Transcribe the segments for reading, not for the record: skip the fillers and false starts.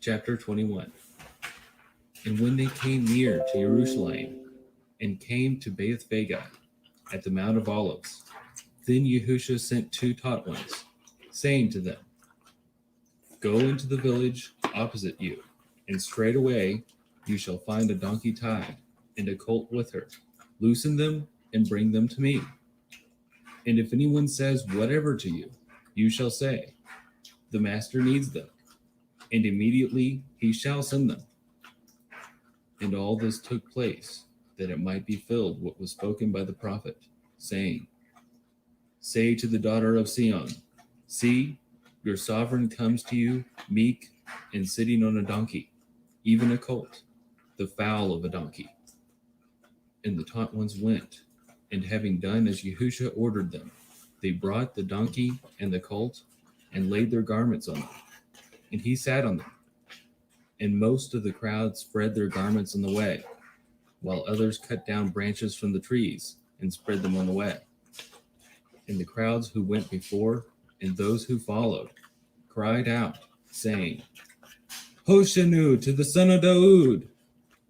Chapter 21. And when they came near to Jerusalem, and came to Bethphage at the Mount of Olives, then Yahusha sent two taught ones, saying to them, Go into the village opposite you, and straightway you shall find a donkey tied, and a colt with her. Loosen them, and bring them to me. And if anyone says whatever to you, you shall say, The master needs them, and immediately he shall send them. And all this took place, that it might be filled what was spoken by the prophet, saying, Say to the daughter of Sion, See, your sovereign comes to you, meek and sitting on a donkey, even a colt, the foal of a donkey. And the taught ones went, and having done as Yahusha ordered them, they brought the donkey and the colt, and laid their garments on them, and he sat on them. And most of the crowd spread their garments on the way, while others cut down branches from the trees and spread them on the way. And the crowds who went before and those who followed cried out, saying, Hoshanu to the son of Daud,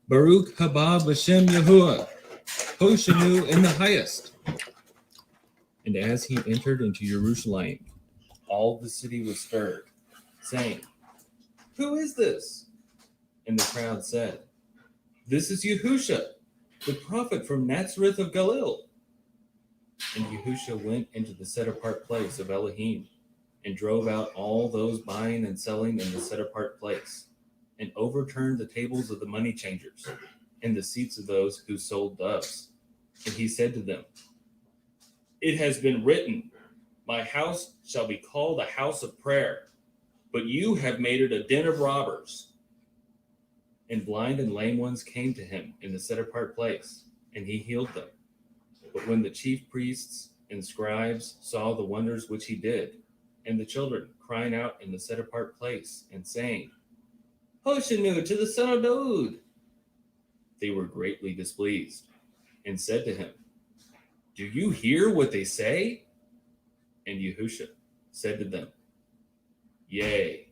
Baruch haba b'shem Yahuwah, Hoshanu in the highest. And as he entered into Jerusalem, all the city was stirred, saying, Who is this? And the crowd said, This is Yahusha, the prophet from Nazareth of Galilee. And Yahusha went into the set-apart place of Elohim, and drove out all those buying and selling in the set-apart place, and overturned the tables of the money changers, and the seats of those who sold doves. And he said to them, It has been written, My house shall be called a house of prayer, but you have made it a den of robbers. And blind and lame ones came to him in the set-apart place, and he healed them. But when the chief priests and scribes saw the wonders which he did, and the children crying out in the set-apart place, and saying, Hoshanu to the son of Daud, they were greatly displeased, and said to him, Do you hear what they say? And Yahusha said to them, Yea,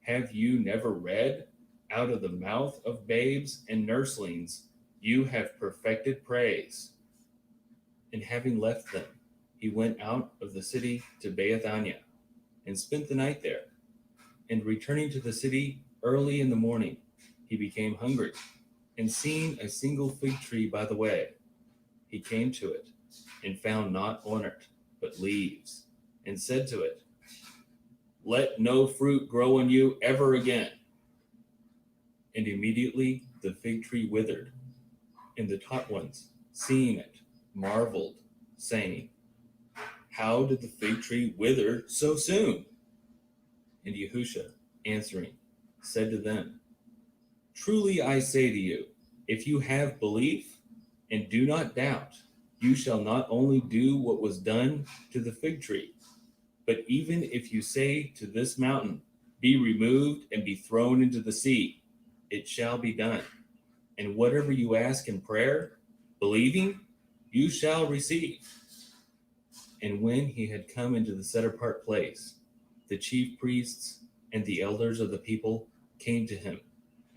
have you never read, Out of the mouth of babes and nurslings you have perfected praise? And having left them, he went out of the city to Bethania, and spent the night there. And returning to the city early in the morning, he became hungry, and seeing a single fig tree by the way, he came to it, and found not on it, but leaves, and said to it, Let no fruit grow on you ever again. And immediately the fig tree withered, and the taught ones, seeing it, marveled, saying, How did the fig tree wither so soon? And Yahusha, answering, said to them, Truly I say to you, if you have belief and do not doubt, you shall not only do what was done to the fig tree, but even if you say to this mountain, Be removed and be thrown into the sea, it shall be done. And whatever you ask in prayer, believing, you shall receive. And when he had come into the set-apart place, the chief priests and the elders of the people came to him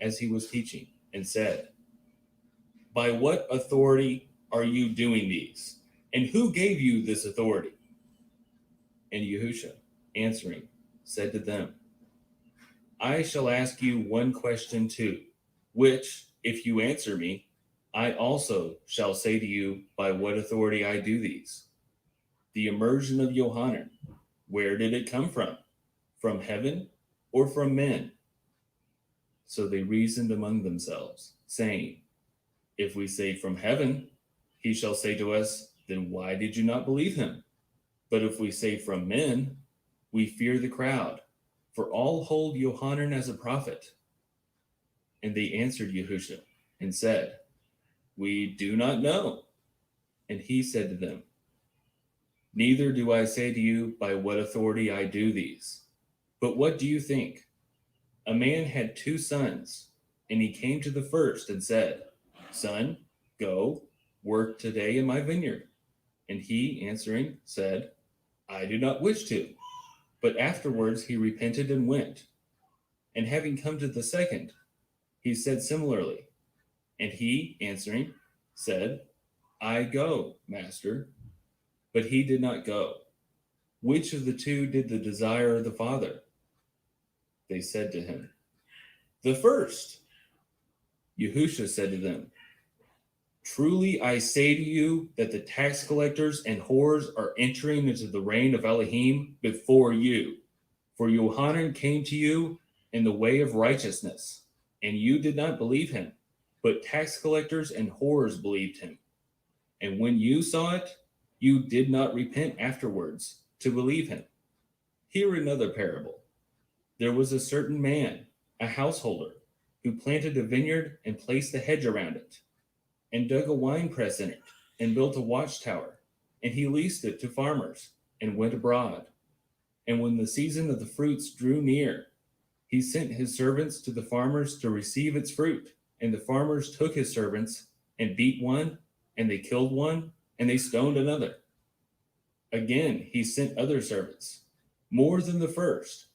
as he was teaching, and said, By what authority are you doing these? And who gave you this authority? And Yahusha, answering, said to them, I shall ask you one question too, which, if you answer me, I also shall say to you by what authority I do these. The immersion of Yohanan, where did it come from? From heaven or from men? So they reasoned among themselves, saying, If we say from heaven, he shall say to us, Then why did you not believe him? But if we say from men, we fear the crowd, for all hold Yohanan as a prophet. And they answered Yahusha and said, We do not know. And he said to them, Neither do I say to you by what authority I do these. But what do you think? A man had 2 sons, and he came to the first and said, Son, go, work today in my vineyard. And he, answering, said, I do not wish to. But afterwards he repented and went. And having come to the second, he said similarly. And he, answering, said, I go, master. But he did not go. Which of the two did the desire of the Father? They said to him, the first. Yahushua said to them, truly I say to you that the tax collectors and whores are entering into the reign of Elohim before you. For Yohanan came to you in the way of righteousness, and you did not believe him, but tax collectors and whores believed him. And when you saw it, you did not repent afterwards to believe him. Hear another parable. There was a certain man, a householder, who planted a vineyard and placed a hedge around it, and dug a winepress in it, and built a watchtower, and he leased it to farmers, and went abroad. And when the season of the fruits drew near, he sent his servants to the farmers to receive its fruit. And the farmers took his servants, and beat one, and they killed one, and they stoned another. Again he sent other servants, more than the first,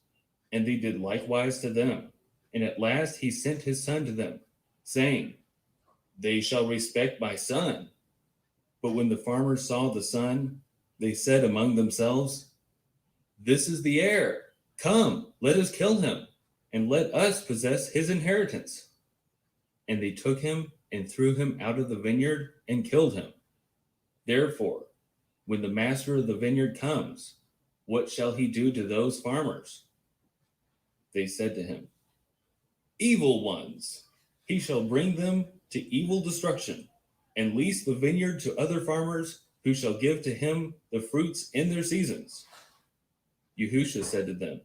and they did likewise to them. And at last he sent his son to them, saying, they shall respect my son. But when the farmers saw the son, they said among themselves, this is the heir. Come, let us kill him, and let us possess his inheritance. And they took him and threw him out of the vineyard and killed him. Therefore, when the master of the vineyard comes, what shall he do to those farmers? They said to him, evil ones. He shall bring them to evil destruction, and lease the vineyard to other farmers who shall give to him the fruits in their seasons. Yahushua said to them,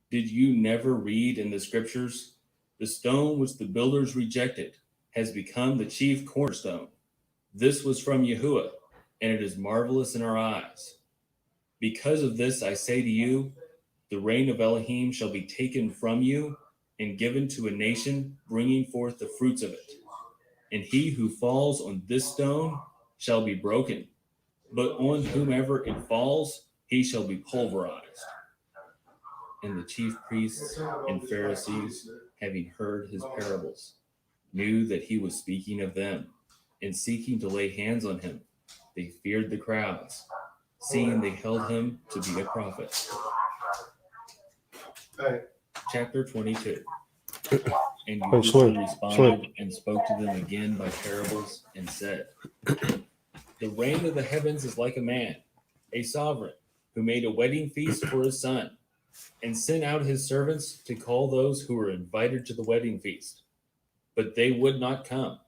did you never read in the scriptures, the stone which the builders rejected has become the chief cornerstone. This was from Yahuwah, and it is marvelous in our eyes. Because of this I say to you, the reign of Elohim shall be taken from you and given to a nation bringing forth the fruits of it. And he who falls on this stone shall be broken, but on whomever it falls, he shall be pulverized. And the chief priests and Pharisees, having heard his parables, knew that he was speaking of them, and seeking to lay hands on him, they feared the crowds, seeing they held him to be a prophet. Chapter 22. And Yahushua responded and spoke to them again by parables, and said, the reign of the heavens is like a man, a sovereign, who made a wedding feast for his son, and sent out his servants to call those who were invited to the wedding feast. But they would not come.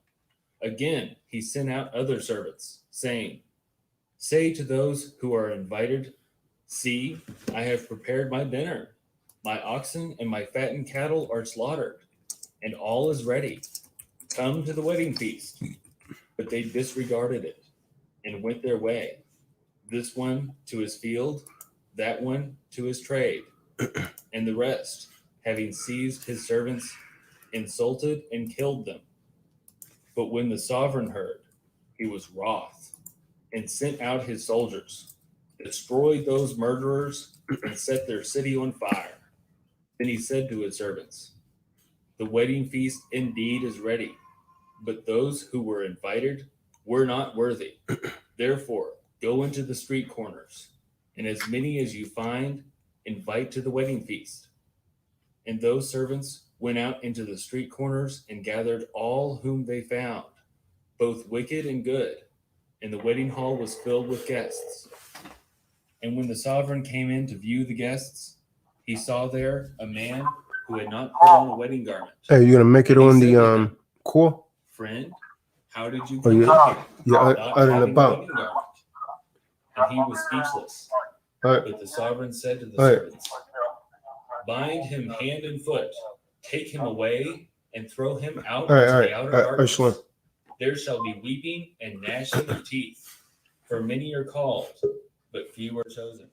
Again, he sent out other servants, saying, say to those who are invited, see, I have prepared my dinner. My oxen and my fattened cattle are slaughtered, and all is ready. Come to the wedding feast. But they disregarded it and went their way, this one to his field, that one to his trade. And the rest, having seized his servants, insulted and killed them. But when the sovereign heard, he was wroth, and sent out his soldiers, destroyed those murderers, and set their city on fire. Then he said to his servants, the wedding feast indeed is ready, but those who were invited were not worthy. Therefore, go into the street corners, and as many as you find, invite to the wedding feast. And those servants went out into the street corners and gathered all whom they found, both wicked and good, and the wedding hall was filled with guests. And when the sovereign came in to view the guests, he saw there a man who had not put on a wedding garment. Hey, you gonna make it And he on said the to him, core? friend, how did you Oh, come in here yeah, not out and having a about. wedding garment? And he was speechless. All right, But the sovereign said to the all right. servants, bind him hand and foot, take him away, and throw him out All right, into all the right. outer All right, darkness. Shalom. There shall be weeping and gnashing of teeth, for many are called, but few are chosen.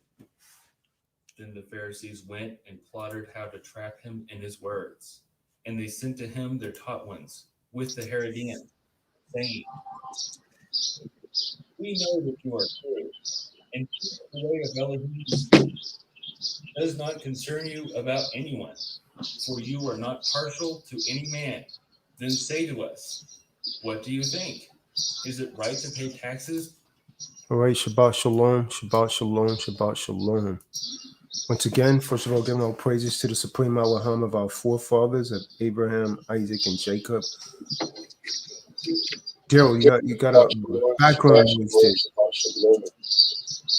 Then the Pharisees went and plotted how to trap him in his words. And they sent to him their taught ones with the Herodian, saying, we know that you are true, and keep the way of Elohim. does not concern you about anyone, for you are not partial to any man. Then say to us, what do you think? Is it right to pay taxes? All right, Shabbat Shalom, Shabbat Shalom, Shabbat Shalom. Once again, first of all, giving all praises to the Supreme Elohim of our forefathers of Abraham, Isaac, and Jacob. Daryl, you got a background noise there.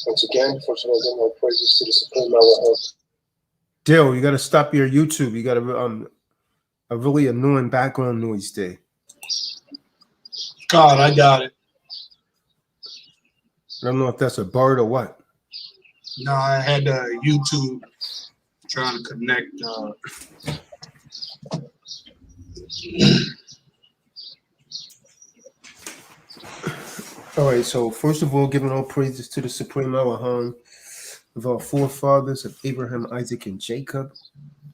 Once again, first of all, giving all praises to the Supreme Elohim. Daryl, you got to stop your YouTube. You got a really annoying background noise there. God, I got it. I don't know if that's a bird or what. No, I had YouTube trying to connect. All right, so first of all, giving all praises to the Supreme Elohim of our forefathers of Abraham, Isaac, and Jacob.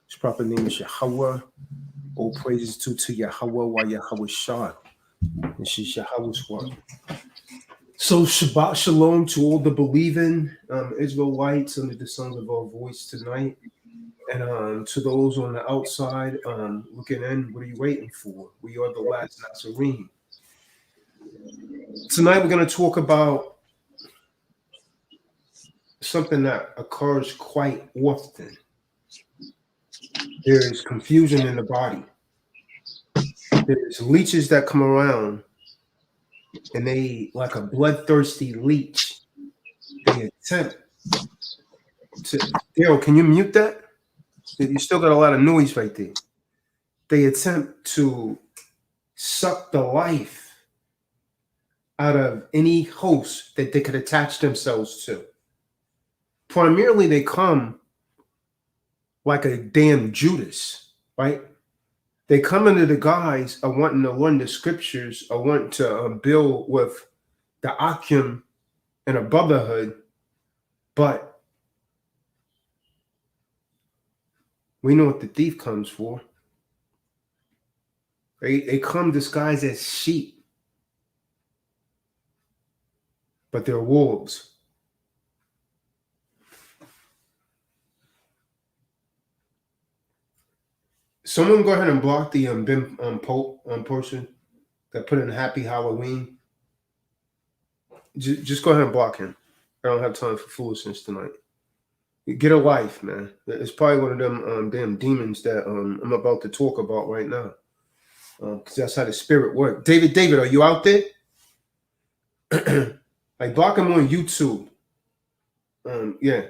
His proper name is Yahweh. All praises to Yahweh, why Yahweh Shah. And she's Yahweh's word. So Shabbat Shalom to all the believing Israelites under the sound of our voice tonight. And to those on the outside looking in, what are you waiting for? We are the last Natsarim. Tonight we're going to talk about something that occurs quite often. There's confusion in the body. There's leeches that come around, and they, like a bloodthirsty leech, they attempt to. Daryl, can you mute that? You still got a lot of noise right there. They attempt to suck the life out of any host that they could attach themselves to. Primarily, they come like a damn Judas, right? They come under the guise of wanting to learn the scriptures, or wanting to build with the Akim and a brotherhood, but we know what the thief comes for. They come disguised as sheep, but they're wolves. Someone go ahead and block the person that put in Happy Halloween. Just go ahead and block him. I don't have time for foolishness tonight. Get a life, man. It's probably one of them damn demons that I'm about to talk about right now. Because that's how the spirit works. David, are you out there? Like, block him on YouTube. Yeah.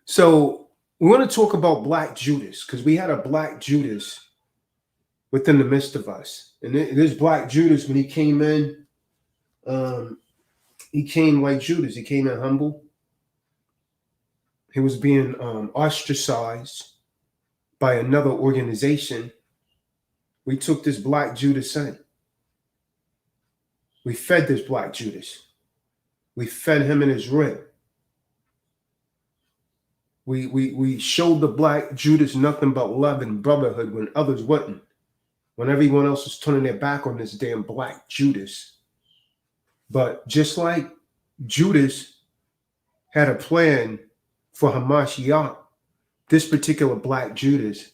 So we want to talk about Black Judas, because we had a Black Judas within the midst of us. And this Black Judas, when he came in, he came like Judas. He came in humble. He was being ostracized by another organization. We took this Black Judas in. We fed this Black Judas. We fed him in his rib. We showed the Black Judas nothing but love and brotherhood when others wouldn't. When everyone else was turning their back on this damn Black Judas. But just like Judas had a plan for Hamashiach, this particular Black Judas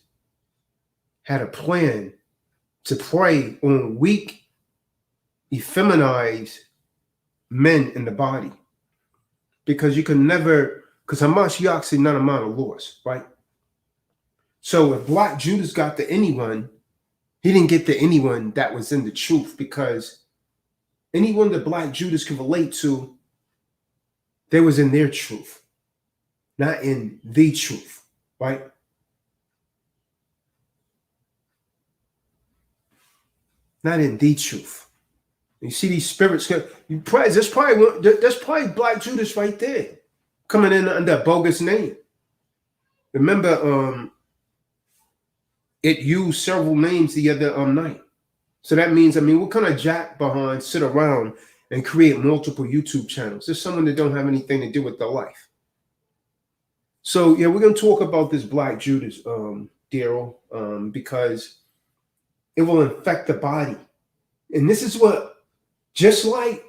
had a plan to prey on weak, effeminized men in the body. Because you can never, because Hamashiach said none amount of loss, right? So if Black Judas got to anyone, he didn't get to anyone that was in the truth, because anyone that Black Judas could relate to, they was in their truth, not in the truth, right? Not in the truth. You see these spirits. That's probably Black Judas right there, coming in under a bogus name. Remember, it used several names the other night. So that means, what kind of jack behind sit around and create multiple YouTube channels? There's someone that don't have anything to do with their life. So yeah, we're gonna talk about this Black Judas, Daryl, because it will infect the body. And this is what, just like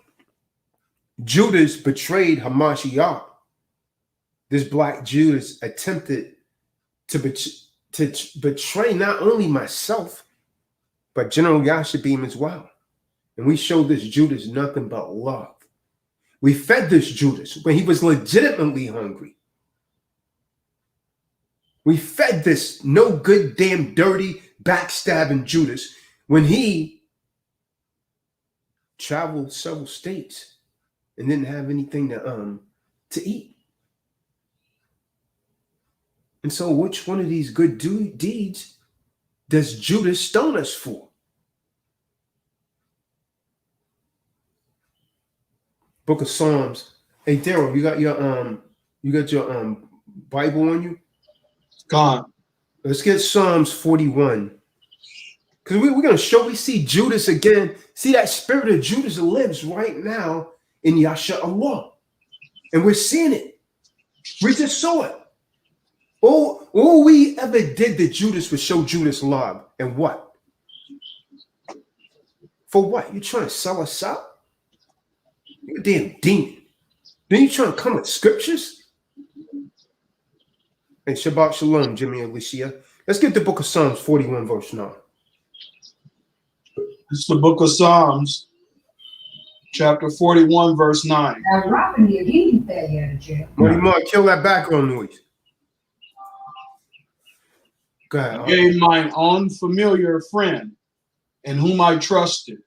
Judas betrayed Hamashiach, this black Judas attempted to betray not only myself, but General Yashabim as well. And we showed this Judas nothing but love. We fed this Judas when he was legitimately hungry. We fed this no good, damn, dirty, backstabbing Judas when he traveled several states and didn't have anything to eat. And so which one of these good deeds does Judas stone us for? Book of Psalms. Hey, Daryl, you got your Bible on you? Gone. Let's get Psalms 41. Because we're going to show, we see Judas again. See, that spirit of Judas lives right now in Yasha Allah. And we're seeing it. We just saw it. All we ever did to Judas was show Judas love. And what? For what? You trying to sell us out? You're a damn demon. Then you trying to come with scriptures? Hey, Shabbat Shalom, Jimmy and Alicia. Let's get the book of Psalms 41, verse 9. It's the book of Psalms, chapter 41, verse 9. Now, Robin, you didn't pay yet, Jim. Marty Mark, kill that background noise. Go ahead. Gave mine own familiar friend in whom I trusted.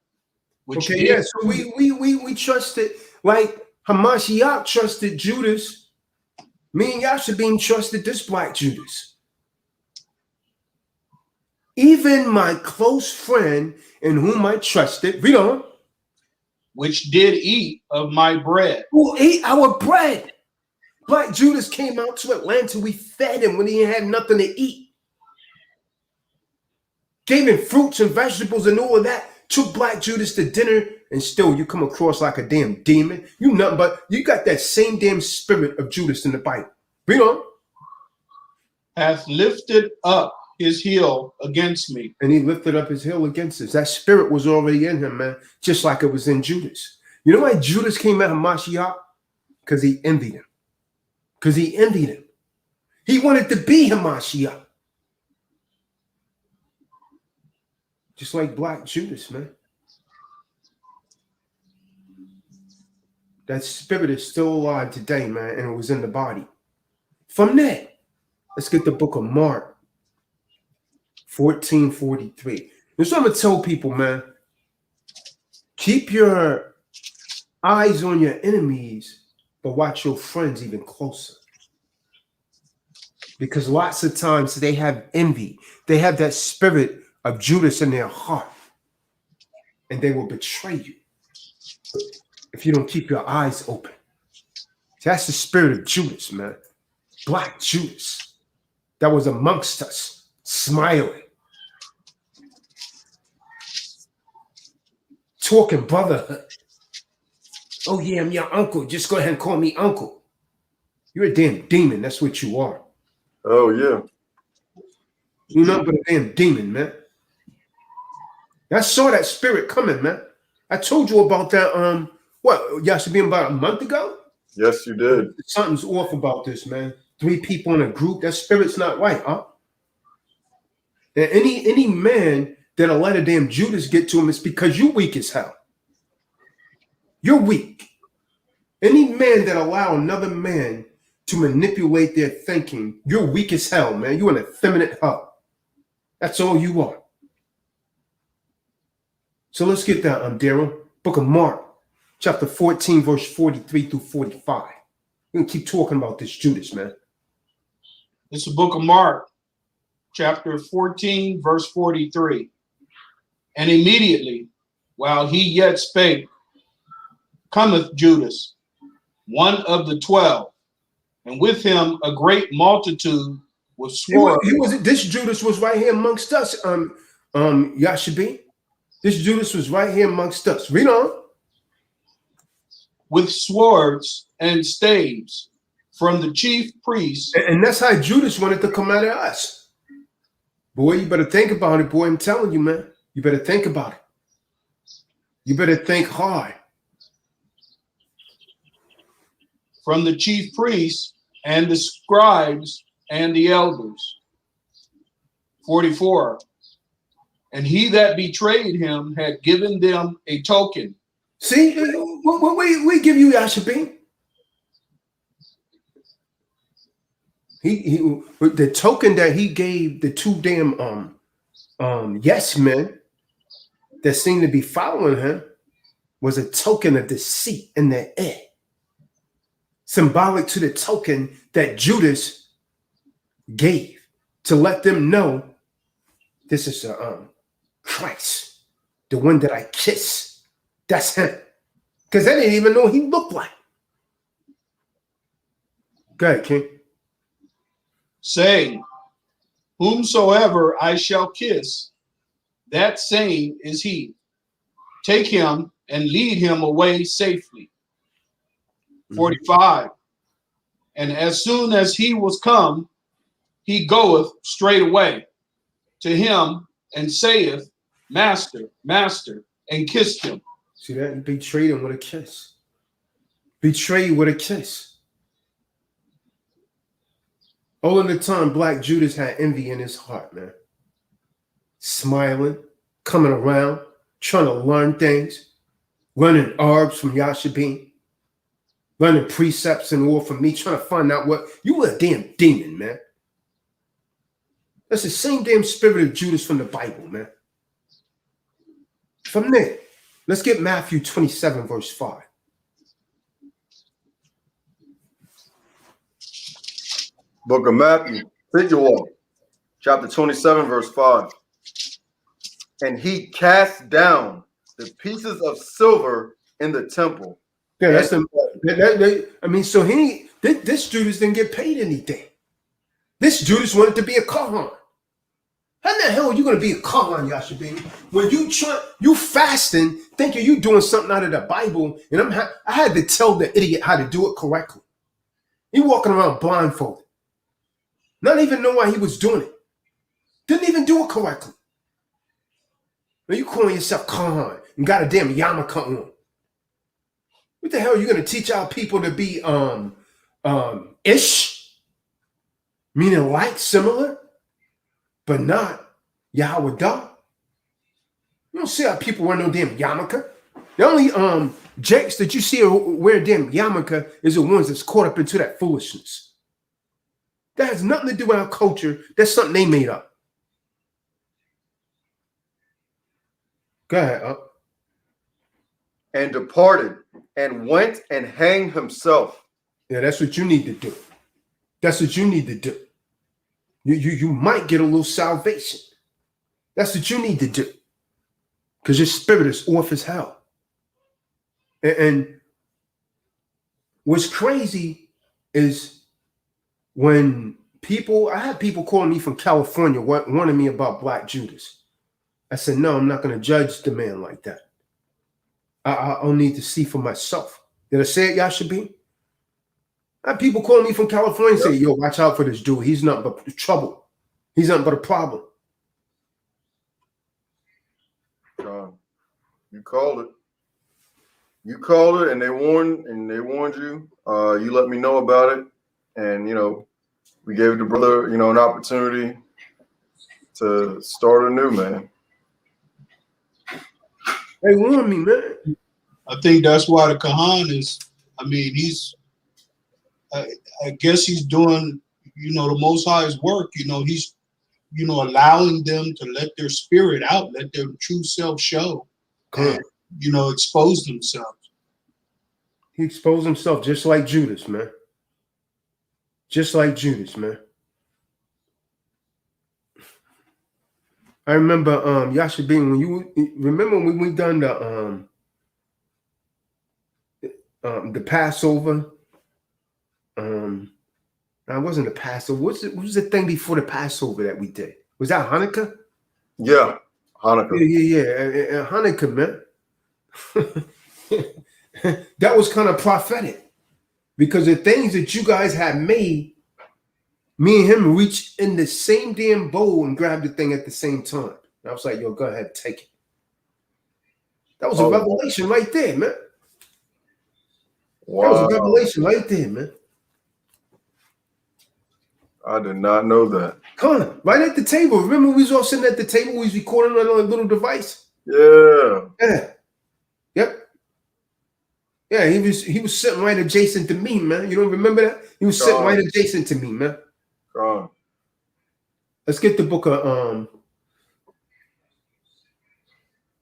Which Okay, yeah, so we trusted, like Hamashiach trusted Judas. Me and Yashabim trusted this black Judas. Even my close friend in whom I trusted, read on. Which did eat of my bread. Who ate our bread? Black Judas came out to Atlanta. We fed him when he had nothing to eat. Gave him fruits and vegetables and all of that. Took black Judas to dinner, and still you come across like a damn demon. You nothing but you got that same damn spirit of Judas in the Bible. Read on. Hath lifted up his heel against me. And he lifted up his heel against us. That spirit was already in him, man, just like it was in Judas. You know why Judas came at Hamashiach? Because he envied him. Because he envied him. He wanted to be Hamashiach. Just like black Judas, man. That spirit is still alive today, man, and it was in the body. From there, let's get the book of Mark, 14:43. This is what I'm going to tell people, man. Keep your eyes on your enemies, but watch your friends even closer. Because lots of times they have envy. They have that spirit of Judas in their heart, and they will betray you if you don't keep your eyes open. That's the spirit of Judas, man. Black Judas that was amongst us, smiling, talking brotherhood. Oh yeah, I'm your uncle. Just go ahead and call me uncle. You're a damn demon. That's what you are. Oh yeah. You're nothing but a damn demon, man. I saw that spirit coming, man. I told you about that. What, y'all should be about a month ago? Yes, you did. Something's off about this, man. 3 people in a group. That spirit's not right, huh? And any man that'll let a damn Judas get to him, it's because you're weak as hell. You're weak. Any man that allow another man to manipulate their thinking, you're weak as hell, man. You're an effeminate hub. That's all you are. So let's get that, Daryl. Book of Mark, chapter 14, verse 43 through 45. We're going to keep talking about this Judas, man. It's the book of Mark, chapter 14, verse 43. And immediately, while he yet spake, cometh Judas, one of the 12, and with him a great multitude with swords. This Judas was right here amongst us, Yashabi. This Judas was right here amongst us. Read on. With swords and staves from the chief priests. And that's how Judas wanted to come out of us. Boy, you better think about it, boy. I'm telling you, man. You better think about it. You better think hard. From the chief priests and the scribes and the elders. 44. And he that betrayed him had given them a token. See, we give you Yashabin. He the token that he gave the two damn yes men that seemed to be following him was a token of deceit in the air, symbolic to the token that Judas gave to let them know this is Christ, the one that I kiss. That's him, because they didn't even know what he looked like. Go ahead, King. Saying, whomsoever I shall kiss, that same is he. Take him and lead him away safely. 45. And as soon as he was come, he goeth straight away to him and saith, Master, Master, and kissed him. See that? You betrayed him with a kiss. Betrayed with a kiss. All in the time, Black Judas had envy in his heart, man. Smiling, coming around, trying to learn things, learning arbs from Yashabin, learning precepts and all from me, trying to find out what you were a damn demon, man. That's the same damn spirit of Judas from the Bible, man. From there, let's get Matthew 27, verse 5. Book of Matthew, chapter 27, verse 5. And he cast down the pieces of silver in the temple. Yeah, that's the. I mean, so this Judas didn't get paid anything. This Judas wanted to be a Kohan. How the hell are you going to be a Kohan, Yashabin? When you fasting, thinking you doing something out of the Bible, and I had to tell the idiot how to do it correctly. He walking around blindfolded, not even know why he was doing it. Didn't even do it correctly. Now you calling yourself Kohan and got a damn yarmulke on. What the hell are you going to teach our people to be ish? Meaning like, similar, but not Yahweh Da. You don't see how people wear no damn yarmulke. The only jakes that you see wear damn yarmulke is the ones that's caught up into that foolishness. That has nothing to do with our culture. That's something they made up. Go ahead, up. And departed and went and hanged himself. Yeah, that's what you need to do. That's what you need to do. You might get a little salvation. That's what you need to do. Because your spirit is off as hell. And what's crazy is when I had people calling me from California warning me about Black Judas. I said, no, I'm not going to judge the man like that. I'll need to see for myself. Did I say it, Yashabin? I had people calling me from California and say, yo, watch out for this dude. He's nothing but trouble. He's nothing but a problem. You called it. You called it, and they warned you. You let me know about it, and we gave the brother an opportunity to start anew, man. They warned me, man. I think that's why the Kahan is, I guess he's doing, the Most High's work. He's, allowing them to let their spirit out, let their true self show, and, expose themselves. He exposed himself just like Judas, man. Just like Judas, man. I remember Yashabin, when we done the Passover. I wasn't the Passover. What was the thing before the Passover that we did? Was that Hanukkah? Yeah, Hanukkah. Yeah. Hanukkah, man. That was kind of prophetic because the things that you guys had made, me and him reached in the same damn bowl and grabbed the thing at the same time. And I was like, yo, go ahead, take it. That was a revelation right there, man. Wow. That was a revelation right there, man. I did not know that. Come on, right at the table. Remember we was all sitting at the table, we was recording on a little device? Yeah. Yeah. Yep. Yeah, he was sitting right adjacent to me, man. You don't remember that? He was sitting right adjacent to me, man. Let's get the book of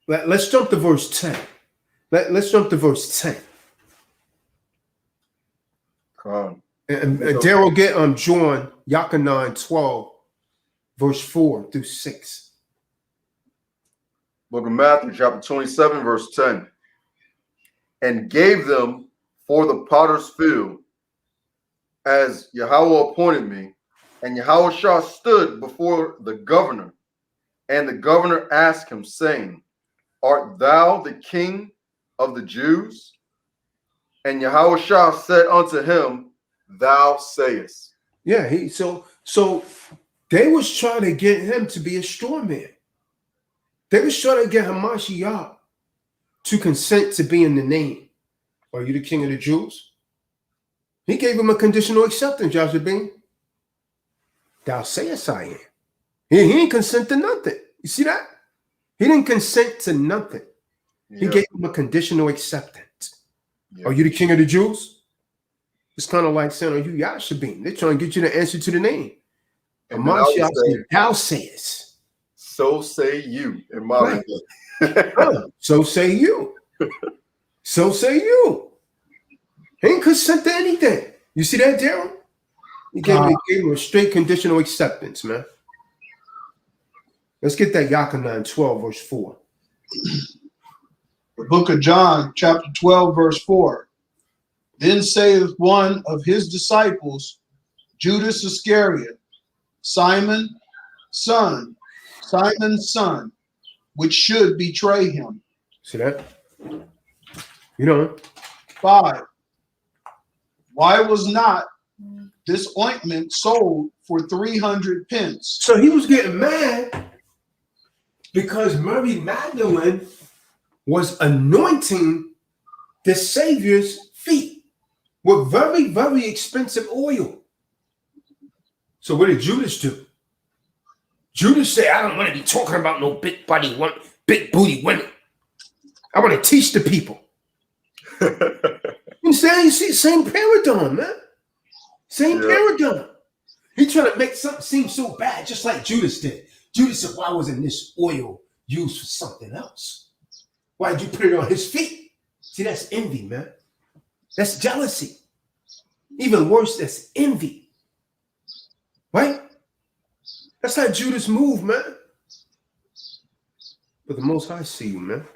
let's jump to verse 10. Let's jump to verse 10. And Daryl get John Yachanan 12, verse 4 through 6. Book of Matthew, chapter 27, verse 10. And gave them for the potter's field, as Yahweh appointed me. And Yahushua stood before the governor, and the governor asked him, saying, Art thou the king of the Jews? And Yahushua said unto him, Thou sayest. Yeah, so they was trying to get him to be a straw man. They was trying to get Hamashiach to consent to be in the name. Are you the king of the Jews? He gave him a conditional acceptance, Yashabin. Thou sayest I am. He didn't consent to nothing. You see that? He didn't consent to nothing. He gave him a conditional acceptance. Are you the king of the Jews? It's kind of like saying, are you Yashabin? They're trying to get you to answer to the name. And Hamashiach said, thou sayest. So say you. In my So say you. So say you. He ain't consent to anything. You see that, Daryl? He gave him a straight conditional acceptance, man. Let's get that Yachanan 12, verse 4. The book of John, chapter 12, verse 4. Then saith one of his disciples, Judas Iscariot, Simon's son, which should betray him. See that? You know. 5. Why was not this ointment sold for 300 pence? So he was getting mad because Mary Magdalene was anointing the Savior's feet with very, very expensive oil. So what did Judas do? Judas said, I don't want to be talking about no big booty women. I want to teach the people. You see, same paradigm, man. Same paradigm. He's trying to make something seem so bad, just like Judas did. Judas said, why wasn't this oil used for something else? Why did you put it on his feet? See, that's envy, man. That's jealousy. Even worse, that's envy. Right? That's how Judas moved, man. But the Most High see you, man.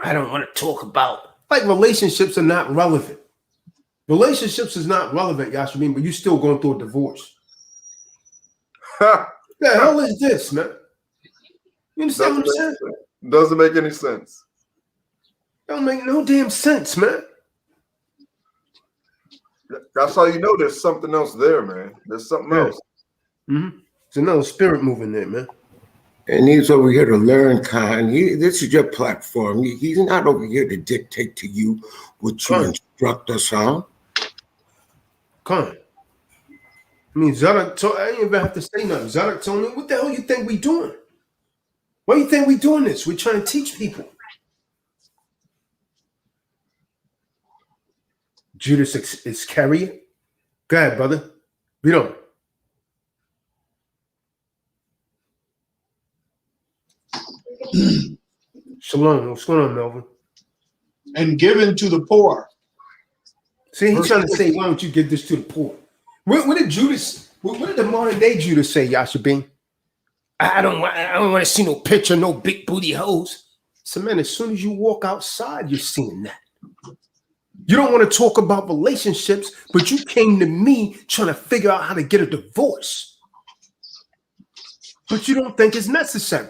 I don't want to talk about, like, relationships are not relevant. Relationships is not relevant, Yashameen, but you still going through a divorce. The hell is this, man? You understand what I'm saying? Doesn't make any sense. Don't make no damn sense, man. That's how you know there's something else there, man. There's something else. Mm-hmm. There's another spirit moving there, man. And he's over here to learn, Khan. This is your platform. He's not over here to dictate to you what you instruct us on. Khan. I mean, Tazadaq told, I didn't even have to say nothing. Tazadaq told me, what the hell you think we doing? Why do you think we doing this? We're trying to teach people. Judas Iscariot. Go ahead, brother. Read on. Shalom. What's going on, Melvin? And given to the poor. See, he's trying to say, why don't you give this to the poor? What did Judas, what did the modern day Judas say, Yashabin? I don't want to see no picture, no big booty hoes. So, man, as soon as you walk outside, you're seeing that. You don't want to talk about relationships, but you came to me trying to figure out how to get a divorce. But you don't think it's necessary.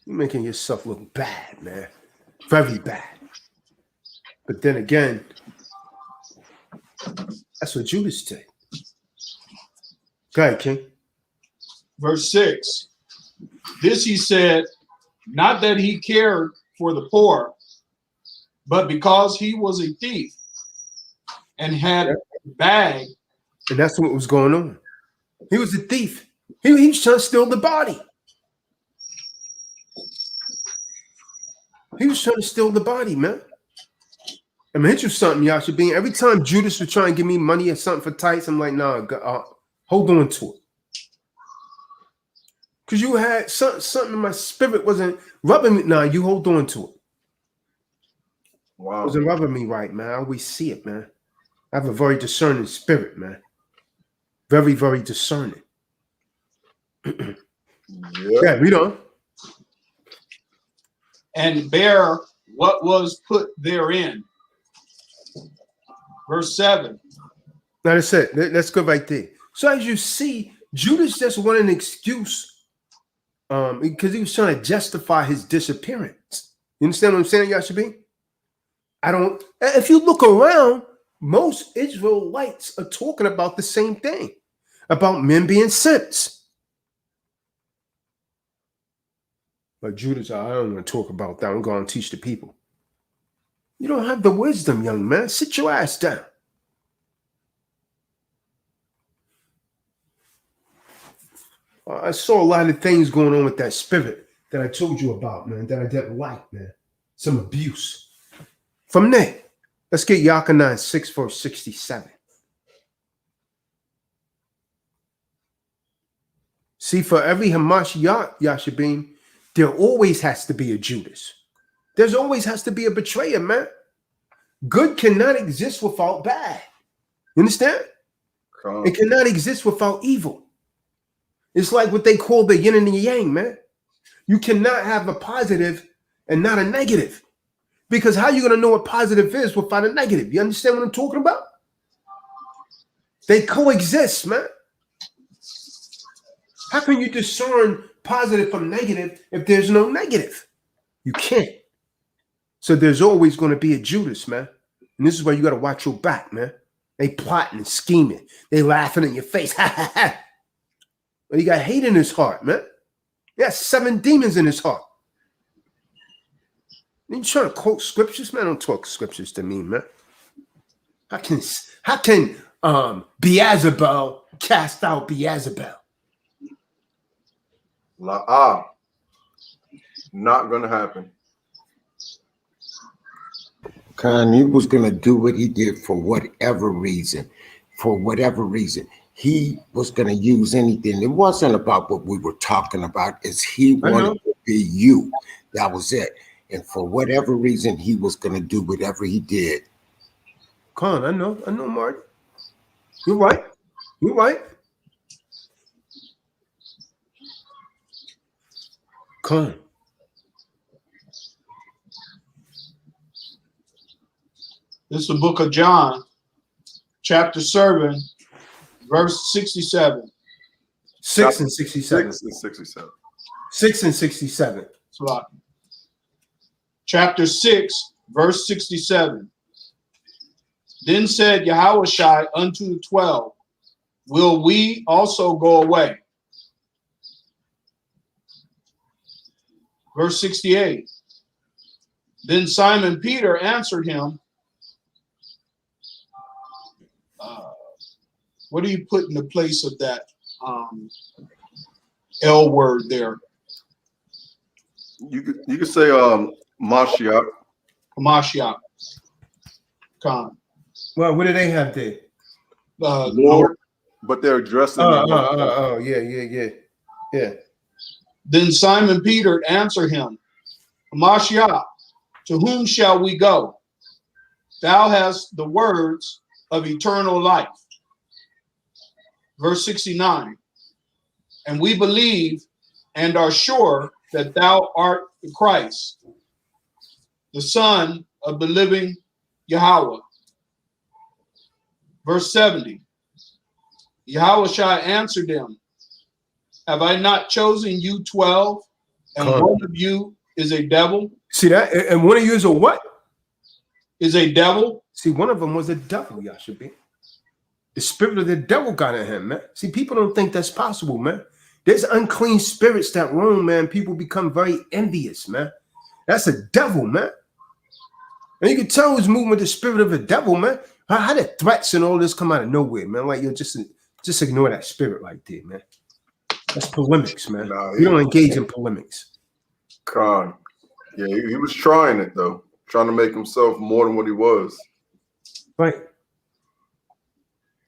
You're making yourself look bad, man. Very bad. But then again, that's what Judas did. Go ahead, King. Verse 6. This he said, not that he cared for the poor, But because he was a thief and had bagged, And that's what was going on. He was a thief. He was trying to steal the body. He was trying to steal the body, man. I'm gonna hit you something, y'all should be. Every time Judas would try and give me money or something for tights, I'm like, nah, hold on to it. Because you had something in my spirit wasn't rubbing me. Nah, you hold on to it. Wow. Wasn't rubbing me right, man. I always see it, man. I have a very discerning spirit, man. Very, very discerning. Yeah, read on. and bear what was put therein. Verse 7. Now that's it. Let's go right there. So as you see, Judas just wanted an excuse because he was trying to justify his disappearance. You understand what I'm saying, Yashabin? If you look around, most Israelites are talking about the same thing, about men being sent. But Judas, I don't want to talk about that. I'm going to teach the people. You don't have the wisdom, young man. Sit your ass down. I saw a lot of things going on with that spirit that I told you about, man, that I didn't like, man. Some abuse. From there, let's get Yakanan 6 verse 67. See, for every Hamashiach, Yashabin, there always has to be a Judas. There's always has to be a betrayer, man. Good cannot exist without bad. You understand? It cannot exist without evil. It's like what they call the yin and the yang, man. You cannot have a positive and not a negative. Because how are you going to know what positive is without a negative? You understand what I'm talking about? They coexist, man. How can you discern positive from negative if there's no negative? You can't. So there's always going to be a Judas, man. And this is why you got to watch your back, man. They plotting and scheming. They laughing in your face. Ha, ha, ha. But he got hate in his heart, man. He got 7 demons in his heart. You trying to quote scriptures, man? Don't talk scriptures to me, man. How can Beelzebub cast out Beelzebub? Not gonna happen. Khan, he was gonna do what he did for whatever reason. For whatever reason. He was going to use anything. It wasn't about what we were talking about. It's he wanted to be you. That was it. And for whatever reason, he was going to do whatever he did. Con, I know, Marty. You're right. You're right. Con. This is the book of John, chapter 7. Verse 67. 6 and 67. 6 and 67. 6 and 67. Chapter 6, verse 67. Then said Yahushua unto the 12, will we also go away? Verse 68. Then Simon Peter answered him, what do you put in the place of that L word there? You could say Mashiach. Mashiach. Khan. Well, what do they have there? Lord, but they're addressing. Yeah. Then Simon Peter answered him, Mashiach, to whom shall we go? Thou hast the words of eternal life. Verse 69, and we believe and are sure that thou art the Christ, the Son of the living Yahweh. Verse 70, Yahushua answered them, have I not chosen you 12, and one of you is a devil? See that? And one of you is a what? Is a devil? See, one of them was a devil, Yashabin. The spirit of the devil got in him, man. See, people don't think that's possible, man. There's unclean spirits that roam, man. People become very envious, man. That's a devil, man. And you can tell who's moving with the spirit of the devil, man. How did threats and all this come out of nowhere, man? Like, you just ignore that spirit right there, man. That's polemics, man. Nah, You don't engage in polemics. Con. Yeah, he was trying it though, trying to make himself more than what he was. Right.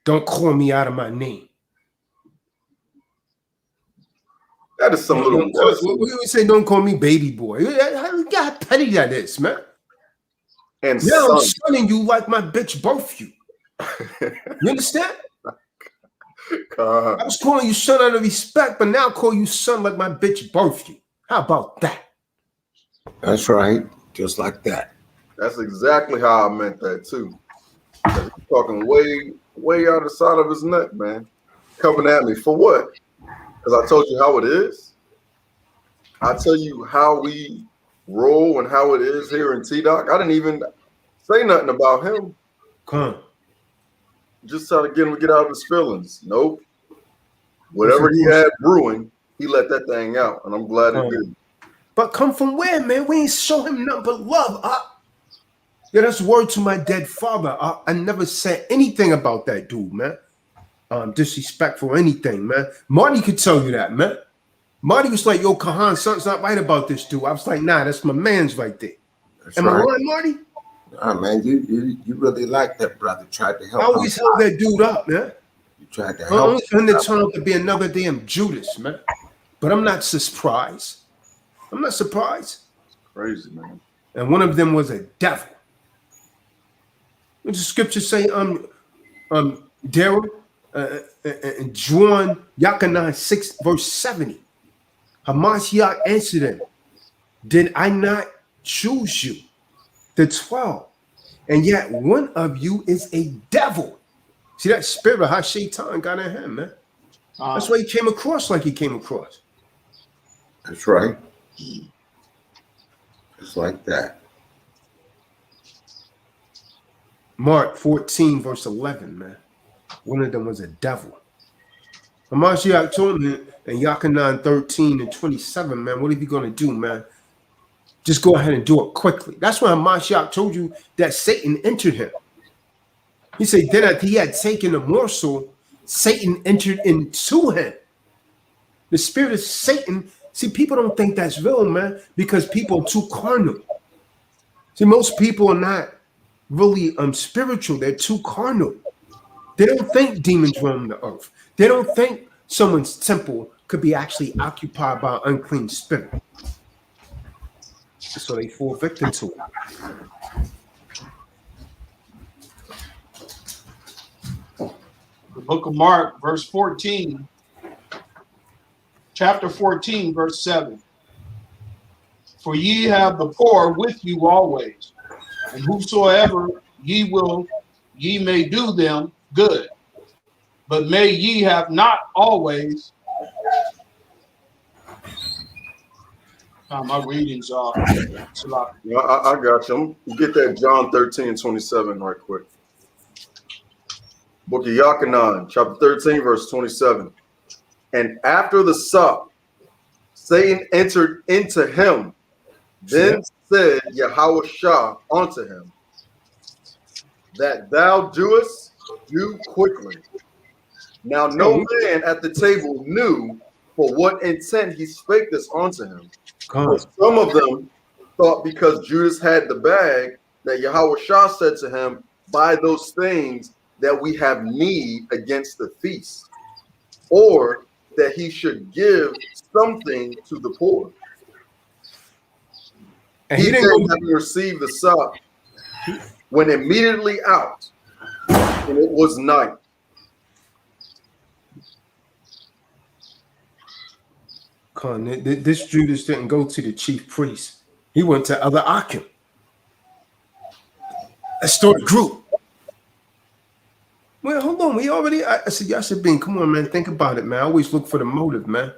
Don't call me out of my name. That is some little. We say, don't call me baby boy. How petty that is, man. And now I'm son. shunning you like my bitch birthed you. You understand? God. I was calling you son out of respect, but now I call you son like my bitch birthed you. How about that? That's right. Just like that. That's exactly how I meant that too. He's talking way out of the side of his neck, man. Coming at me for what? Because I told you how it is. I tell you how we roll and how it is here in TDOC. I didn't even say nothing about him. Come on. Just trying to get him to get out of his feelings. Nope. Whatever he had brewing, he let that thing out, and I'm glad he did. But come from where, man? We ain't show him nothing but love. Yeah, that's word to my dead father. I never said anything about that dude, man. Disrespectful or anything, man. Marty could tell you that, man. Marty was like, yo, Kahan, something's not right about this dude. I was like, nah, that's my man's right there. That's Am I right, Marty? Nah, man, you really like that brother. Tried to help. I always held that dude up, man. You tried to I help. only for him to turn out to be another damn Judas, man. But I'm not surprised. I'm not surprised. Crazy, man. And one of them was a devil. What does the scripture say? Daryl, and John Yachanan 6 verse 70. Hamashiach answered him, did I not choose you, the 12, and yet one of you is a devil? See that spirit of Hashaitan got in him, man. That's why he came across like he came across. That's right. Just like that. Mark 14 verse 11, man. One of them was a devil. Hamashiach told him in Yachanan 13 and 27, man, what are you going to do, man? Just go ahead and do it quickly. That's why Hamashiach told you that Satan entered him. He said then that he had taken a morsel, Satan entered into him. The spirit of Satan, see, people don't think that's real, man, because people are too carnal. See, most people are not really spiritual. They're too carnal. They don't think demons roam the earth. They don't think someone's temple could be actually occupied by an unclean spirit. So they fall victim to it. The book of Mark, verse 14, chapter 14, verse 7. For ye have the poor with you always, and whosoever ye may do them good, but may ye have not always. My readings are. I got you. Get that John 13 and 27 right quick. Book of Yachanan, chapter 13, verse 27. And after the sup, Satan entered into him. Then said Yahushua unto him, that thou doest, do quickly. Now no man at the table knew for what intent he spake this unto him. For some of them thought because Judas had the bag, that Yahushua said to him, buy those things that we have need against the feast, or that he should give something to the poor. And he didn't having received the sop, went immediately out, and it was night. This Judas didn't go to the chief priest. He went to other Akim. Let's start a group. Well, hold on. I said, Yashabin, come on, man. Think about it, man. I always look for the motive, man.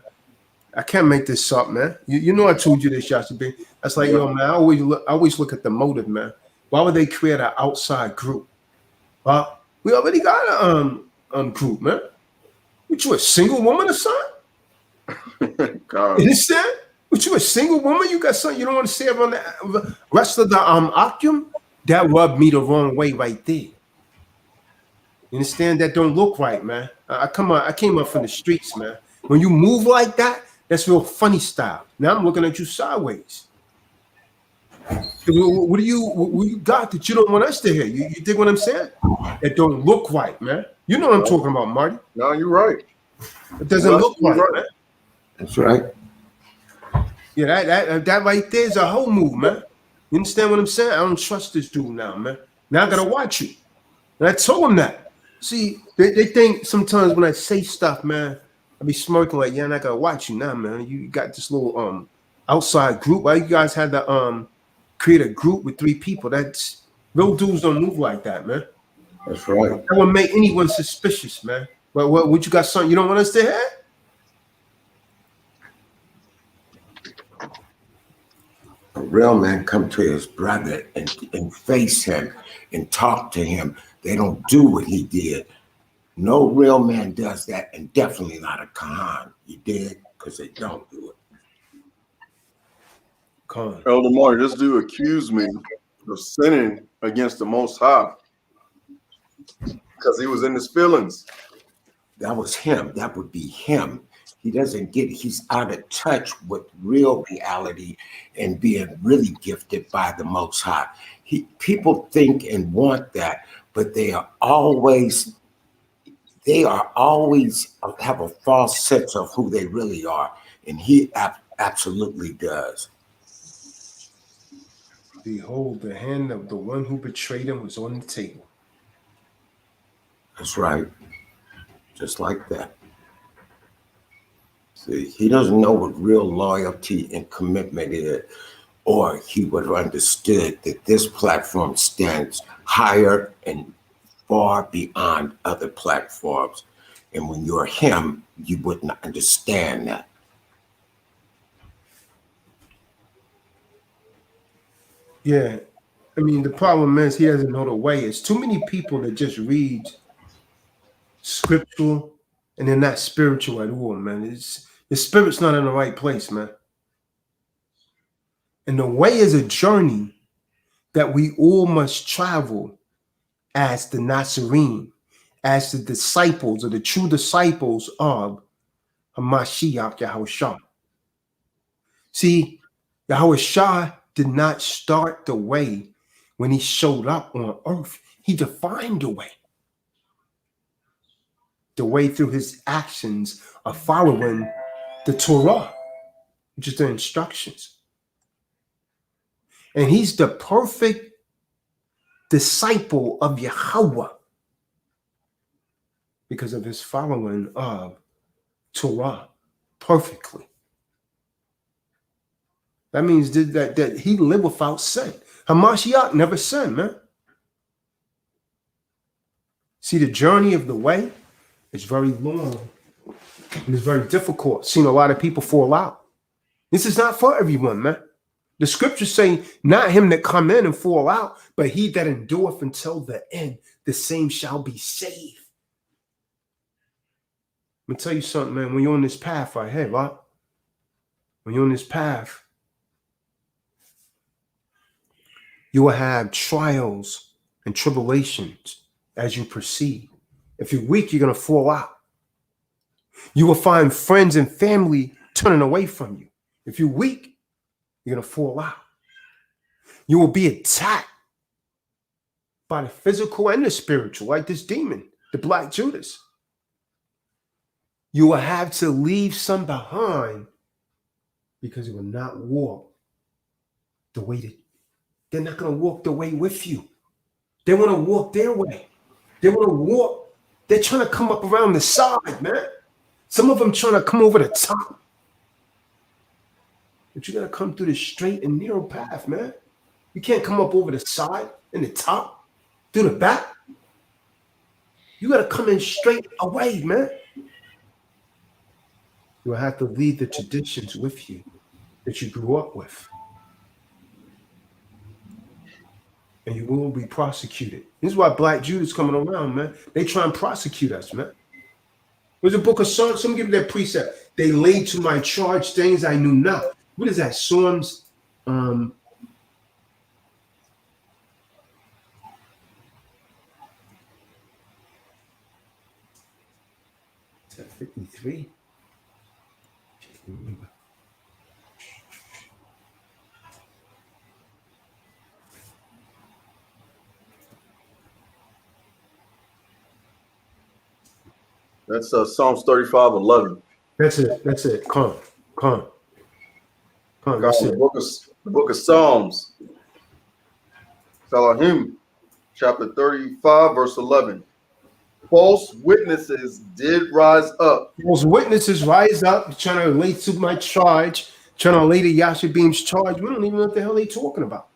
I can't make this up, man. You know I told you this, Yashabin. That's like, yo, man, I always look at the motive, man. Why would they create an outside group? We already got a group, man. What, you a single woman or something? God. You understand? What, you a single woman? You got something you don't want to say around the rest of the Akim? That rubbed me the wrong way right there. You understand? That don't look right, man. I came up from the streets, man. When you move like that, that's real funny style. Now I'm looking at you sideways. What do you got that you don't want us to hear? You dig what I'm saying? It don't look right, man. You know what I'm talking about, Marty. No, you're right. It doesn't look right, man. That's right. Yeah, that right there is a whole move, man. You understand what I'm saying? I don't trust this dude now, man. Now I gotta watch you. And I told him that. See, they think sometimes when I say stuff, man, I be smirking like, yeah, and I gotta watch you now, man. You got this little outside group. Why you guys had to create a group with 3 people? That's real dudes don't move like that, man. That's right. That wouldn't make anyone suspicious, man. But what you got something you don't want us to hear? A real man come to his brother and face him and talk to him. They don't do what he did. No real man does that, and definitely not a Kahan. You did, because they don't do it. Come on. Elder Marty, this dude accused me of sinning against the Most High because he was in his feelings. That was him. That would be him. He doesn't get, he's out of touch with real reality and being really gifted by the Most High. People think and want that, but they are always have a false sense of who they really are. And he absolutely does. Behold, the hand of the one who betrayed him was on the table. That's right. Just like that. See, he doesn't know what real loyalty and commitment is, or he would have understood that this platform stands higher and far beyond other platforms. And when you're him, you wouldn't understand that. Yeah. I mean, the problem is he doesn't know the way. It's too many people that just read scriptural and they're not spiritual at all, man. The spirit's not in the right place, man. And the way is a journey that we all must travel as the Natsarim, as the disciples or the true disciples of Hamashiach Yahushua. See, Yahushua did not start the way when he showed up on earth. He defined the way. The way through his actions of following the Torah, which is the instructions. And he's the perfect disciple of Yahweh because of his following of Torah perfectly. That means that he lived without sin. Hamashiach never sinned, man. See, the journey of the way is very long and it's very difficult. Seen a lot of people fall out. This is not for everyone, man. The scriptures say, not him that come in and fall out, but he that endureth until the end, the same shall be saved. Let me tell you something, man. When you're on this path right here, right? When you're on this path, you will have trials and tribulations as you proceed. If you're weak, you're going to fall out. You will find friends and family turning away from you. If you're weak, you're going to fall out. You will be attacked by the physical and the spiritual, like this demon, the Black Judas. You will have to leave some behind because you will not walk the way that they're not going to walk the way with you. They want to walk their way. They want to walk. They're trying to come up around the side, man. Some of them trying to come over the top. But you got to come through the straight and narrow path, man. You can't come up over the side and the top, through the back. You got to come in straight away, man. You will have to leave the traditions with you that you grew up with. And you will be prosecuted. This is why Black Judas coming around, man. They try and prosecute us, man. There's a book of Psalms. Some give that precept. They laid to my charge things I knew not. What is that? Psalms that 53? That's Psalms 35:11. That's it. That's it. Come. That's The it. book of Psalms. Salahim, chapter 35, verse 11. False witnesses did rise up. Those witnesses rise up, trying to lay to my charge, trying to lay to Yashabim's charge. We don't even know what the hell they talking about.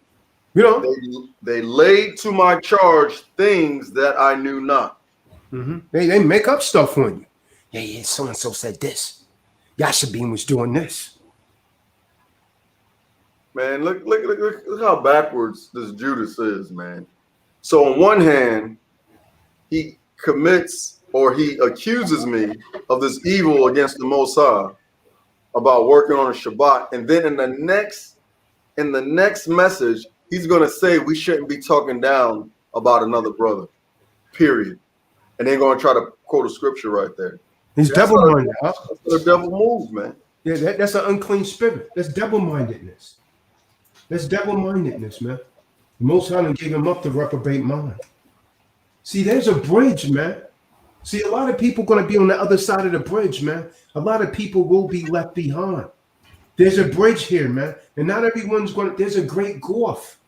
You know? They laid to my charge things that I knew not. They make up stuff on you. Yeah, so-and-so said this. Yashabim was doing this. Man, look how backwards this Judas is, man. So on one hand, he commits or he accuses me of this evil against the Most High about working on a Shabbat, and then in the next message, he's gonna say we shouldn't be talking down about another brother, period. And they're gonna try to quote a scripture right there. He's double-minded. That's the devil move, man. Yeah, that's an unclean spirit. That's double-mindedness. That's double-mindedness, man. The Most High gave him up to reprobate mind. See, there's a bridge, man. See, a lot of people going to be on the other side of the bridge, man. A lot of people will be left behind. There's a bridge here, man. And not everyone's going to, there's a great gulf.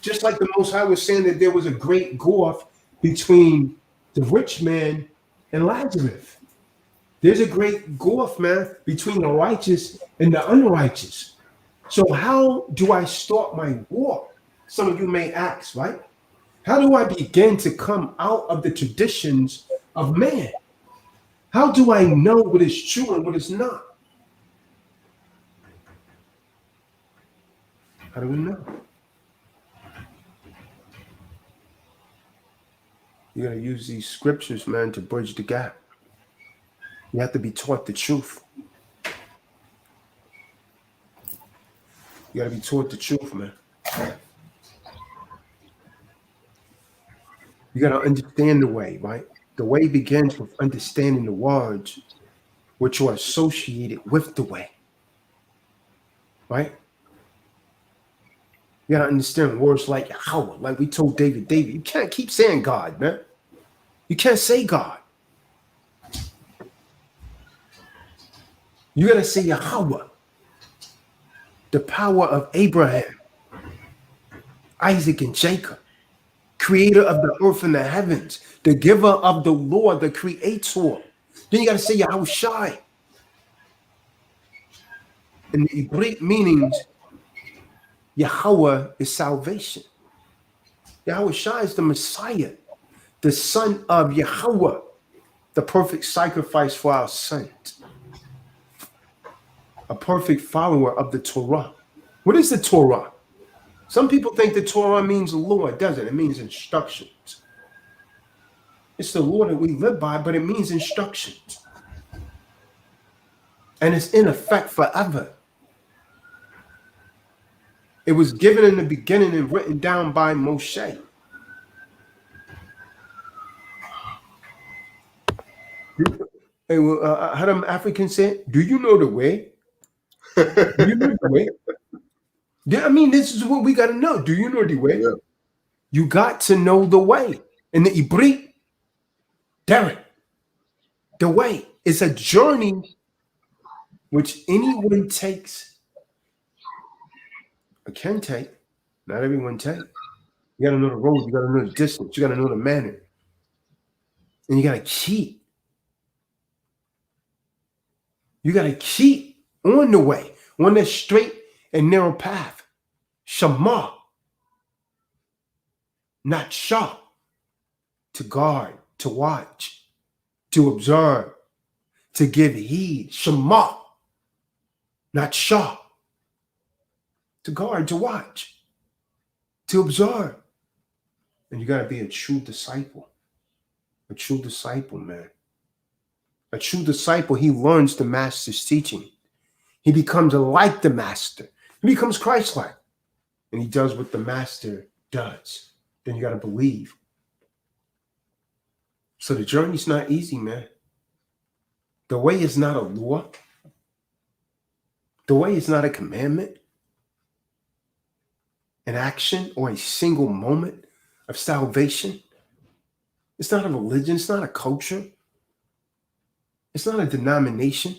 Just like the Most High was saying that there was a great gulf between the rich man and Lazarus. There's a great gulf, man, between the righteous and the unrighteous. So how do I start my walk? Some of you may ask, right? How do I begin to come out of the traditions of man? How do I know what is true and what is not? How do we know? You got to use these scriptures, man, to bridge the gap. You have to be taught the truth. You got to be taught the truth, man. You got to understand the way, right? The way begins with understanding the words which are associated with the way, right? You got to understand words like Yahweh, like we told David, you can't keep saying God, man. You can't say God. You got to say Yahweh, the power of Abraham, Isaac, and Jacob, creator of the earth and the heavens, the giver of the Lord, the creator. Then you got to say Yahweh Shai. And the Greek meanings, Yahweh is salvation. Yahweh Shai is the Messiah, the son of Yahweh, the perfect sacrifice for our sins, a perfect follower of the Torah. What is the Torah? Some people think the Torah means law. It doesn't. It means instructions. It's the law that we live by, but it means instructions. And it's in effect forever. It was given in the beginning and written down by Moshe. Hey, how them Africans say, do you know the way? Do you know the way? Yeah, I mean, this is what we got to know. Do you know the way? Yeah. You got to know the way. In the Hebrew, Derek, the way is a journey which anyone takes or can take. Not everyone takes. You got to know the road. You got to know the distance. You got to know the manner. And you got to keep. You got to keep on the way, on that straight and narrow path. Shema, not shah, to guard, to watch, to observe, to give heed. Shema, not shah, to guard, to watch, to observe. And you got to be a true disciple. A true disciple, man. A true disciple, he learns the master's teaching. He becomes like the master. He becomes Christ-like. And he does what the master does. Then you got to believe. So the journey's not easy, man. The way is not a law. The way is not a commandment, an action, or a single moment of salvation. It's not a religion. It's not a culture. It's not a denomination.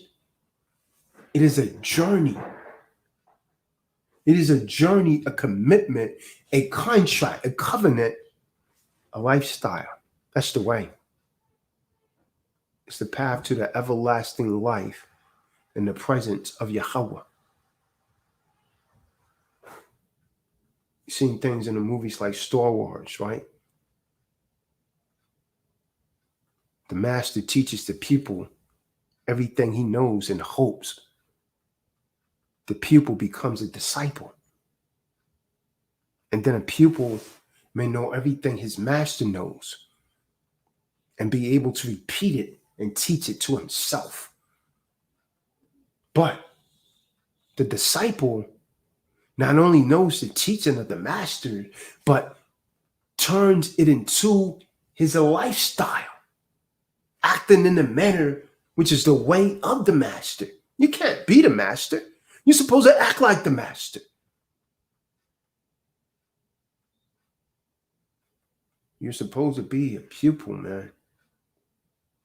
It is a journey. It is a journey, a commitment, a contract, a covenant, a lifestyle. That's the way. It's the path to the everlasting life in the presence of Yahweh. You've seen things in the movies like Star Wars, right? The master teaches the pupil everything he knows and hopes the pupil becomes a disciple. And then a pupil may know everything his master knows and be able to repeat it and teach it to himself. But the disciple not only knows the teaching of the master, but turns it into his lifestyle, acting in the manner which is the way of the master. You can't be the master. You're supposed to act like the master. You're supposed to be a pupil, man.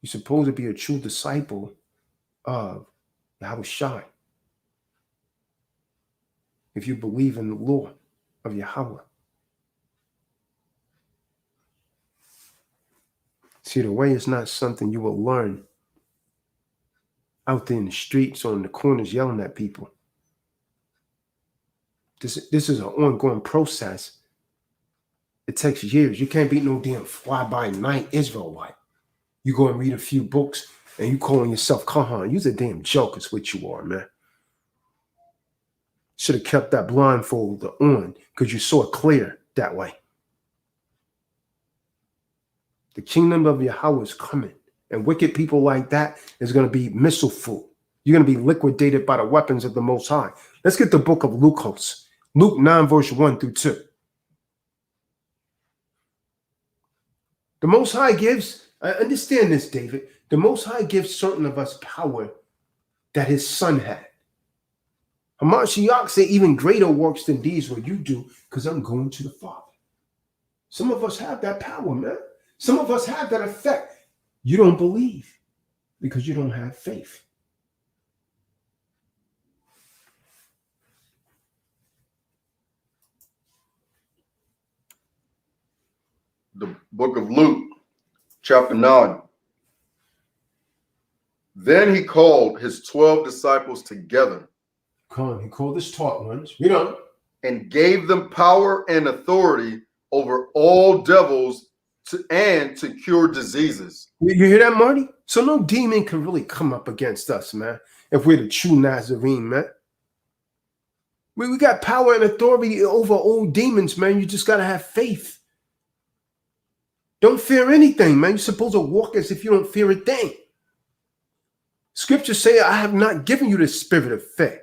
You're supposed to be a true disciple of Yahushua. If you believe in the law of Yahweh. See, the way is not something you will learn out there in the streets or in the corners yelling at people. This is an ongoing process. It takes years. You can't be no damn fly-by-night Israelite. You go and read a few books and you calling yourself Kahan. You're a damn joke is what you are, man. Should have kept that blindfold on because you saw it clear that way. The kingdom of Yahweh is coming. And wicked people like that is going to be missile food. You're going to be liquidated by the weapons of the Most High. Let's get the book of Luke. Luke 9, verse 1 through 2. The Most High gives, I understand this, David. The Most High gives certain of us power that his son had. Hamashiach said, even greater works than these will you do because I'm going to the Father. Some of us have that power, man. Some of us have that effect. You don't believe because you don't have faith. The book of Luke, chapter 9. Then he called his 12 disciples together. He called his taught ones. Read on. And gave them power and authority over all devils to cure diseases. You hear that, Marty? So no demon can really come up against us, man, if we're the true Nazarene, man. We got power and authority over old demons, man. You just got to have faith. Don't fear anything, man. You're supposed to walk as if you don't fear a thing. Scriptures say, I have not given you the spirit of fear.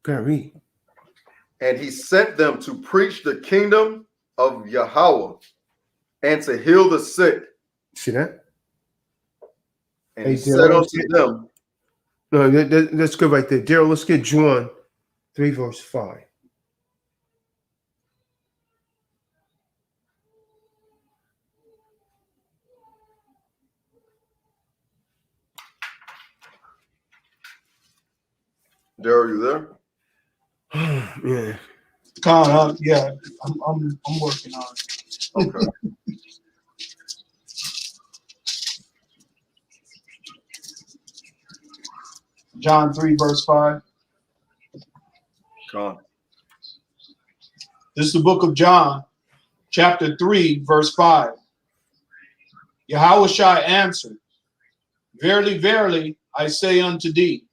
Go read. And he sent them to preach the kingdom of Yahweh and to heal the sick. See that? And he said unto them. No, that's good right there. Daryl, let's get John 3, verse 5. Daryl, you there? Yeah. Con, yeah, I'm working on it. Okay. John 3, verse 5. Con. This is the book of John, chapter 3, verse 5. Yahushua answered, Verily, verily, I say unto thee,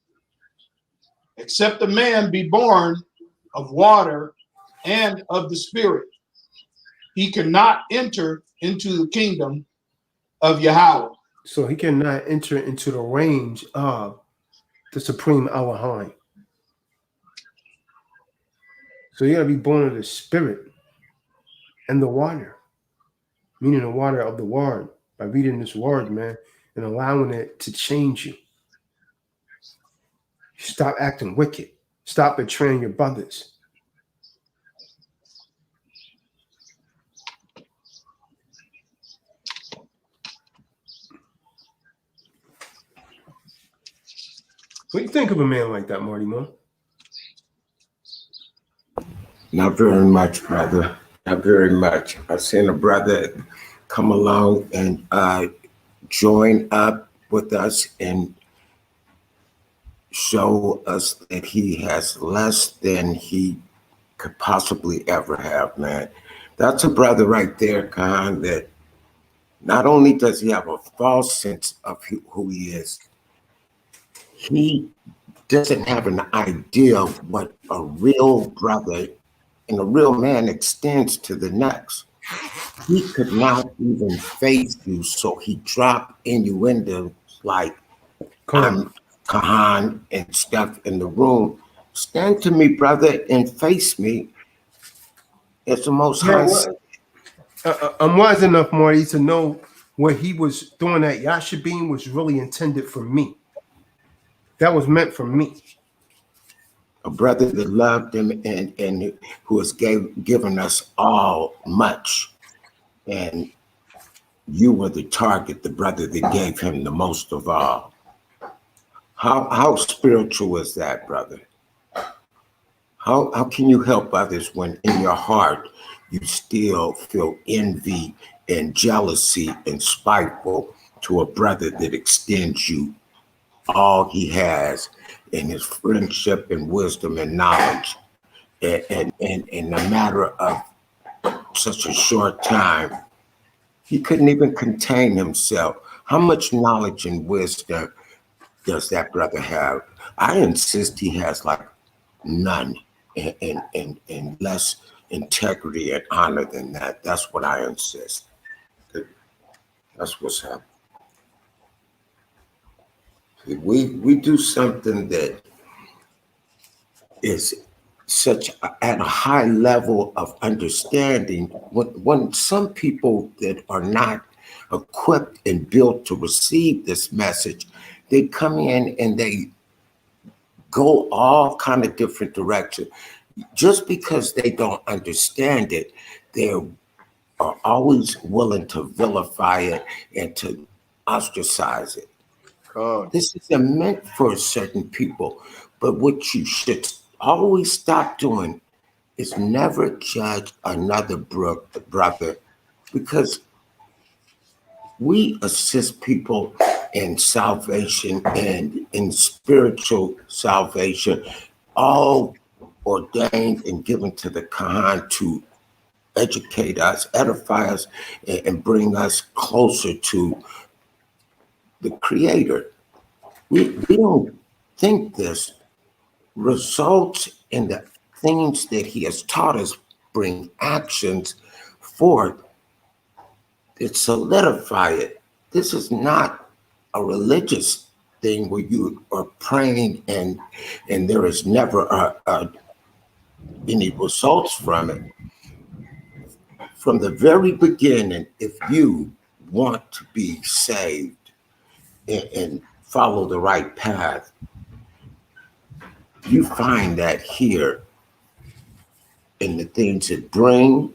except a man be born of water and of the Spirit, he cannot enter into the kingdom of Yahweh. So he cannot enter into the range of the supreme Elohim. So you got to be born of the Spirit and the water. meaning the water of the word, by reading this word, man, and allowing it to change you. Stop acting wicked. Stop betraying your brothers. What do you think of a man like that, Marty Mo? Not very much, brother. Not very much. I've seen a brother come along and join up with us and show us that he has less than he could possibly ever have, man. That's a brother right there, Khan, that not only does he have a false sense of who he is, he doesn't have an idea of what a real brother and a real man extends to the next. He could not even face you, so he dropped innuendos like, I'm Kahan and stuff in the room. Stand to me, brother, and face me. It's the most high. I'm wise enough, Marty, to know what he was doing at Yashabin was really intended for me. That was meant for me. A brother that loved him and who has given us all much. And you were the target, the brother that gave him the most of all. How spiritual is that, brother? How can you help others when in your heart you still feel envy and jealousy and spiteful to a brother that extends you all he has in his friendship and wisdom and knowledge, and in a matter of such a short time, he couldn't even contain himself. How much knowledge and wisdom does that brother have? I insist he has like none, and less integrity and honor than that. That's what I insist. That's what's happening. We do something that is such at a high level of understanding when some people that are not equipped and built to receive this message, they come in and they go all kind of different directions. Just because they don't understand it, they are always willing to vilify it and to ostracize it. This isn't meant for certain people, but what you should always stop doing is never judge another brother, because we assist people in salvation and in spiritual salvation, all ordained and given to the Kahan to educate us, edify us, and bring us closer to the Creator. We don't think this results in the things that he has taught us bring actions forth that solidify it. This is not a religious thing where you are praying and there is never any results from it. From the very beginning, if you want to be saved and follow the right path, you find that here in the things it brings,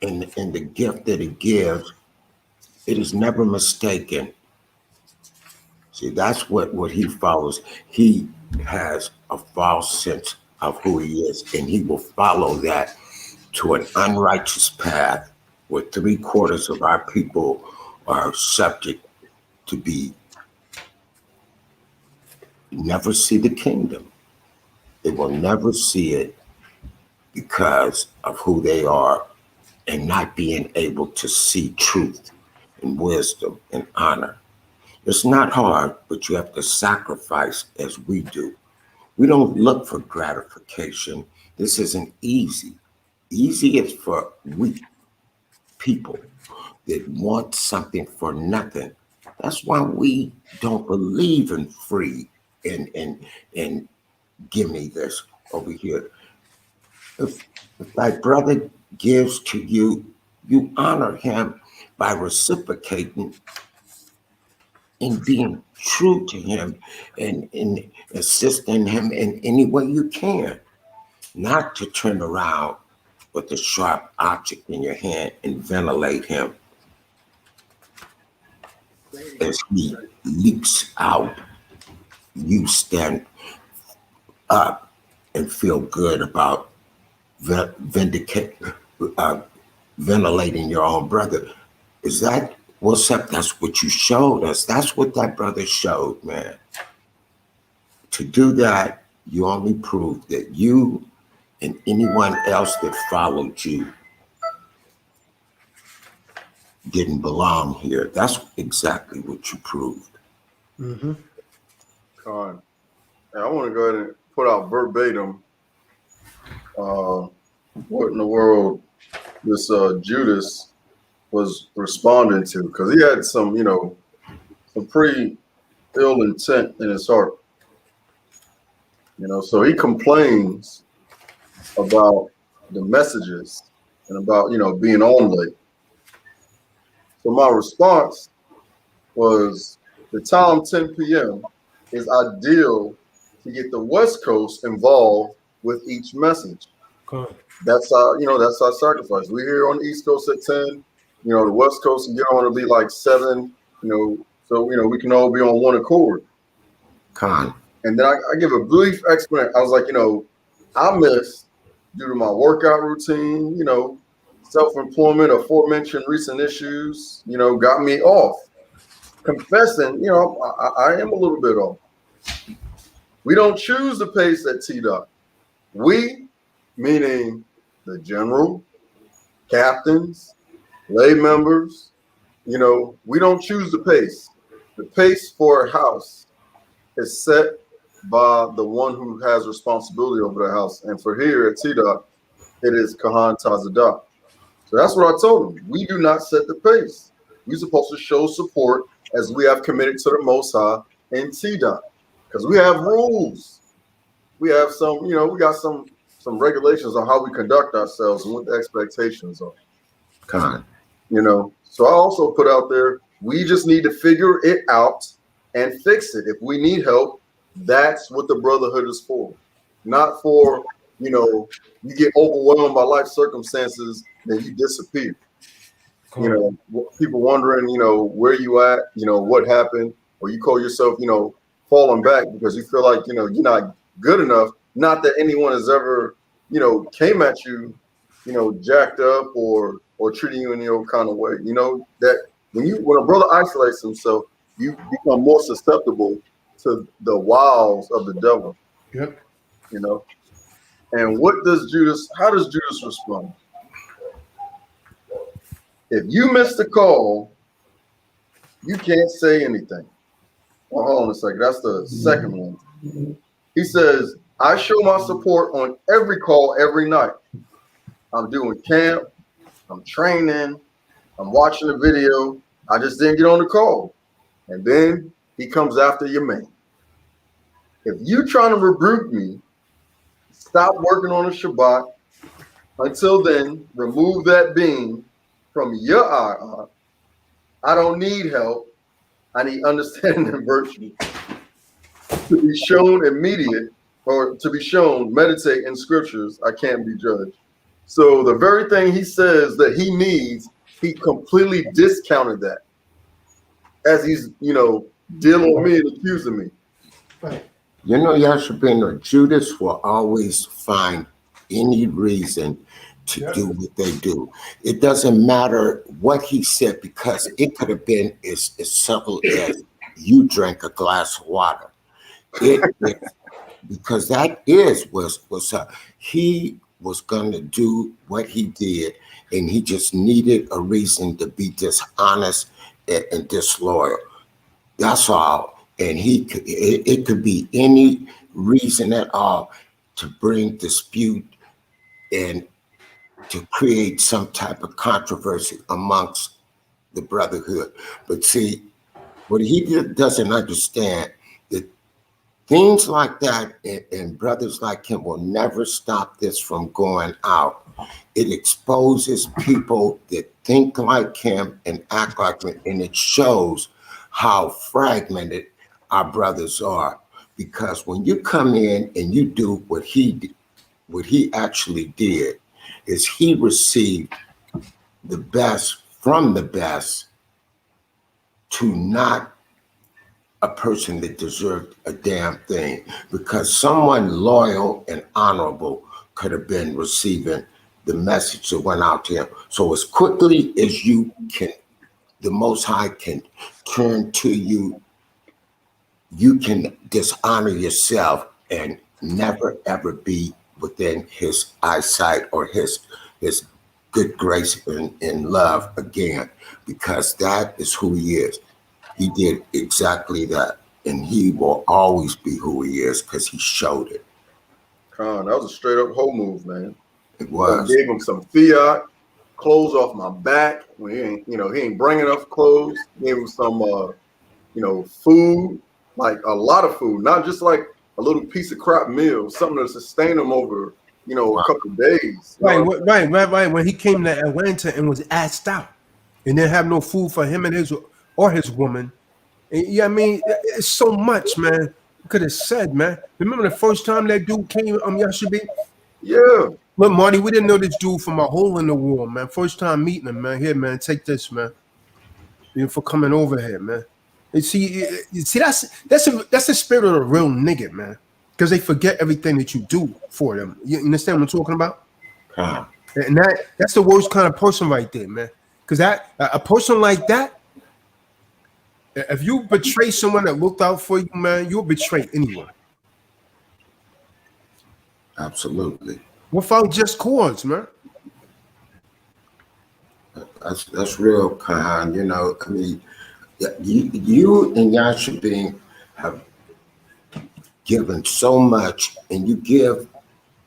in the gift that it gives. It is never mistaken. See, that's what he follows. He has a false sense of who he is, and he will follow that to an unrighteous path where 3/4 of our people are subject to be never see the kingdom. They will never see it because of who they are and not being able to see truth and wisdom and honor. It's not hard, but you have to sacrifice as we do. We don't look for gratification. This isn't easy. Easy is for weak people that want something for nothing. That's why we don't believe in free and give me this over here. If thy brother gives to you You honor him by reciprocating and being true to him and assisting him in any way you can, not to turn around with a sharp object in your hand and ventilate him as he leaps out. You stand up and feel good about ventilating your own brother. Is that what's up? That's what you showed us. That's what that brother showed, man. To do that, you only proved that you and anyone else that followed you didn't belong here. That's exactly what you proved. Mm-hmm. Con. And I want to go ahead and put out verbatim what in the world this Judas was responding to, because he had some, some pretty ill intent in his heart. So he complains about the messages and about, being on late. So my response was the time 10 p.m. is ideal to get the West Coast involved with each message. Cool. That's our sacrifice. We're here on the East Coast at 10. The West Coast can get on to be like 7. So we can all be on one accord. Con. And then I give a brief explanation. I was like, I missed due to my workout routine. Self-employment, aforementioned recent issues. Got me off. Confessing, I am a little bit off. We don't choose the pace at TDOC. We, meaning the general, captains, lay members, we don't choose the pace. The pace for a house is set by the one who has responsibility over the house. And for here at TDOC, it is Kahan Tazadaq. So that's what I told him. We do not set the pace. We're supposed to show support as we have committed to the Most High in TDOC. Because we have rules. We have some, we got some regulations on how we conduct ourselves and what the expectations are. Con. So I also put out there, we just need to figure it out and fix it. If we need help, that's what the brotherhood is for. Not for, you get overwhelmed by life circumstances, then you disappear. Cool. People wondering, where you at, what happened, or you call yourself, falling back because you feel like, you're not good enough. Not that anyone has ever, came at you, jacked up or treating you in your kind of way. That when a brother isolates himself, you become more susceptible to the wiles of the devil. Yep. And how does Judas respond? If you miss the call, you can't say anything. Well, hold on a second. That's the second one. He says, I show my support on every call every night. I'm doing camp. I'm training. I'm watching the video. I just didn't get on the call. And then he comes after your man. If you trying to rebuke me, stop working on the Shabbat. Until then, remove that beam from your eye. I don't need help. I need understanding and virtue. To be shown meditate in scriptures, I can't be judged. So the very thing he says that he needs, he completely discounted that as he's, dealing with me and accusing me. Right. Yashabino, Judas will always find any reason to do what they do. It doesn't matter what he said, because it could have been as simple as you drank a glass of water. Because that was up. He was going to do what he did, and he just needed a reason to be dishonest and disloyal. That's all. And it could be any reason at all to bring dispute and to create some type of controversy amongst the brotherhood. But see, what he doesn't understand, that things like that and brothers like him will never stop this from going out. It exposes people that think like him and act like him, and it shows how fragmented our brothers are. Because when you come in and you do what he actually did, is he received the best from the best to not a person that deserved a damn thing, because someone loyal and honorable could have been receiving the message that went out to him. So as quickly as you can, the Most High can turn to you, you can dishonor yourself and never ever be within his eyesight or his good grace and love again, because that is who he is. He did exactly that, and he will always be who he is because he showed it. Con, that was a straight up whole move, man. It was. Gave him some fiat, clothes off my back when he ain't bringing enough clothes. Gave him some, food, like a lot of food, not just like a little piece of crap meal, something to sustain him over, a couple of days. Right. When he came to Atlanta and was asked out and didn't have no food for him and his woman. Yeah, I mean, it's so much, man. You could have said, man. Remember the first time that dude came, Yashabi? Yeah. Look, Marty, we didn't know this dude from a hole in the wall, man. First time meeting him, man. Here, man, take this, man. For coming over here, man. You see, that's the spirit of a real nigga, man. Because they forget everything that you do for them. You understand what I'm talking about? And that's the worst kind of person right there, man. Because a person like that, if you betray someone that looked out for you, man, you'll betray anyone. Absolutely. Without just cause, man. That's real, Kahan. I mean, you and Yashabin have given so much, and you give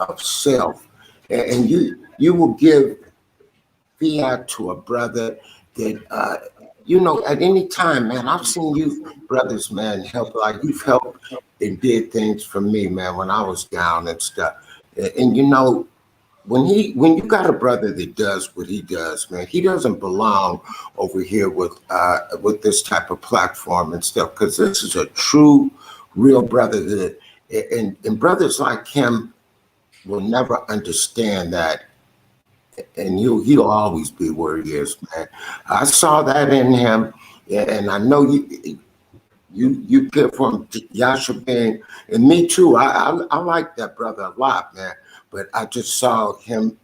of self, and you will give fiat to a brother that at any time, man. I've seen you brothers, man, help. Like you've helped and did things for me, man, when I was down and stuff. And when you got a brother that does what he does, man, he doesn't belong over here with this type of platform and stuff, because this is a true, real brotherhood, and brothers like him will never understand that, and he'll always be where he is, man. I saw that in him, and I know you get from Yashabin, and me too. I like that brother a lot, man. But I just saw him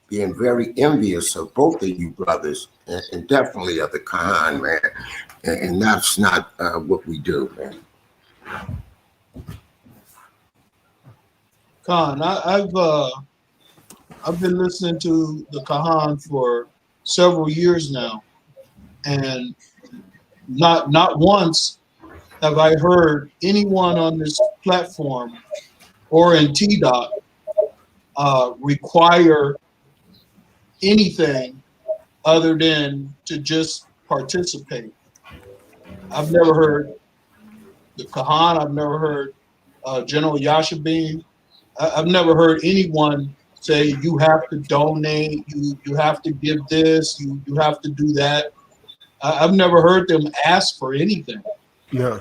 being very envious of both of you brothers, and definitely of the Khan, man. And that's not what we do, man. Khan, I've been listening to the Kahan for several years now, and not once have I heard anyone on this platform or in TDOC require anything other than to just participate. I've never heard the Kahan, I've never heard General Yashabin. I've never heard anyone say you have to donate, you have to give this, you have to do that. I've never heard them ask for anything. Yeah.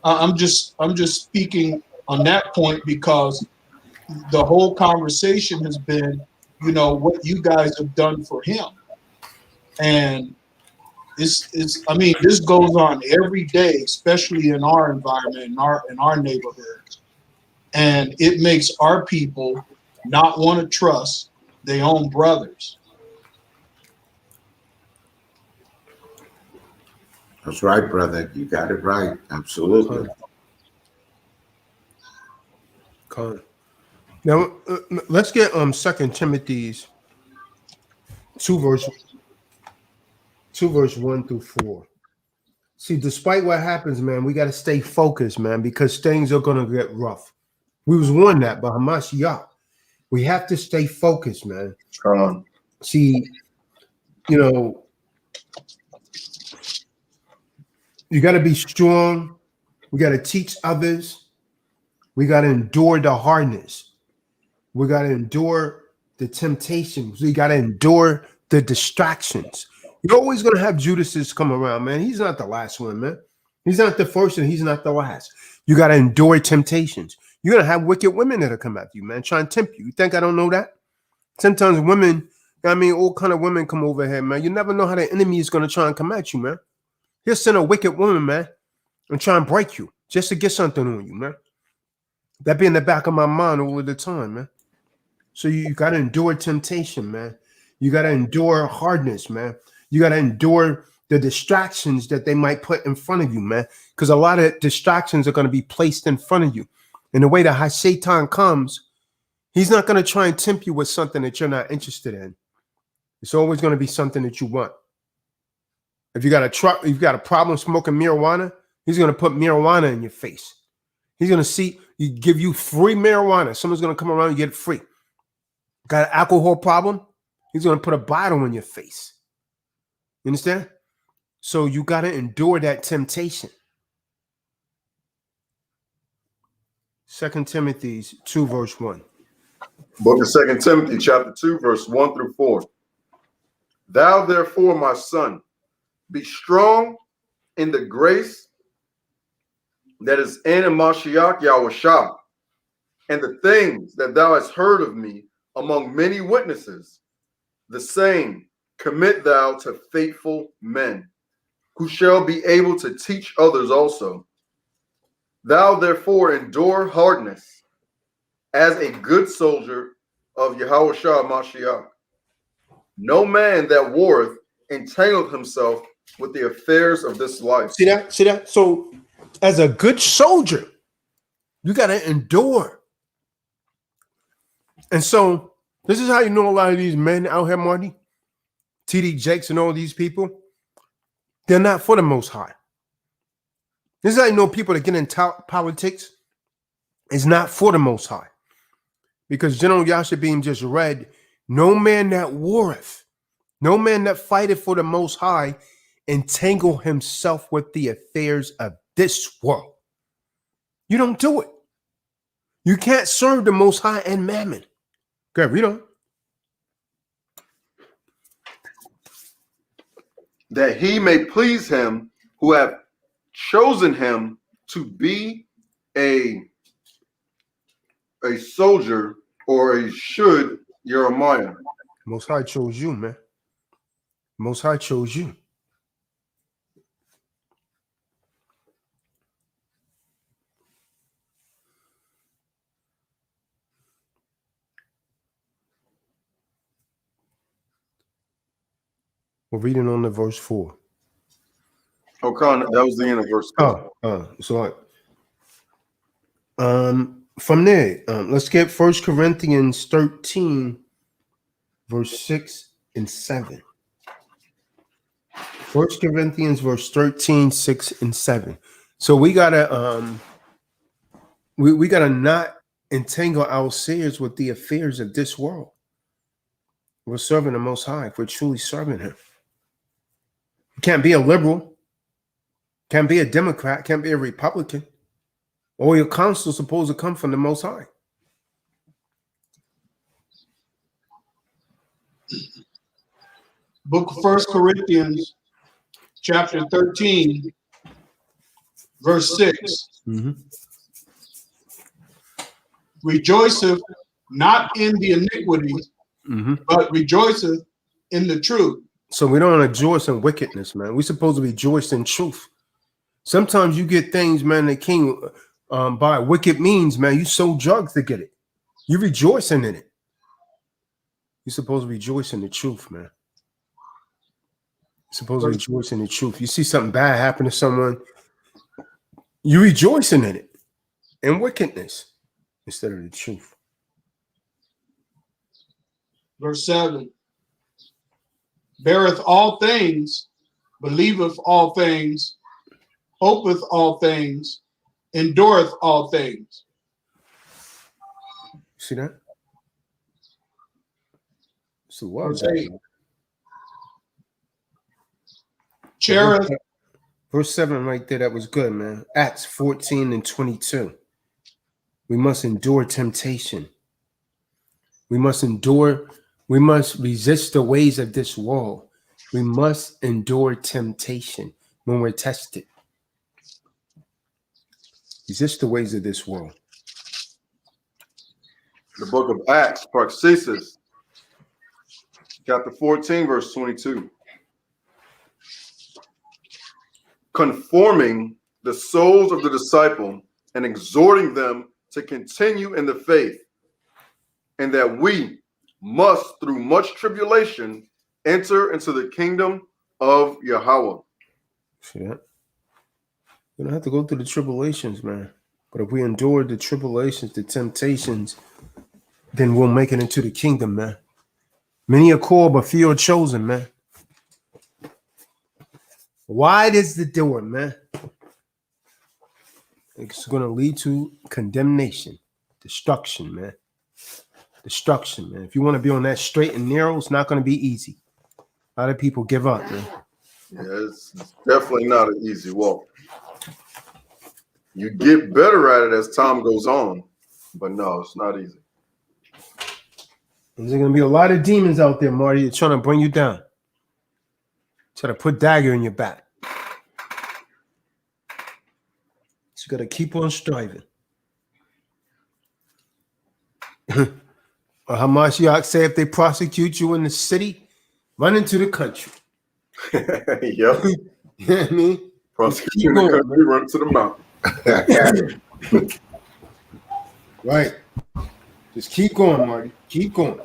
I'm just speaking on that point because the whole conversation has been, what you guys have done for him. And I mean, this goes on every day, especially in our environment, in our neighborhoods. And it makes our people not want to trust their own brothers. That's right, brother. You got it right. Absolutely. Cool. Now let's get 2 Timothy's 2 verse 1 through 4. See, despite what happens, man, we got to stay focused, man, because things are gonna get rough. We was warned that by Hamashiach. We have to stay focused, man. See, You got to be strong. We got to teach others. We got to endure the hardness. We got to endure the temptations. We got to endure the distractions. You're always going to have Judases come around, man. He's not the last one, man. He's not the first and he's not the last. You got to endure temptations. You're going to have wicked women that'll come after you, man, try and tempt you. You think I don't know that? Sometimes women, I mean, all kind of women come over here, man. You never know how the enemy is going to try and come at you, man. He'll send a wicked woman, man, and try and break you just to get something on you, man. That be in the back of my mind all the time, man. So you got to endure temptation, man. You got to endure hardness, man. You got to endure the distractions that they might put in front of you, man. Because a lot of distractions are going to be placed in front of you. And the way that Satan comes, he's not going to try and tempt you with something that you're not interested in. It's always going to be something that you want. If you got you've got a problem smoking marijuana, he's going to put marijuana in your face. He's going to see, you give you free marijuana. Someone's going to come around and get it free. Got an alcohol problem? He's going to put a bottle in your face. You understand? So you got to endure that temptation. 2 Timothy 2, verse 1. Book of 2 Timothy, chapter 2, verse 1 through 4. Thou therefore, my son, be strong in the grace that is in Mashiach Yahushua, and the things that thou hast heard of me among many witnesses, the same commit thou to faithful men, who shall be able to teach others also. Thou therefore endure hardness as a good soldier of Yahushua Mashiach. No man that warreth entangled himself with the affairs of this life. See that? See that? So as a good soldier, you got to endure. And so this is how you know a lot of these men out here, Marty, TD Jakes and all these people, they're not for the Most High. This is how you know people that get in politics is not for the Most High. Because General Yashabim just read, no man that warreth, no man that fighteth for the Most High entangle himself with the affairs of this world. You don't do it. You can't serve the Most High and mammon. Okay, read on. That he may please him who have chosen him to be a soldier, or a should Jeremiah. Most High chose you, man. Most High chose you. We're reading on the verse 4. Oh, Con, that was the end of verse 4. So from there, let's get 1 Corinthians 13, verse 6 and 7. 1 Corinthians verse 13, 6 and 7. So we gotta we gotta not entangle ourselves with the affairs of this world. We're serving the Most High if we're truly serving him. You can't be a liberal, can't be a Democrat, can't be a Republican. All your counsel is supposed to come from the Most High. Book of 1 Corinthians, chapter 13, verse 6. Mm-hmm. Rejoiceth not in the iniquity, Mm-hmm. but rejoiceth in the truth. So we don't rejoice in wickedness, man. We're supposed to rejoice in truth. Sometimes you get things, man, that came by wicked means, man. You sold drugs to get it. You're rejoicing in it. You're supposed to rejoice in the truth, man. You're supposed to rejoice in the truth. You see something bad happen to someone, you're rejoicing in it, in wickedness, instead of the truth. Verse 7. Beareth all things, believeth all things, hopeth all things, endureth all things. See that? So what? Verse 8. Cherisheth Verse 7 right there, that was good, man. Acts 14 and 22. We must endure temptation. We must resist the ways of this world. We must endure temptation when we're tested. Resist the ways of this world. The book of Acts, Praxesis, chapter 14, verse 22. Conforming the souls of the disciple and exhorting them to continue in the faith, and that we must, through much tribulation, enter into the kingdom of Yahweh. See that? We don't have to go through the tribulations, man. But if we endure the tribulations, the temptations, then we'll make it into the kingdom, man. Many are called, but few are chosen, man. Wide is the door, man. It's going to lead to condemnation, destruction, man. Destruction, man. If you want to be on that straight and narrow, it's not going to be easy. A lot of people give up, man. Yeah, it's definitely not an easy walk. You get better at it as time goes on, but no, it's not easy. There's going to be a lot of demons out there, Marty. They're trying to bring you down. Trying to put dagger in your back. So you got to keep on striving. Or Hamashiach say if they prosecute you in the city, run into the country. Yep. You know what I mean? Prosecute in the country, run to the mountain. Right. Just keep going, Marty. Keep going.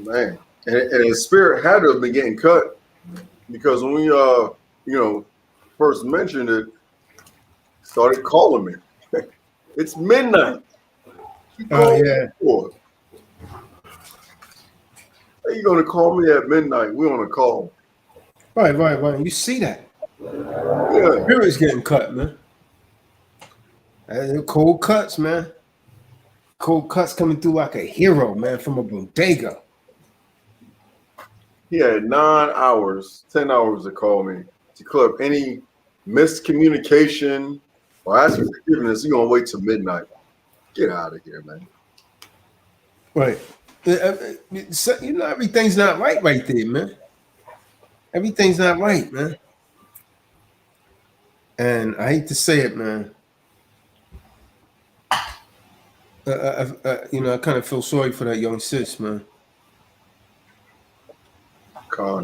Man, and his spirit had to have been getting cut, because when we first mentioned it, he started calling me. It's midnight. Oh yeah. How you gonna call me at midnight? We on a call. Right. You see that? Yeah. Spirit's getting cut, man. Cold cuts, man. Cold cuts coming through like a hero, man, from a bodega. He had 9 hours, 10 hours to call me to clear up any miscommunication or ask for forgiveness. You gonna wait till midnight? Get out of here, man. Right. So, everything's not right there, man. Everything's not right, man. And I hate to say it, man. I kind of feel sorry for that young sis, man.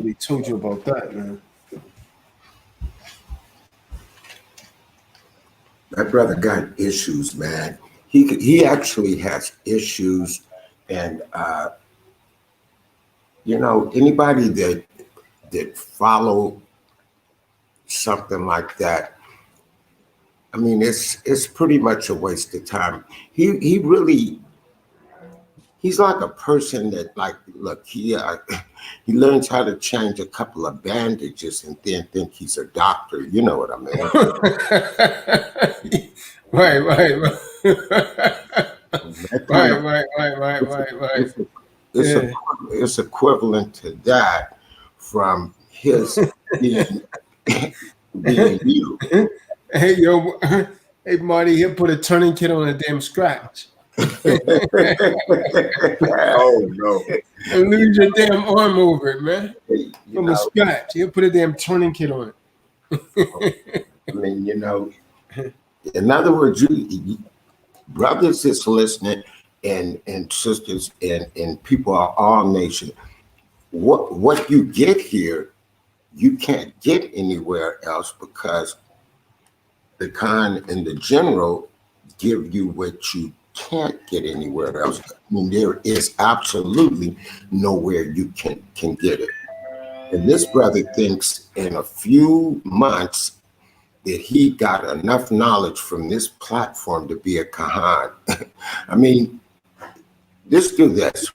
They told you about that, man. That brother got issues, man. He actually has issues, and anybody that follow something like that, I mean, it's pretty much a waste of time. He's like a person that, like, look, he learns how to change a couple of bandages and then think he's a doctor. You know what I mean? Right. It's equivalent to that from his being you. Hey, Marty, he'll put a tourniquet on a damn scratch. Oh no! And lose your damn arm over it, man. From a scratch, he'll put a damn tourniquet on it. I mean, in other words, you brothers that's listening and sisters and people of all nations, what you get here, you can't get anywhere else, because the Khan and the general give you what you can't get anywhere else. I mean, there is absolutely nowhere you can get it. And this brother thinks in a few months that he got enough knowledge from this platform to be a Kahan. I mean, let's do this.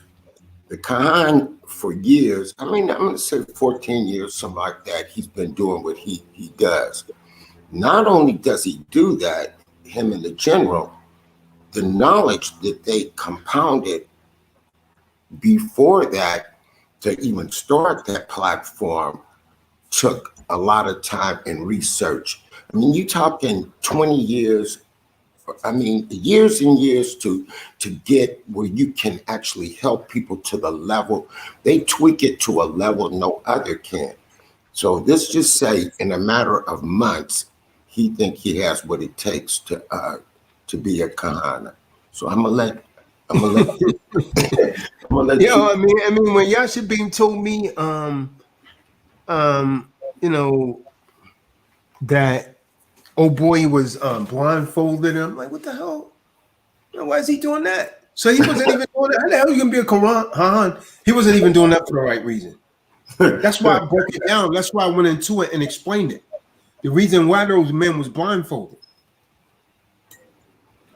The Kahan for years, I mean, I'm going to say 14 years, something like that, he's been doing what he does. Not only does he do that, him and the general, the knowledge that they compounded before that to even start that platform took a lot of time and research. I mean, you're talking 20 years, I mean, years and years to get where you can actually help people to the level. They tweak it to a level no other can. So this just say in a matter of months, he think he has what it takes to be a kahana. So I'm gonna let Yeah, I mean, when Yashabin told me, you know, that old boy was blindfolded, I'm like, what the hell? Why is he doing that? So he wasn't even doing that. How the hell are you gonna be a Quran? He wasn't even doing that for the right reason. That's why I broke it down. That's why I went into it and explained it. The reason why those men was blindfolded.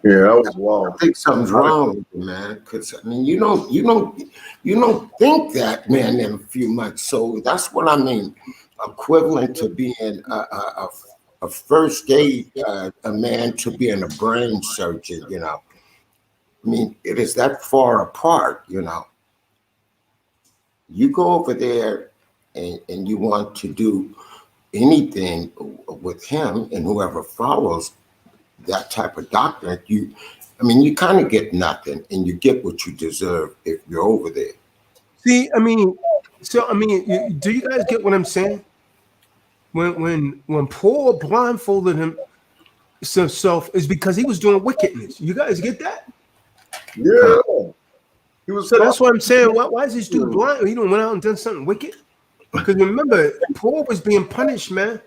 Yeah, that was wild. I think something's wrong with you, man. Because I mean, you don't think that, man, in a few months. So that's what I mean. Equivalent to being a first aid, a man to being a brain surgeon. You know, I mean, it is that far apart. You know, you go over there and you want to do anything with him and whoever follows that type of doctrine, you kind of get nothing, and you get what you deserve if you're over there. See, do you guys get what I'm saying? When Paul blindfolded himself, is because he was doing wickedness. You guys get that? Yeah. He was. So that's what I'm saying. Why is this dude blind? He went out and done something wicked. Because remember, Paul was being punished, man.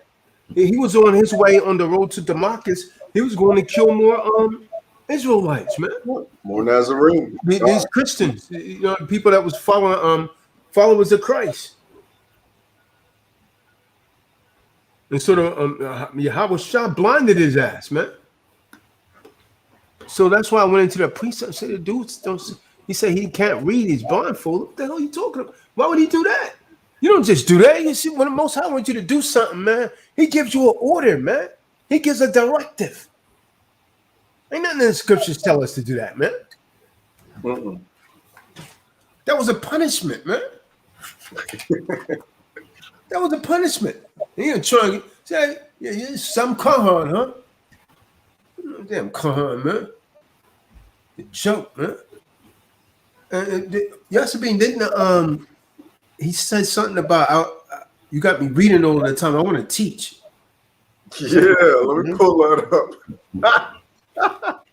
He was on his way on the road to Damascus. He was going to kill more Israelites, man. More Nazarene. These Christians, people that was following followers of Christ. And sort of Yahweh Shah blinded his ass, man. So that's why I went into the priest and said, the dudes don't. He said he can't read. He's blindfolded. What the hell are you talking about? Why would he do that? You don't just do that. You see, when the Most High wants you to do something, man, he gives you an order, man. He gives a directive. Ain't nothing in the scriptures tell us to do that, man. Mm-mm. That was a punishment, man. That was a punishment. He ain't trying to say, yeah, some Kahan, huh? Damn Kahan, man. The joke, man. Yasabin didn't he said something about you got me reading all the time. I want to teach. Yeah, let me pull that up.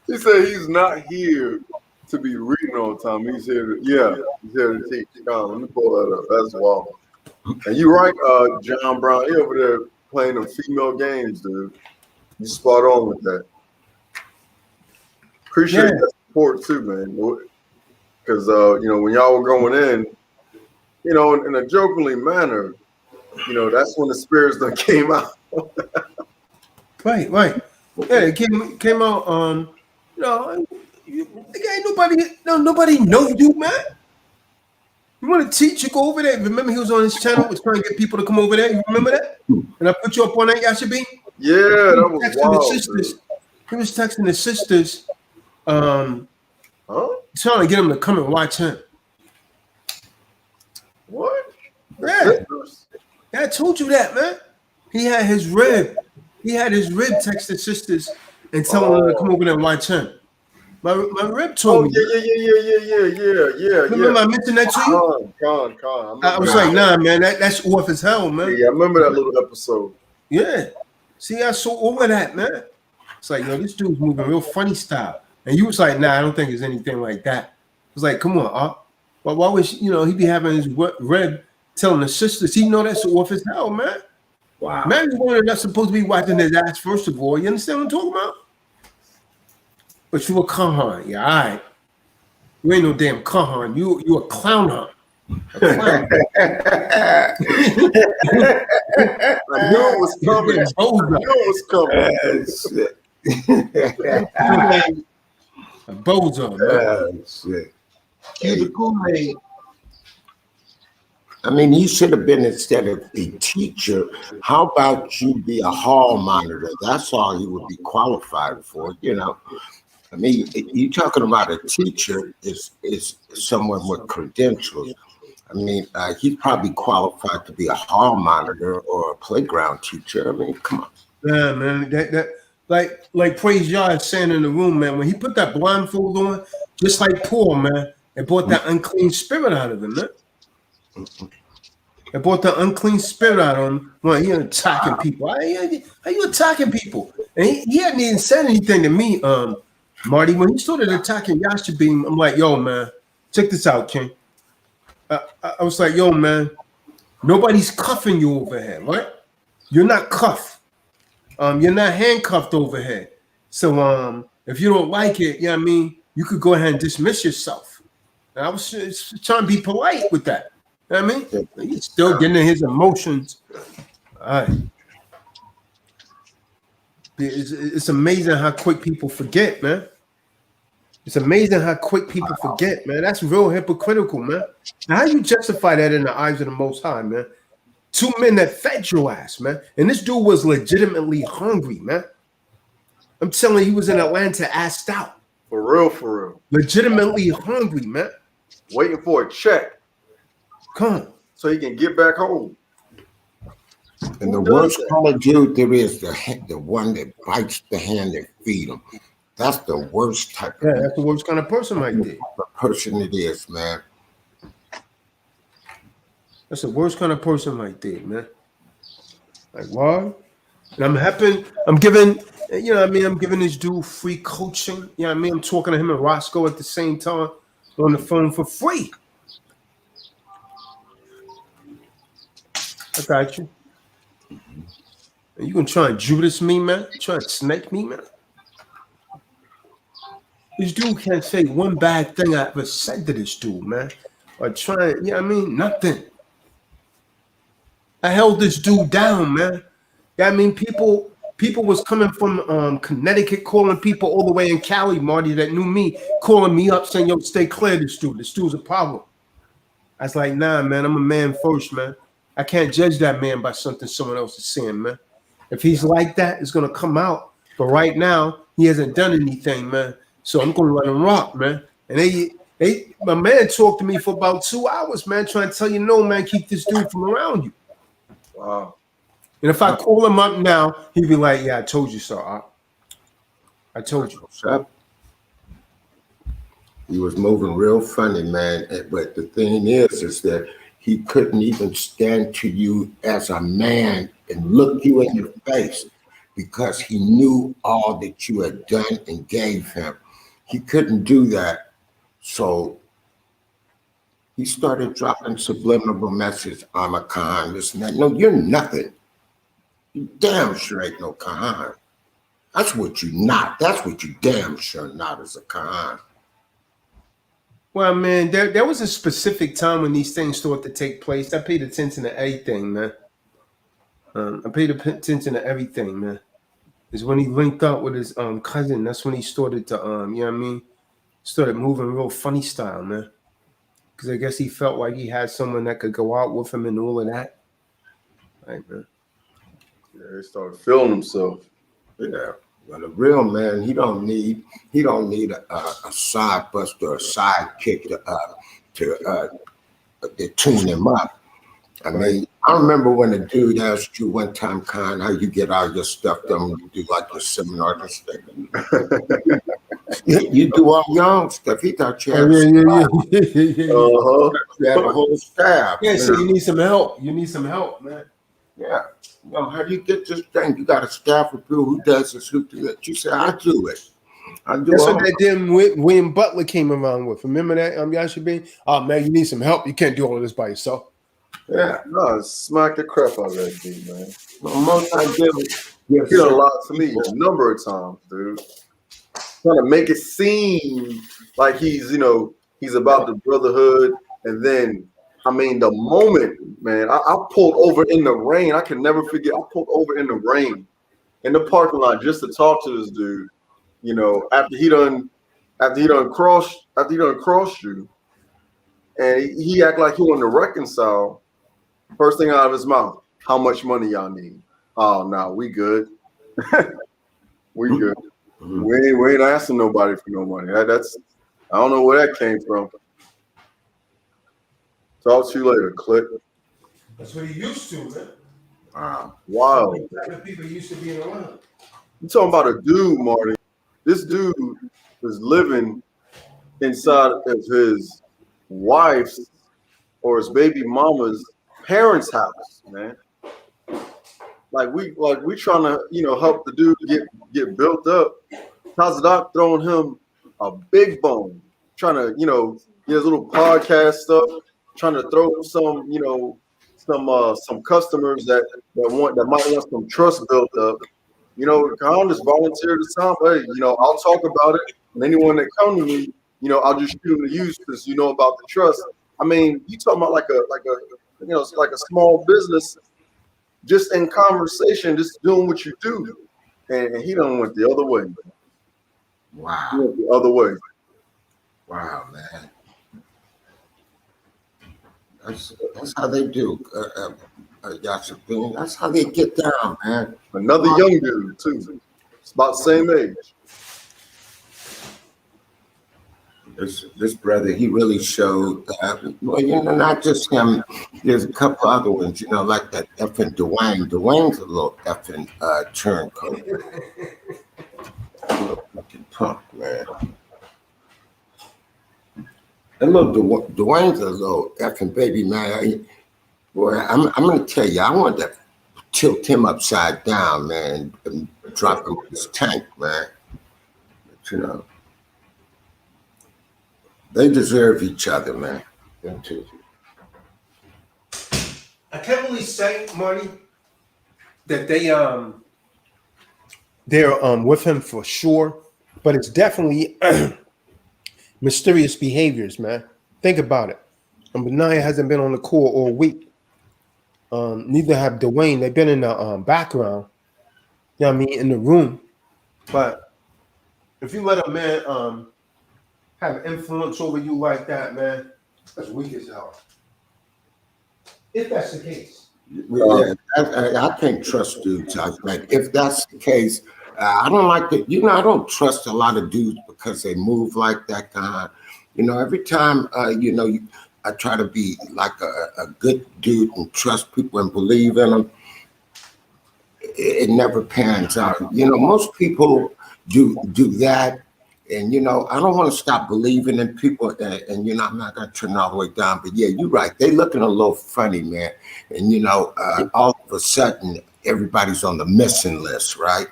He said he's not here to be reading all the time. He's here to teach. Let me pull that up. That's wild. And you're right, John Brown. He over there playing them female games, dude. You spot on with that. Appreciate that support too, man. Because when y'all were going in, in a jokingly manner, that's when the spirits that came out. Right. Yeah, it came out. Nobody know you, man. You want to teach? You go over there. Remember, he was on his channel, was trying to get people to come over there. You remember that? And I put you up on that, Yashabin. Yeah, that was wild. He was texting the sisters, trying to get them to come and watch him. What? Yeah, I told you that, man. He had his rib. Text the sisters and tell them to come over there and watch him. My rib told me. Yeah. Remember I mentioned that to you? Con. I was like, nah, man, that's off as hell, man. Yeah, I remember that little episode. Yeah. See, I saw all of that, man. It's like, this dude's moving real funny style. And you was like, nah, I don't think it's anything like that. I was like, come on, but why would he be having his rib telling the sisters? He know that's off as hell, man. Wow. Man, you're not supposed to be watching his ass, first of all. You understand what I'm talking about? But you a Kahan, yeah, all right. You ain't no damn Kahan. You a clown hunt. I knew it was coming. A bozo, man. Shit. Cue the Kool-Aid. I mean, you should have been, instead of a teacher, how about you be a hall monitor? That's all you would be qualified for, you know. I mean, you talking about a teacher is someone with credentials. I mean, he's probably qualified to be a hall monitor or a playground teacher. I mean, come on. Yeah, man. That like Praise Yah is saying in the room, man. When he put that blindfold on, just like Paul, man, it brought that unclean spirit out of him, man. It brought the unclean spirit out of him. Well, he attacking people. How you attacking people? And he hadn't even said anything to me, Marty. When he started attacking Yashabim, I'm like, yo, man, check this out, King. I was like, yo, man, nobody's cuffing you over here, right? You're not cuffed. You're not handcuffed over here. So if you don't like it, you know what I mean, you could go ahead and dismiss yourself. And I was trying to be polite with that. You know what I mean? He's still getting in his emotions. All right. It's amazing how quick people forget, man. It's amazing how quick people forget, man. That's real hypocritical, man. Now, how you justify that in the eyes of the Most High, man? 2 men that fed your ass, man. And this dude was legitimately hungry, man. I'm telling you, he was in Atlanta, assed out. For real. Legitimately hungry, man. Waiting for a check Come on. so he can get back home. And the worst kind of dude there is the one that bites the hand that feed him. That's the worst type Yeah, that's the worst kind of person right there. person it is, man. That's the worst kind of person right there, man. Like, what? And I'm giving, you know what I mean? I'm giving this dude free coaching. You know what I mean? I'm talking to him and Roscoe at the same time on the phone for free. I got you. And you gonna try and Judas me, man? Try and snake me, man? This dude can't say one bad thing I ever said to this dude, man. Or try, you know what I mean? Nothing. I held this dude down, man. Yeah, I mean, people was coming from Connecticut, calling people all the way in Cali, Marty, that knew me, calling me up saying, yo, stay clear of this dude. This dude's a problem. I was like, nah, man, I'm a man first, man. I can't judge that man by something someone else is saying, man. If he's like that, it's going to come out. But right now, he hasn't done anything, man. So I'm going to let him rock, man. And my man talked to me for about 2 hours, man, trying to tell you, no, man, keep this dude from around you. Wow. And if I call him up now, he'd be like, yeah, I told you so. I told you. He was moving real funny, man. But the thing is that he couldn't even stand to you as a man and look you in your face because he knew all that you had done and gave him. He couldn't do that. So he started dropping subliminal messages. I'm a Khan, this and that. No, you're nothing. You damn sure ain't no Khan. That's what you not. That's what you damn sure not as a Khan. Well, man, there was a specific time when these things started to take place. I paid attention to everything, man. I paid attention to everything, man. Is when he linked up with his cousin. That's when he started to, you know what I mean? Started moving real funny style, man. Because I guess he felt like he had someone that could go out with him and all of that. Right, man. Yeah, he started feeling himself. Yeah. Well, a real man, he don't need a side buster or a sidekick to tune him up. I mean, I remember when a dude asked you one time, Khan, how you get all your stuff done when you do like your seminar and stuff. You do all your own stuff. He thought you had you had a whole staff. Yeah, so you need some help. You need some help, man. Yeah. You know, how do you get this thing? You got a staff of people who does this, who do that. You say, I do it. That's what that damn William Butler came around with. Remember that? Yashabin? Oh, man, you need some help. You can't do all of this by yourself. Yeah, no, smack the crap out of that dude, man. Well, most I He done lied to me a number of times, dude. Trying to make it seem like he's about the brotherhood, and then, I mean, the moment, man, I pulled over in the rain. I can never forget. I pulled over in the rain in the parking lot just to talk to this dude. You know, after he done crossed you, and he act like he wanted to reconcile. First thing out of his mouth, how much money y'all need? Oh, no, we good. We good. We ain't asking nobody for no money. That's I don't know where that came from. Talk to you later, click. That's what he used to, man. Wow. That's what people used to be around. You talking about a dude, Marty. This dude was living inside of his wife's or his baby mama's parents' house, man. Like we trying to, help the dude get built up. Tazadaq throwing him a big bone, trying to, get his little podcast stuff, trying to throw him some customers that might want some trust built up. Khan just volunteered to time. Hey, I'll talk about it. And anyone that come to me, I'll just shoot them to use because you know about the trust. I mean, you talking about like a small business, just in conversation, just doing what you do, and he done went the other way. Wow. He went the other way. Wow, man. That's how they do. That's how they get down, man. Another young dude too. It's about the same age. This brother, he really showed that. Well, not just him. There's a couple other ones, like that effing Dwayne. Dwayne's a little effing turncoat. A little fucking punk, man. And look, Dwayne's a little effing baby, man. Boy, I'm gonna tell you, I wanted to tilt him upside down, man, and drop him in his tank, man. But, they deserve each other, man. Them two. I can't really say, Marty, that they're with him for sure, but it's definitely mysterious behaviors, man. Think about it. Benaiah hasn't been on the court all week. Neither have Dwayne. They've been in the background. In the room. But if you let a man have influence over you like that, man, that's weak as hell. If that's the case. Yeah, I can't trust dudes. Like, if that's the case, I don't like that. I don't trust a lot of dudes because they move like that kind. Every time, I try to be like a good dude and trust people and believe in them. It never pans out. Most people do that. And, I don't want to stop believing in people. And I'm not going to turn all the way down. But, yeah, you're right. They looking a little funny, man. And, all of a sudden, everybody's on the missing list, right?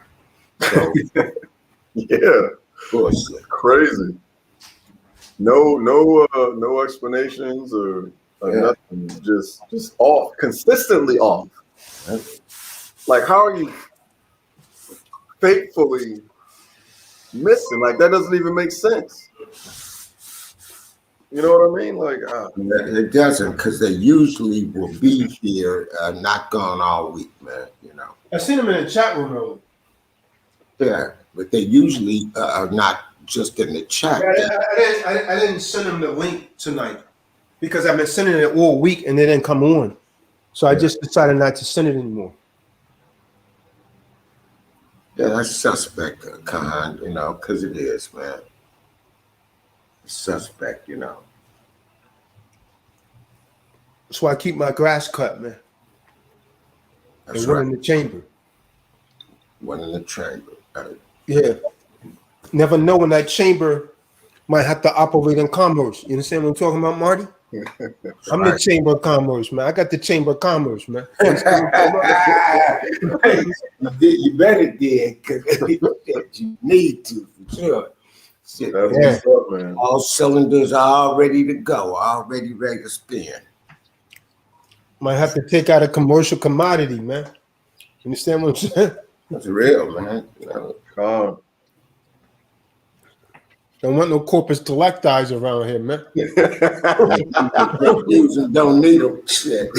So, Yeah. bullshit. Crazy. No explanations or nothing. Just off. Consistently off. Like, how are you faithfully missing? Like, that doesn't even make sense. You know what I mean? Like, It doesn't, because they usually will be here, not gone all week, man. I seen him in the chat room earlier. Yeah, but they usually are not just in the chat. I didn't send him the link tonight because I've been sending it all week and they didn't come on. So I just decided not to send it anymore. Yeah, that's suspect, Khan, because it is, man. Suspect, That's why I keep my grass cut, man. That's and one right. in the chamber. One in the chamber. Yeah. Never know when that chamber might have to operate in commerce. You understand what I'm talking about, Marty? I'm the Chamber of Commerce, man. I got the Chamber of Commerce, man. You better did, because you need to, for sure. Shit, that's what's up, man. all cylinders are all ready to go, already ready to spin. Might have to take out a commercial commodity, man. You understand what I'm saying? That's real, man. Calm. Don't want no corpus delicti around here, man. Don't need them. Shit.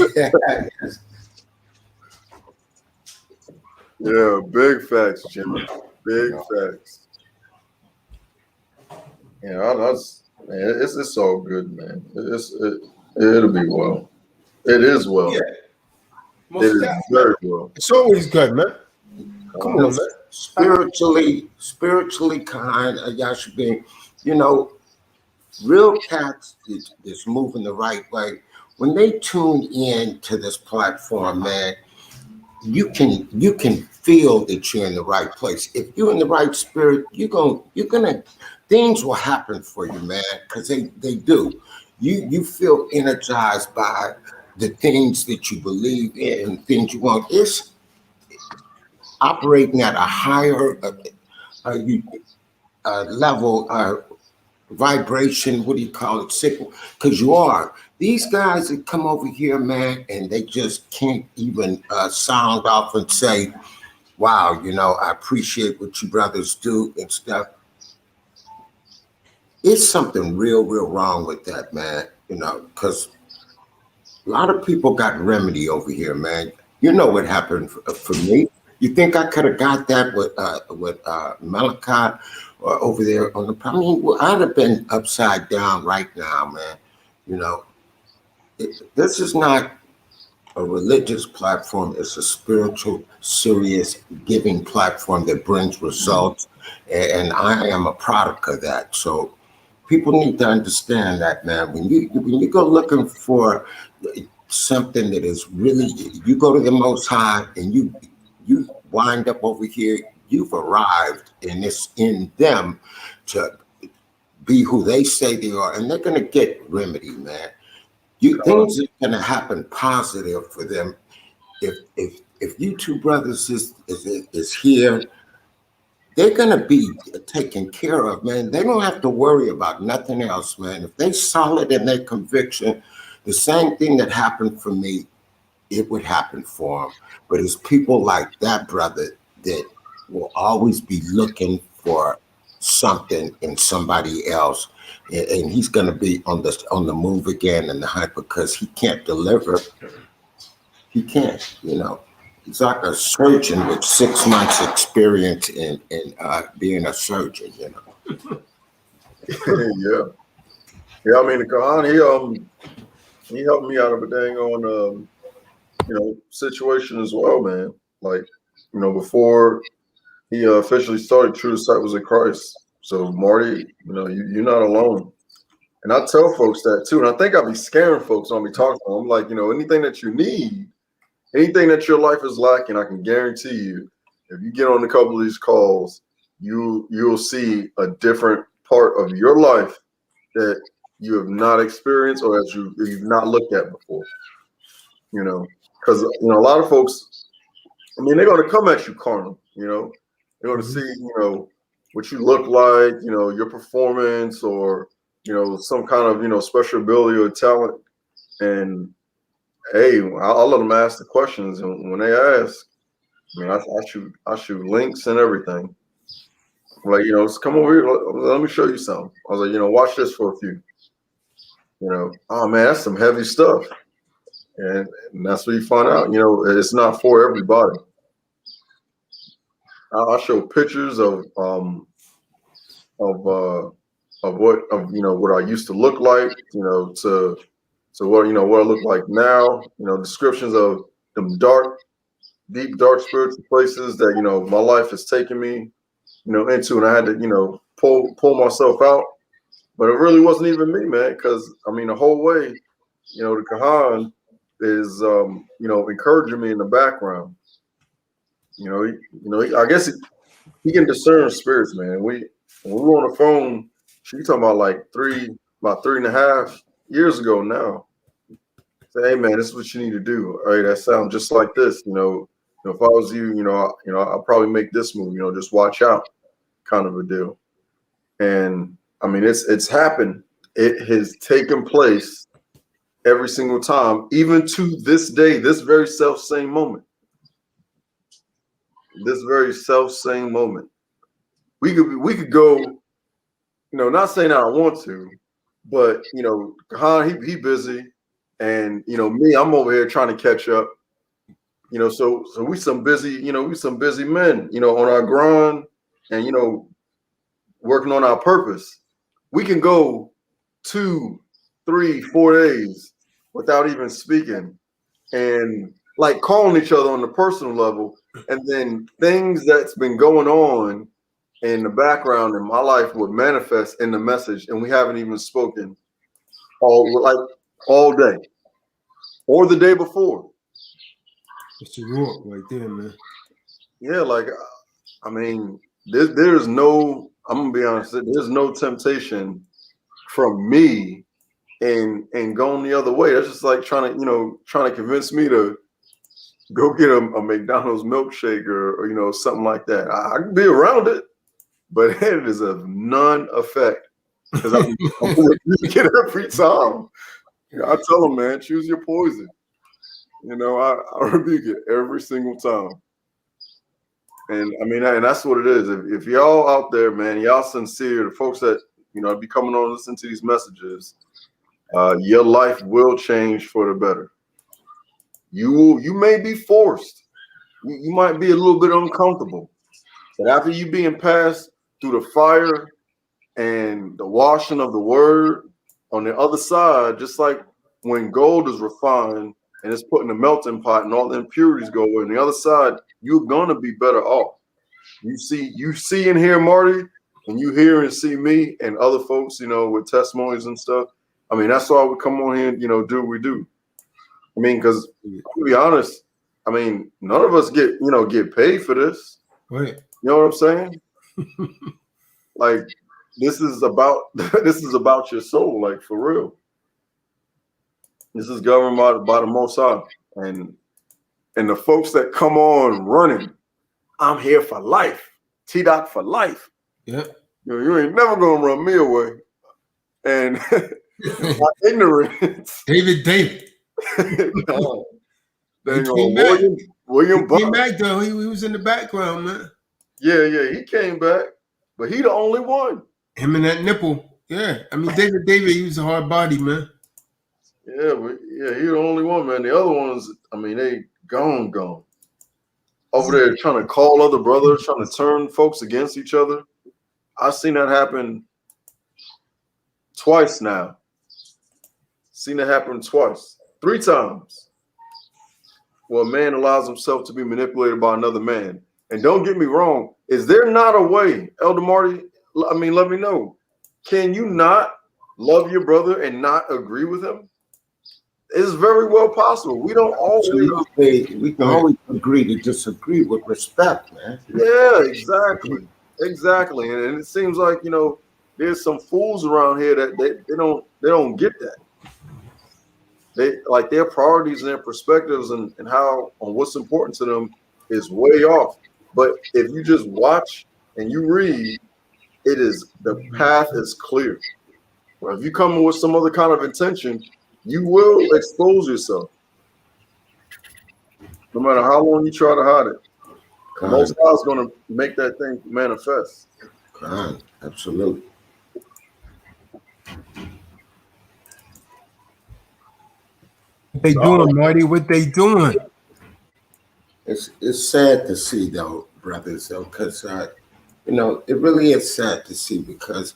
Yeah, big facts, Jimmy. Big facts. It's all good, man. It'll be well. It is well. Yeah. They did very well. It's always good, man. Come on, man. Spiritually kind, Yashibin, you know, real cats is moving the right way. When they tune in to this platform, man, you can feel that you're in the right place. If you're in the right spirit, you're gonna things will happen for you, man, because they do. You feel energized by the things that you believe in, things you want. It's operating at a higher level, vibration, what do you call it, signal, because you are. These guys that come over here, man, and they just can't even sound off and say, wow, you know, I appreciate what you brothers do and stuff. It's something real wrong with that, man, you know, because a lot of people got remedy over here, man. You know what happened for me. You think I could have got that with Malachi or over there on the? I mean, well, I'd have been upside down right now, man. You know, this is not a religious platform. It's a spiritual, serious, giving platform that brings results, and I am a product of that. So people need to understand that, man. When you go looking for something that is really, you go to the Most High and you wind up over here, you've arrived, and it's in them to be who they say they are, and they're gonna get remedy, man. Things are gonna happen positive for them. If you two brothers is here, they're gonna be taken care of, man. They don't have to worry about nothing else, man. If they solid in their conviction, the same thing that happened for me, it would happen for them. But it's people like that, brother, that will always be looking for something in somebody else, and he's going to be on the move again in the hunt because he can't deliver. He can't, you know. He's like a surgeon with 6 months experience in being a surgeon, you know. Yeah. I mean, the Kahan, he helped me out of a dang on you know, situation as well, man. Like, you know, before he officially started True Disciples of Christ. So Marty, you know, you're not alone. And I tell folks that too. And I think I'll be scaring folks when I be talking to them. I'm like, you know, anything that you need, anything that your life is lacking, I can guarantee you, if you get on a couple of these calls, you'll see a different part of your life that you have not experienced or that you've not looked at before. You know, because you know a lot of folks, I mean, they're going to come at you carnal. You know, they're going to see, you know, what you look like, you know, your performance, or you know, some kind of, you know, special ability or talent. And hey, I'll let them ask the questions, and when they ask, I mean, I shoot links and everything. Like, you know, just come over here. Let me show you something. I was like, you know, watch this for a few. You know, oh man, that's some heavy stuff. And that's what you find out. You know, it's not for everybody. I'll show pictures of you know what I used to look like. You know, to what, you know, what I look like now. You know, descriptions of them deep dark spiritual places that, you know, my life has taken me, you know, into, and I had to, you know, pull myself out. But it really wasn't even me, man, because I mean the whole way, you know, the Kahan is you know, encouraging me in the background. You know, I guess he can discern spirits, man. When we were on the phone, she talking about like about 3.5 years ago now. Say, hey man, this is what you need to do. All right, that sounds just like this. You know, if I was you, I'll probably make this move. You know, just watch out, kind of a deal. And I mean, it's happened. It has taken place every single time, even to this day, this very self same moment. This very self same moment. We could go, you know, not saying I don't want to, but you know, Kahan, he busy, and you know, me, I'm over here trying to catch up. You know, so we some busy men, you know, on our grind, and you know, working on our purpose. We can go 2, 3, 4 days without even speaking, and like calling each other on the personal level, and then things that's been going on in the background in my life would manifest in the message, and we haven't even spoken all day or the day before. It's a walk right there, man. Yeah, like I mean, there's no. I'm gonna be honest. There's no temptation from me and going the other way. That's just like trying to convince me to go get a McDonald's milkshake or something like that. I can be around it, but it is of none effect because I'm rebuking it every time. I tell them, man, choose your poison. I rebuke it every single time. And I mean, and that's what it is. If y'all out there, man, y'all sincere, the folks that be coming on listen to these messages, your life will change for the better. You may be forced. You might be a little bit uncomfortable, but after you being passed through the fire and the washing of the word on the other side, just like when gold is refined and it's put in a melting pot and all the impurities go away, on the other side, you're gonna be better off. You see and hear Marty, and you hear and see me and other folks, with testimonies and stuff. I mean, that's why we come on here and do what we do. I mean, because to be honest, I mean, none of us get paid for this. Right. You know what I'm saying? Like, this is about your soul, like for real. This is governed by the Most High, and the folks that come on running, I'm here for life, TDOC for life. Yeah. You ain't never gonna run me away, and my ignorance. David. No, He came back. William He came Buck. back though. He was in the background, man. Yeah, he came back, but he the only one. Him and that nipple. Yeah. I mean, David, he was a hard body, man. Yeah, but he the only one, man. The other ones, I mean, they gone. Over there trying to call other brothers, trying to turn folks against each other. I've seen that happen twice now. Seen it happen twice. 3 times. Well, a man allows himself to be manipulated by another man. And don't get me wrong, is there not a way, Elder Marty, I mean, let me know. Can you not love your brother and not agree with him? It's very well possible. We don't always. We can always agree to disagree with respect, man. Yeah, exactly. And it seems like there's some fools around here that they don't get that. They like their priorities and their perspectives and how on what's important to them is way off. But if you just watch and you read, the path is clear. Well, if you come in with some other kind of intention, you will expose yourself. No matter how long you try to hide it. Most High is going to make that thing manifest. Absolutely. What they doing, Marty? What they doing? It's sad to see though, brothers, though, because it really is sad to see because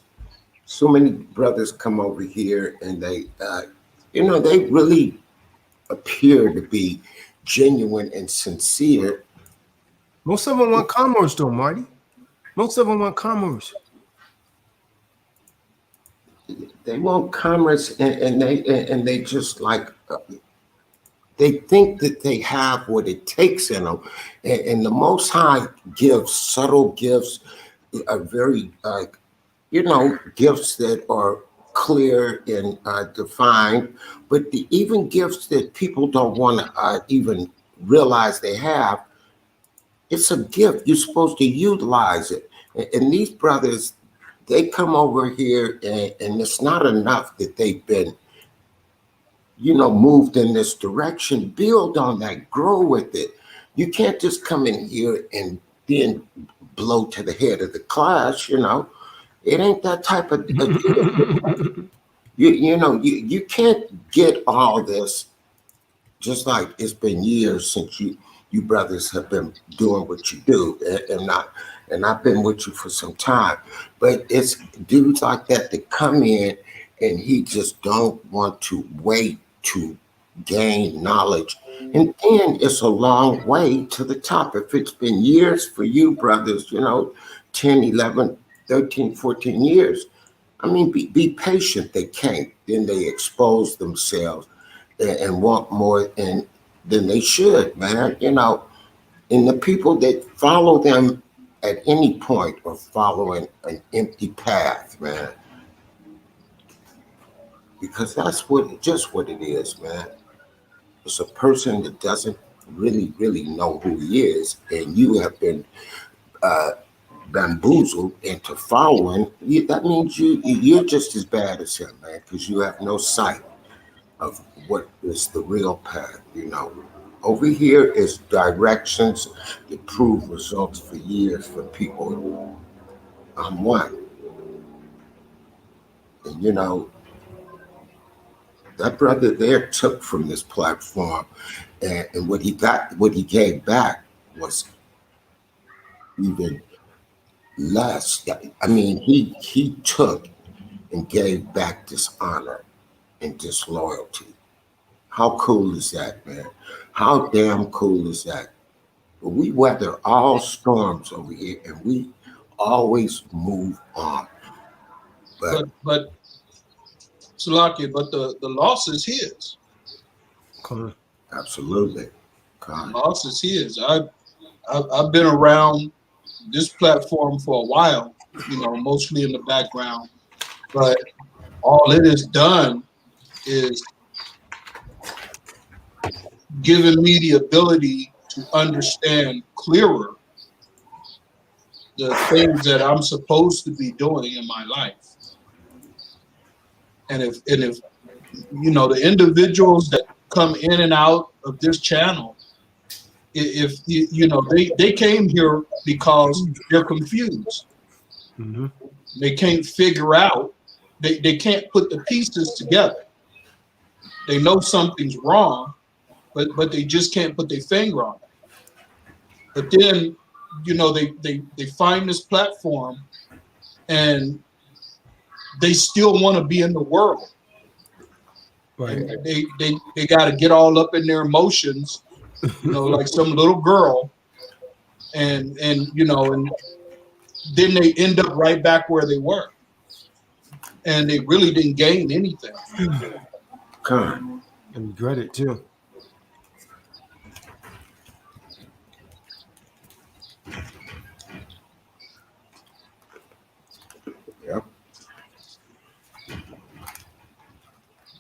so many brothers come over here and they they really appear to be genuine and sincere. Most of them want commerce, though, Marty. Most of them want commerce. They want commerce, and they just like they think that they have what it takes in them, and the Most High gives subtle gifts, are very gifts that are clear and defined, but even gifts that people don't want to even realize they have. It's a gift. You're supposed to utilize it. And these brothers, they come over here and it's not enough that they've been, moved in this direction. Build on that, grow with it. You can't just come in here and then blow to the head of the class, It ain't that type of you can't get all this just like it's been years since you brothers have been doing what you do, and I've been with you for some time. But it's dudes like that that come in and he just don't want to wait to gain knowledge And then it's a long way to the top. If it's been years for you, brothers, 10, 11, 13, 14 years, I mean, be patient. They can't. Then they expose themselves and want more than they should, man. And the people that follow them at any point are following an empty path, man. Because that's what it is, man. It's a person that doesn't really know who he is, and you have been bamboozled into following. That means you're just as bad as him, man, because you have no sight of what is the real path. Over here is directions that prove results for years for people. I'm one, and that brother there took from this platform, and what he gave back was even less. I mean, he took and gave back dishonor and disloyalty. How cool is that, man? How damn cool is that? We weather all storms over here, and we always move on. But Salakia, but the loss is his. Come on. Absolutely. The loss is his. I've been around this platform for a while, mostly in the background, but all it has done is given me the ability to understand clearer the things that I'm supposed to be doing in my life. And if the individuals that come in and out of this channel, if they came here because they're confused. Mm-hmm. They can't figure out, they can't put the pieces together. They know something's wrong, but they just can't put their finger on it. But then, they find this platform and they still want to be in the world. Right. And they got to get all up in their emotions, like some little girl, and then they end up right back where they were, and they really didn't gain anything. Come. And regret it too. Yep.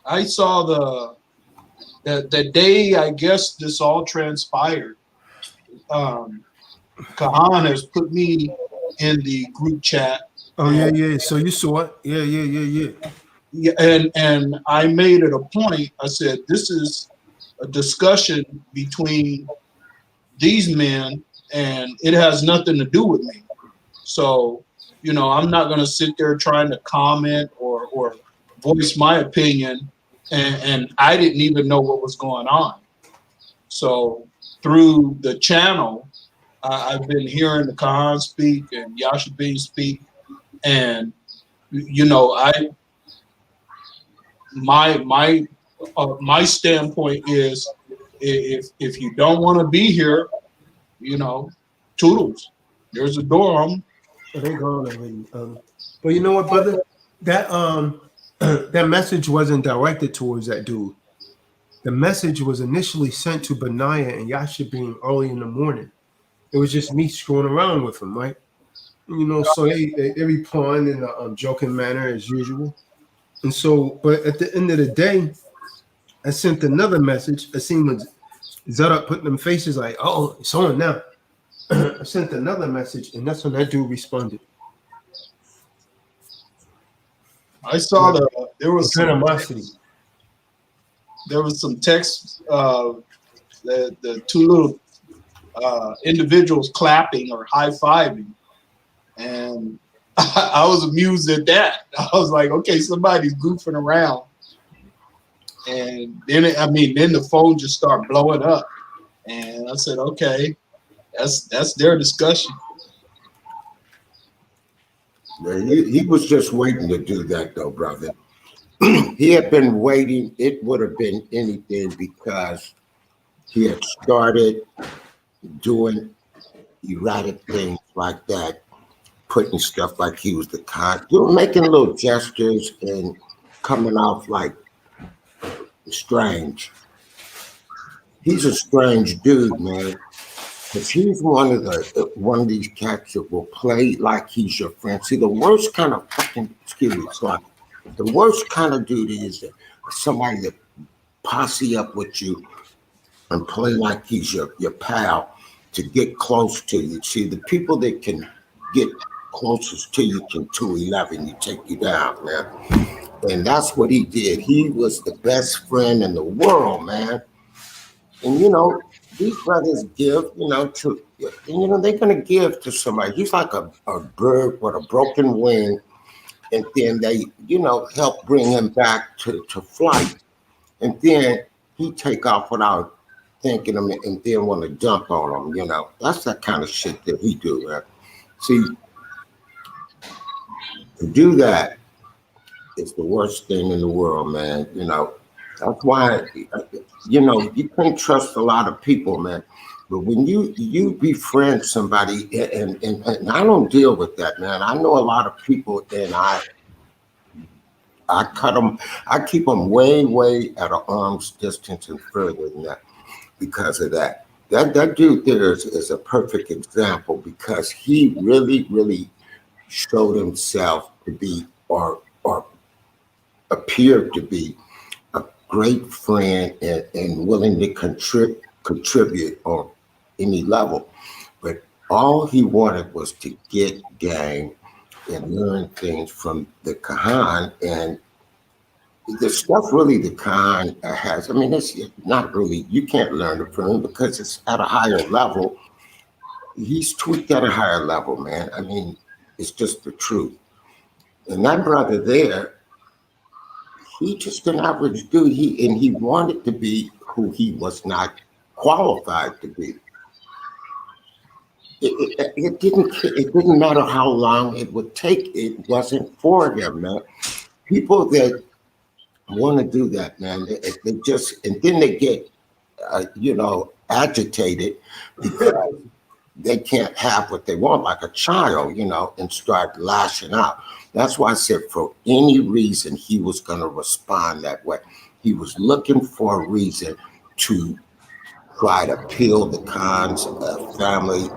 I saw the day, I guess this all transpired. Kahan has put me in the group chat. Oh yeah. So you saw it? Yeah. Yeah, and I made it a point. I said, this is a discussion between these men, and it has nothing to do with me. So, I'm not going to sit there trying to comment or voice my opinion, and I didn't even know what was going on. So through the channel, I've been hearing the Kahan speak and Yashabin speak, and my standpoint is, if you don't want to be here, toodles. There's a door. They gone already. But you know what, brother? That that message wasn't directed towards that dude. The message was initially sent to Benaiah and Yashabin early in the morning. It was just me screwing around with him, right? So they replying in a joking manner as usual. And so, but at the end of the day, I sent another message. I seen Zadok putting them faces like, oh, it's on now. I sent another message, and that's when that dude responded. I saw there was animosity. There was some text. The two little individuals clapping or high-fiving, and I was amused at that. I was like, okay, somebody's goofing around, and then the phone just started blowing up, and I said, okay, that's their discussion. He was just waiting to do that, though, brother. He had been waiting. It would have been anything, because he had started doing erratic things like that, putting stuff like he was the con, making little gestures and coming off like strange. He's a strange dude, man. Because he's one of these cats that will play like he's your friend. See, the worst kind of fucking, excuse me, sorry. The worst kind of dude is somebody that posse up with you and play like he's your pal to get close to you. See, the people that can get closest to you can 211 you, take you down, man. And that's what he did. He was the best friend in the world, man. And these brothers give, they're gonna give to somebody. He's like a bird with a broken wing, and then they, help bring him back to flight. And then he take off without thanking them and then want to dump on them, That's that kind of shit that he do, man. See, to do that is the worst thing in the world, man. That's why, you can't trust a lot of people, man. But when you befriend somebody, and I don't deal with that, man. I know a lot of people, and I cut them, I keep them way, way at an arm's distance and further than that because of that. That dude there is a perfect example because he really, really showed himself to be or appeared to be a great friend and willing to contribute on any level. But all he wanted was to get game and learn things from the Kahan. And the stuff really the Kahan has, it's not really, you can't learn it from him because it's at a higher level. He's tweaked at a higher level, man. It's just the truth. And that brother there, he just an average dude. He wanted to be who he was not qualified to be. It didn't matter how long it would take. It wasn't for him, man. People that want to do that, man, they just, and then they get, agitated because they can't have what they want, like a child, and start lashing out. That's why I said for any reason he was going to respond that way. He was looking for a reason to try to peel the Khan's family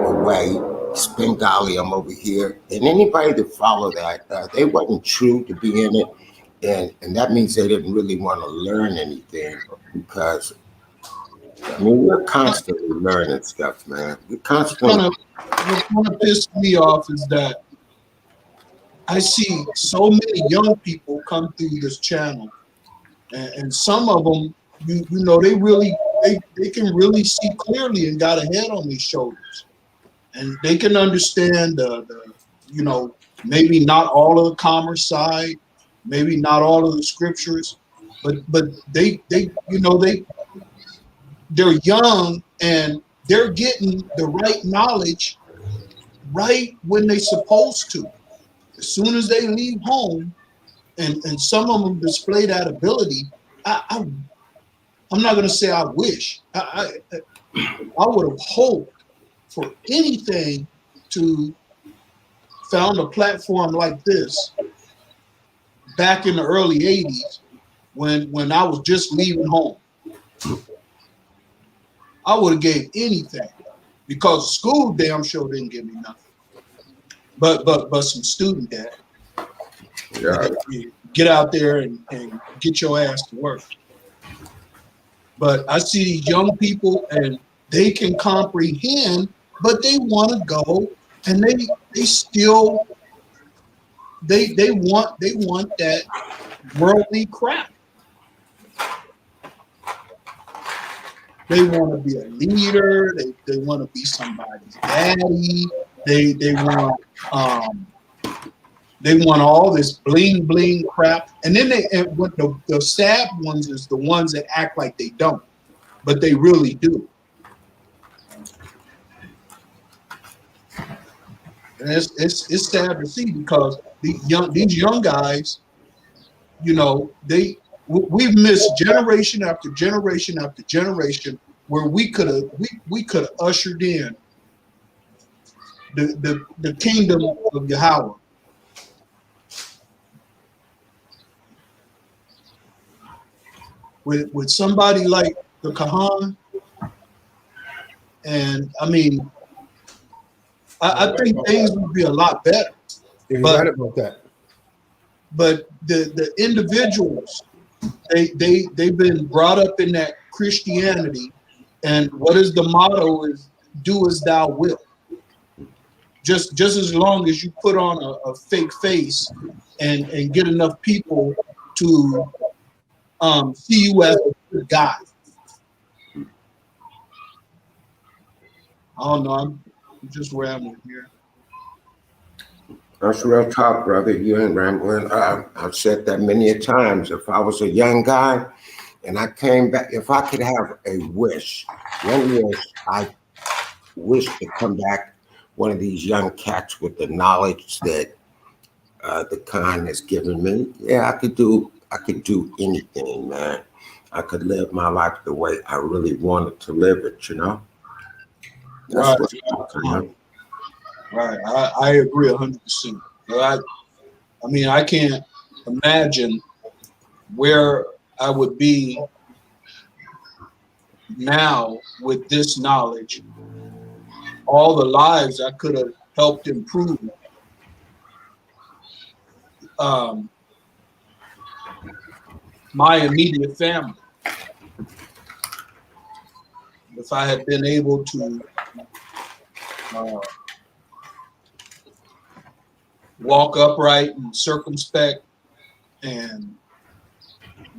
away. Spengali, I'm over here. And anybody that followed that, they wasn't true to be in it. And that means they didn't really want to learn anything because, we're constantly learning stuff, man. We're constantly. What kind of pissed me off is that I see so many young people come through this channel, and some of them, they can really see clearly and got a head on their shoulders, and they can understand maybe not all of the commerce side, maybe not all of the scriptures, but they're young and they're getting the right knowledge right when they're supposed to. As soon as they leave home, and some of them display that ability, I'm not going to say I wish. I would have hoped for anything to found a platform like this back in the early 80s when I was just leaving home. I would have gave anything because school damn sure didn't give me nothing. But some student debt. Yeah. Get out there and get your ass to work. But I see these young people and they can comprehend, but they want to go and they still they want that worldly crap. They want to be a leader. They want to be somebody's daddy. They want all this bling bling crap. And then what the sad ones is the ones that act like they don't, but they really do. And it's sad to see because these young guys, we've missed generation after generation after generation where we could have ushered in the kingdom of Yahweh. With somebody like the Kahan, and I mean, I think things would be a lot better. You're But- right about that. But the individuals, they've been brought up in that Christianity, and what is the motto is do as thou wilt. Just as long as you put on a fake face and get enough people to see you as a good guy. I don't know. I'm just rambling here. That's real talk, brother. You ain't rambling. I've said that many a times. If I was a young guy and I came back, if I could have a wish, one wish, I wish to come back one of these young cats with the knowledge that the Khan has given me. Yeah, I could do anything, man. I could live my life the way I really wanted to live it, you know? That's Right. what I'm talking about. Right, I agree 100%. I mean, I can't imagine where I would be now with this knowledge. All the lives I could have helped improve. My immediate family. If I had been able to walk upright and circumspect and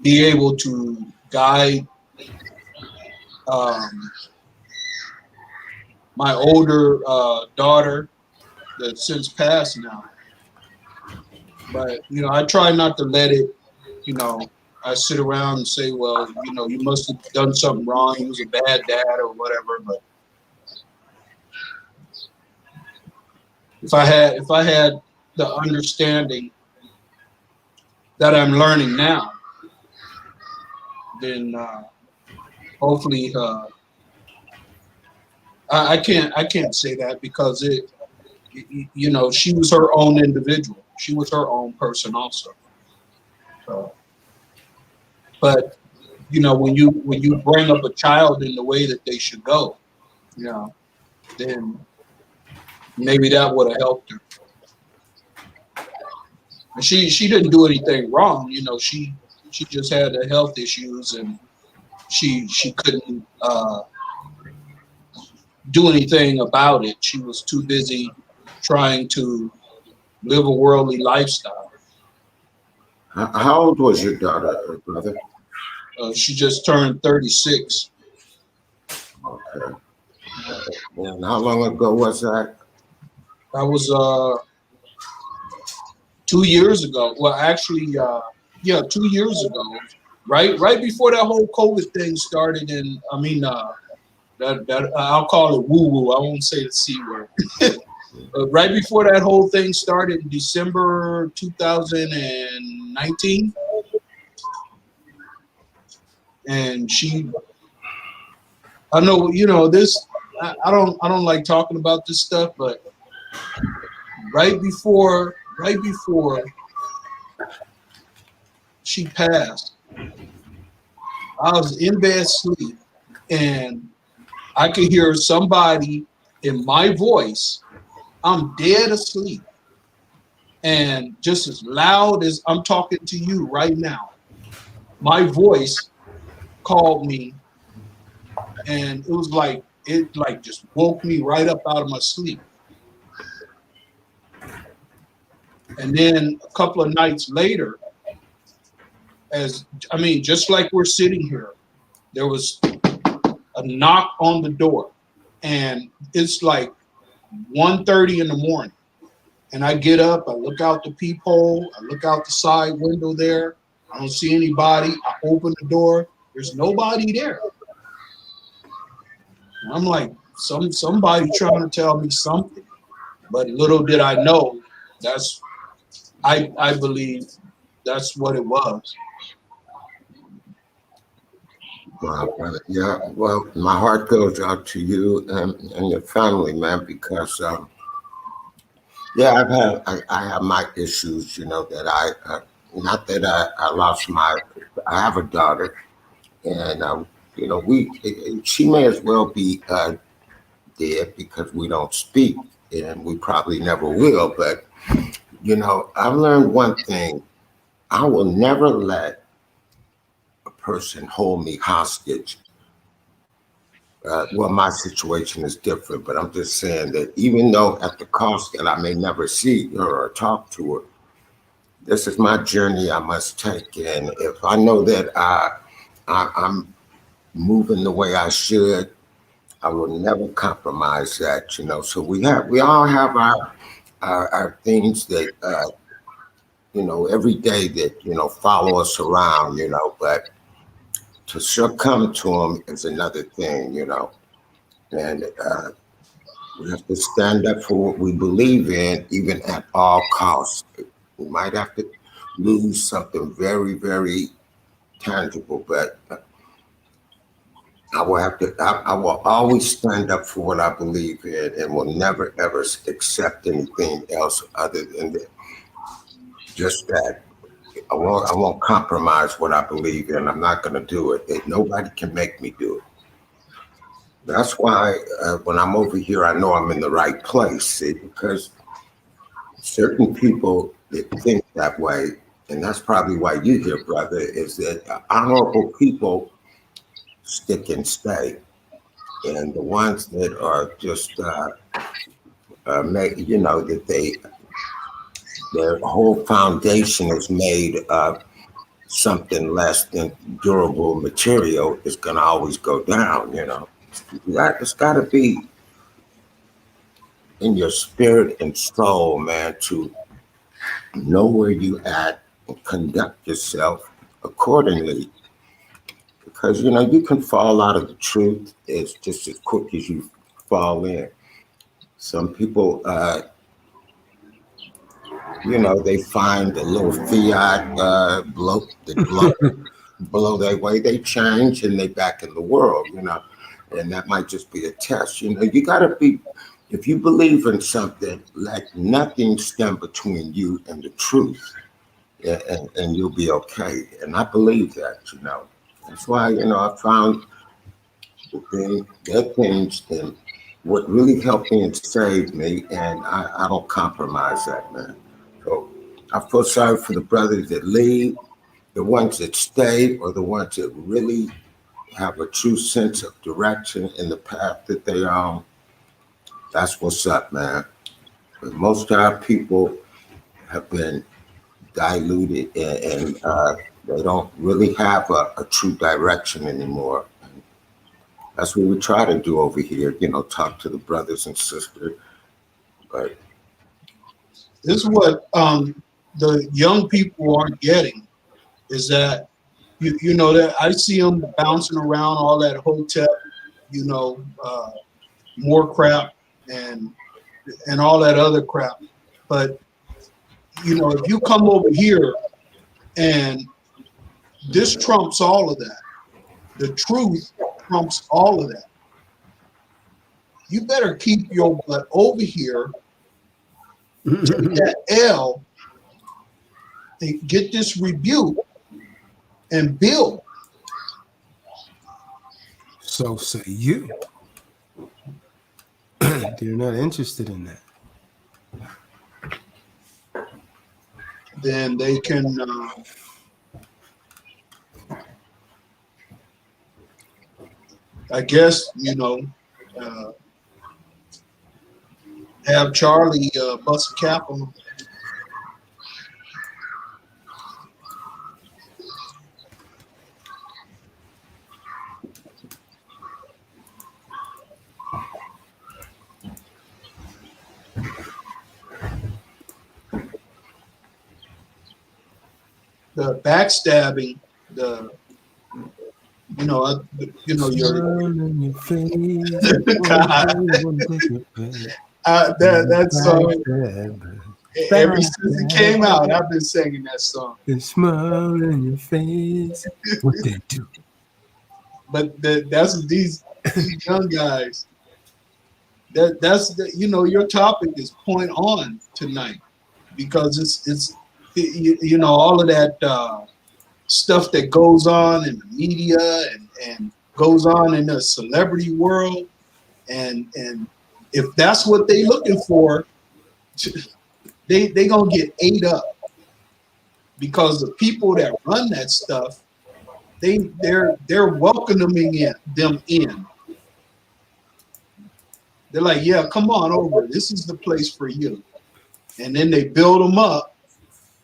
be able to guide my older daughter that's since passed now. But, you know, I try not to let it, you know, I sit around and say, well, you know, you must have done something wrong. He was a bad dad or whatever. But if I had the understanding that I'm learning now, then hopefully I can't say that because you know, she was her own individual. She was her own person also. So, but you know, when you bring up a child in the way that they should go, you know, then maybe that would have helped her. And she didn't do anything wrong, you know. She just had health issues and she couldn't do anything about it. She was too busy trying to live a worldly lifestyle. How old was your daughter, brother? She just turned 36. Okay. And how long ago was that? That was 2 years ago. Well, actually, 2 years ago, right before that whole COVID thing started. And I mean, that I'll call it woo woo. I won't say the C word. Right before that whole thing started in December 2019, and I know, you know, this. I don't like talking about this stuff, but right before she passed, I was in bed asleep, and I could hear somebody in my voice. I'm dead asleep, and just as loud as I'm talking to you right now, my voice called me, and it was like it just woke me right up out of my sleep. And then a couple of nights later, just like we're sitting here, there was a knock on the door, and it's like 1:30 in the morning. And I get up, I look out the peephole, I look out the side window there. I don't see anybody. I open the door. There's nobody there. And I'm like, somebody trying to tell me something. But little did I know, I believe that's what it was. Wow, brother. Yeah, well, my heart goes out to you and your family, man, because yeah, I have my issues, you know, that not that I lost I have a daughter, and you know, she may as well be dead because we don't speak, and we probably never will. But you know, I've learned one thing: I will never let a person hold me hostage. Well, my situation is different, but I'm just saying that even though at the cost that I may never see her or talk to her, this is my journey I must take. And if I know that I'm moving the way I should, I will never compromise that, you know. So we all have our things that, you know, every day that, you know, follow us around, you know, but to succumb to them is another thing, you know. And we have to stand up for what we believe in, even at all costs. We might have to lose something very, very tangible, but I will always stand up for what I believe in and will never, ever accept anything else other than just that. I won't compromise what I believe in. I'm not going to do it. Nobody can make me do it. That's why when I'm over here, I know I'm in the right place, see, because certain people that think that way, and that's probably why you're here, brother, is that honorable people stick and stay. And the ones that are just, you know, that their whole foundation is made of something less than durable material is going to always go down, you know. It's got to be in your spirit and soul, man, to know where you at and conduct yourself accordingly. Because, you know, you can fall out of the truth as just as quick as you fall in. Some people, you know, they find a little fiat blow their way, they change and they back in the world, you know. And that might just be a test. You know, you got to be, if you believe in something, let nothing stand between you and the truth, and you'll be okay. And I believe that, you know. That's why, you know, I found that things and what really helped me and saved me, and I don't compromise that, man. So I feel sorry for the brothers that leave, the ones that stay, or the ones that really have a true sense of direction in the path that they are on. That's what's up, man. But most of our people have been diluted and they don't really have a true direction anymore. And that's what we try to do over here, you know, talk to the brothers and sisters. But This is what the young people aren't getting, is that you know that I see them bouncing around all that hotel, you know, more crap and all that other crap. But you know, if you come over here and this trumps all of that, the truth trumps all of that. You better keep your butt over here, take that L, and get this rebuke and build. So say you. They're not interested in that. Then they can I guess, you know, have Charlie bust a cap on them. The backstabbing, the your that song. Ever since it came out, I've been singing that song. The smile in your face. What they do? But that's what these young guys. That's your topic is point on tonight, because it's all of that stuff that goes on in the media and goes on in the celebrity world, and if that's what they looking for, they gonna get ate up, because the people that run that stuff, they're welcoming them in. They're like, yeah, come on over. This is the place for you. And then they build them up.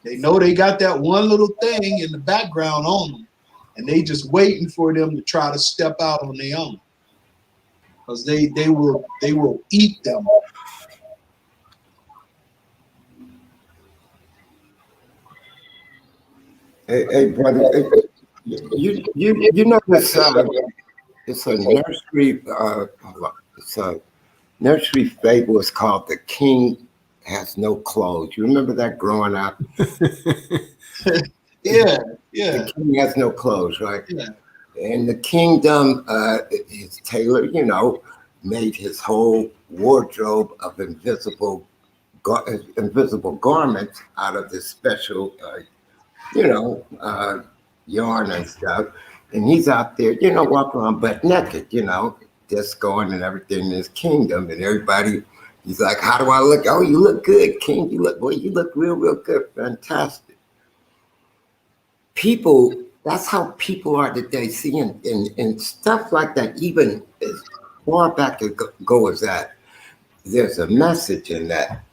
They know they got that one little thing in the background on them, and they just waiting for them to try to step out on their own, because they will eat them. Hey, brother, you know this? It's a nursery. It's a nursery fable. It's called "The King Has No Clothes." You remember that growing up? Yeah. The king has no clothes, right? Yeah. And the kingdom, his tailor, made his whole wardrobe of invisible garments out of this special, yarn and stuff. And he's out there, walking around butt naked, just going and everything in his kingdom. And everybody, he's like, how do I look? Oh, you look good, king. You look real, real good. Fantastic. People, that's how people are today. See, and stuff like that, even as far back ago as that, there's a message in that.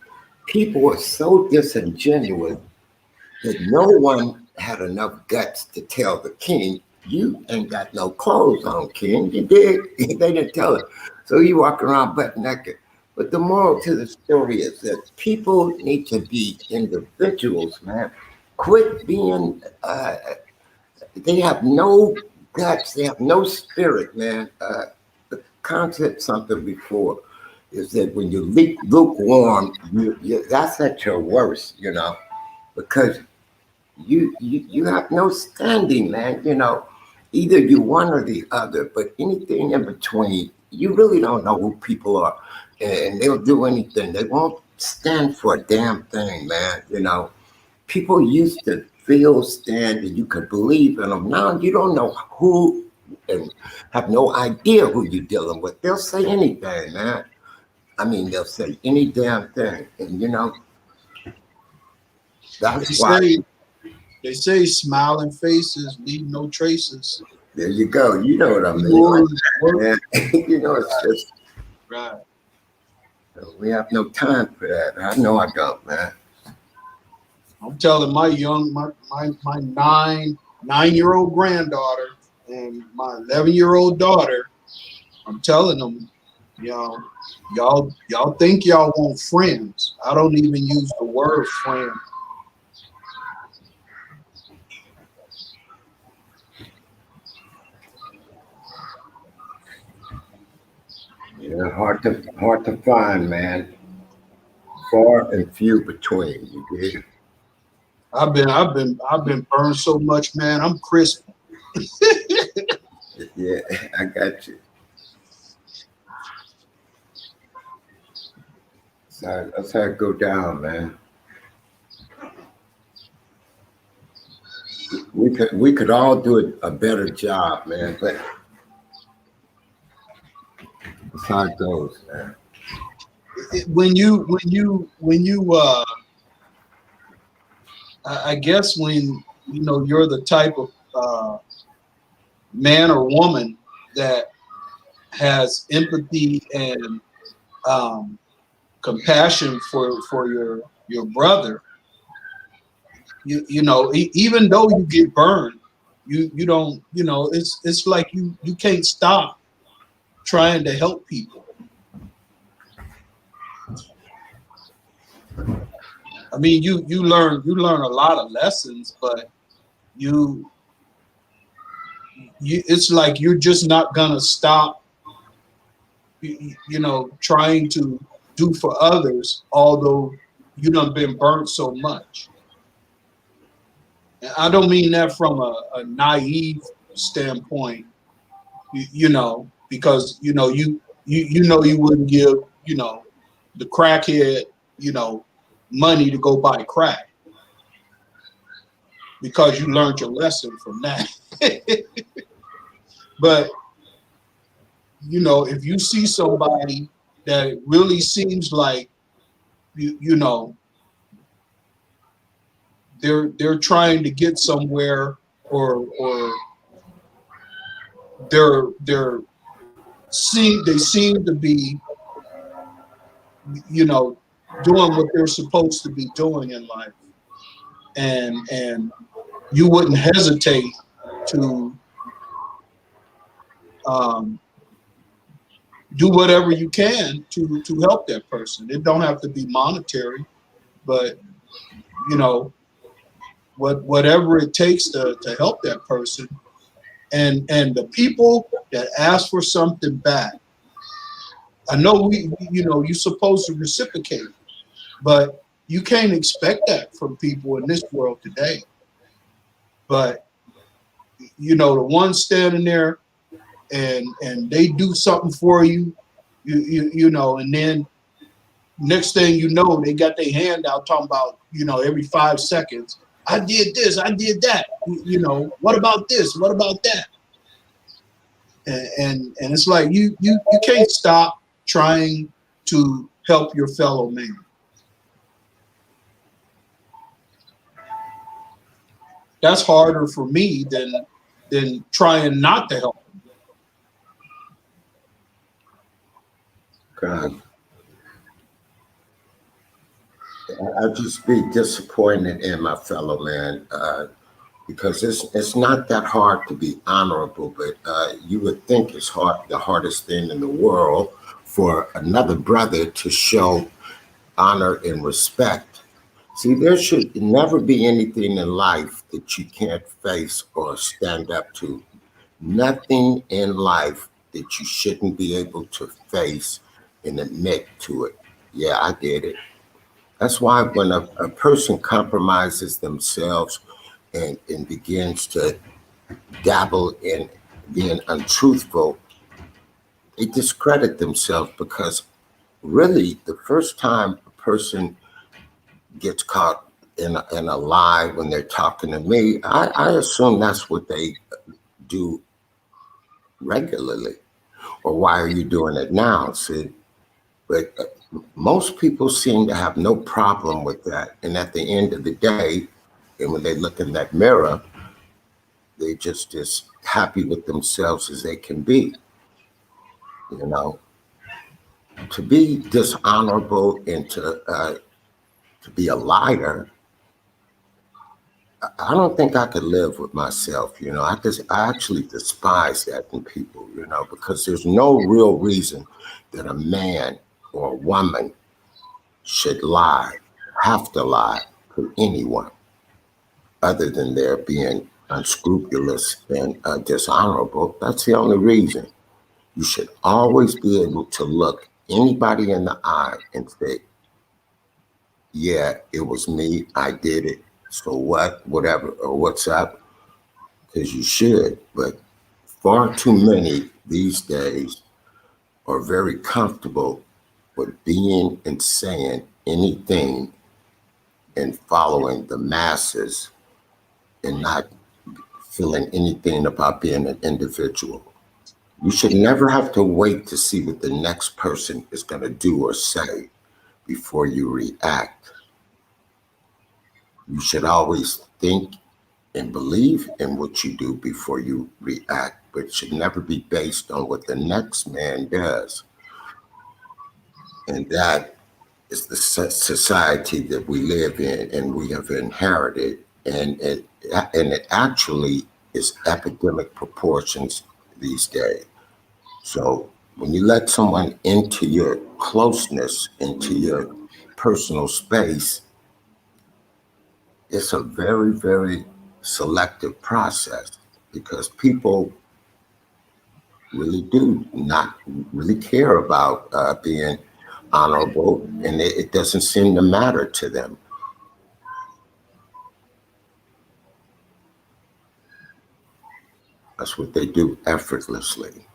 People are so disingenuous that no one had enough guts to tell the king, you ain't got no clothes on, king. You did. They didn't tell him. So you walk around butt naked. But the moral to the story is that people need to be individuals, man. Quit being, they have no guts. They have no spirit, man. The concept something before is that when you're lukewarm, that's at your worst, because you have no standing, man. Either you one or the other, but anything in between, you really don't know who people are, and they'll do anything. They won't stand for a damn thing, man. People used to stand and you could believe in them. Now you don't know who and have no idea who you're dealing with. They'll say anything, man. I mean, they'll say any damn thing, and that's why. They say smiling faces leave no traces. There you go. You know what I mean. Man. It's just right. We have no time for that. I know I don't, man. I'm telling my 9-year-old granddaughter and my 11-year-old daughter, I'm telling them, y'all think y'all want friends. I don't even use the word friend. Yeah, hard to find, man. Far and few between. You dig? I've been burned so much, man. I'm crisp. Yeah, I got you. So that's how it go down, man. We could all do a better job, man, but that's how it goes, man. When you I guess when you're the type of man or woman that has empathy and compassion for your brother, even though you get burned, you don't, it's like you can't stop trying to help people. I mean, you learn a lot of lessons, but it's like you're just not gonna stop, trying to do for others, although you done been burnt so much. And I don't mean that from a naive standpoint, you know, because you know you wouldn't give, you know, the crackhead, you know, money to go buy crack because you learned your lesson from that. But you know, if you see somebody that it really seems like you know they're trying to get somewhere, or they seem to be, you know, doing what they're supposed to be doing in life, and you wouldn't hesitate to do whatever you can to help that person. It don't have to be monetary, but you know, whatever it takes to help that person. And the people that ask for something back, I know we you know, you're supposed to reciprocate, but you can't expect that from people in this world today. But you know, the ones standing there and they do something for you, you know, and then next thing you know, they got their hand out talking about, you know, every 5 seconds, I did this, I did that, you know, what about this, what about that? And it's like you can't stop trying to help your fellow man. That's harder for me than trying not to help. God. I just be disappointed in my fellow man, because it's not that hard to be honorable, but you would think it's the hardest thing in the world for another brother to show honor and respect. See, there should never be anything in life that you can't face or stand up to. Nothing in life that you shouldn't be able to face and admit to it. Yeah, I did it. That's why when a person compromises themselves and begins to dabble in being untruthful, they discredit themselves, because really the first time a person gets caught in a lie when they're talking to me, I assume that's what they do regularly. Or why are you doing it now? See, but most people seem to have no problem with that. And at the end of the day, and when they look in that mirror, they just as happy with themselves as they can be. You know, to be dishonorable and to be a liar, I don't think I could live with myself. You know, I actually despise that in people. You know, because there's no real reason that a man or a woman should have to lie to anyone, other than their being unscrupulous and dishonorable. That's the only reason. You should always be able to look anybody in the eye and say, yeah, it was me, I did it, so what, whatever, or what's up, because you should. But far too many these days are very comfortable with being and saying anything and following the masses and not feeling anything about being an individual. You should never have to wait to see what the next person is going to do or say before you react. You should always think and believe in what you do before you react, but it should never be based on what the next man does. And that is the society that we live in and we have inherited. And it actually is epidemic proportions these days. So when you let someone into your closeness, into your personal space, it's a very, very selective process, because people really do not really care about being honorable, and it doesn't seem to matter to them. That's what they do effortlessly.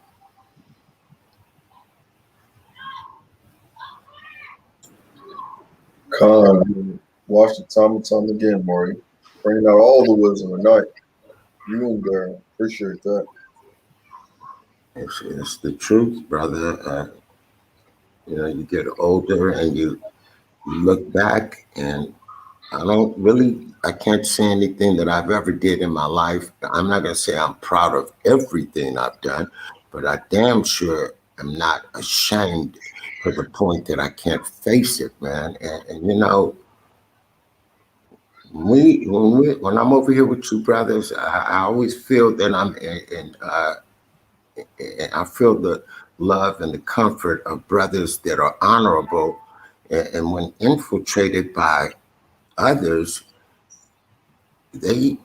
Con, watch it time and time again, Maury. Bringing out all the wisdom tonight. You and there. Appreciate that. It's the truth, brother. You get older and you look back, and I can't say anything that I've ever did in my life. I'm not going to say I'm proud of everything I've done, but I damn sure am not ashamed to the point that I can't face it, man. And when I'm over here with you brothers, I always feel that I feel the love and the comfort of brothers that are honorable, and when infiltrated by others, they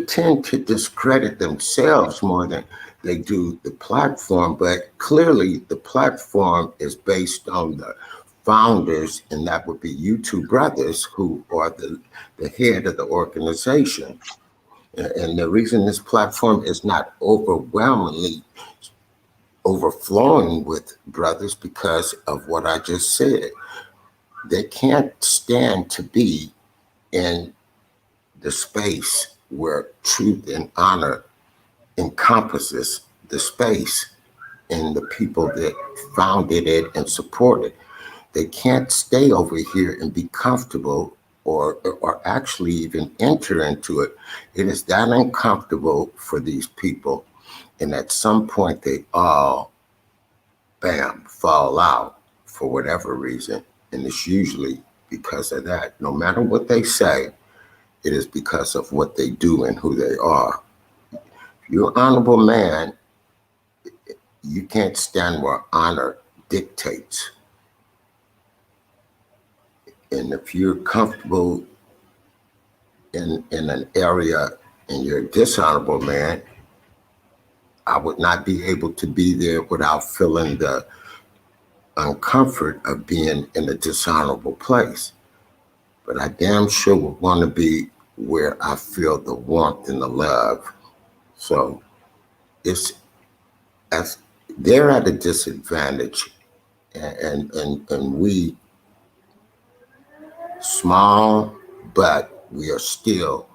tend to discredit themselves more than they do the platform. But clearly, the platform is based on the founders, and that would be you two brothers who are the head of the organization. And the reason this platform is not overwhelmingly overflowing with brothers because of what I just said. They can't stand to be in the space where truth and honor encompasses the space and the people that founded it and supported. They can't stay over here and be comfortable or actually even enter into it. It is that uncomfortable for these people. And at some point they all fall out for whatever reason. And it's usually because of that. No matter what they say, it is because of what they do and who they are. If you're an honorable man, you can't stand where honor dictates. And if you're comfortable in an area and you're a dishonorable man, I would not be able to be there without feeling the uncomfort of being in a dishonorable place. But I damn sure would want to be where I feel the warmth and the love. So it's as they're at a disadvantage, and we small, but we are still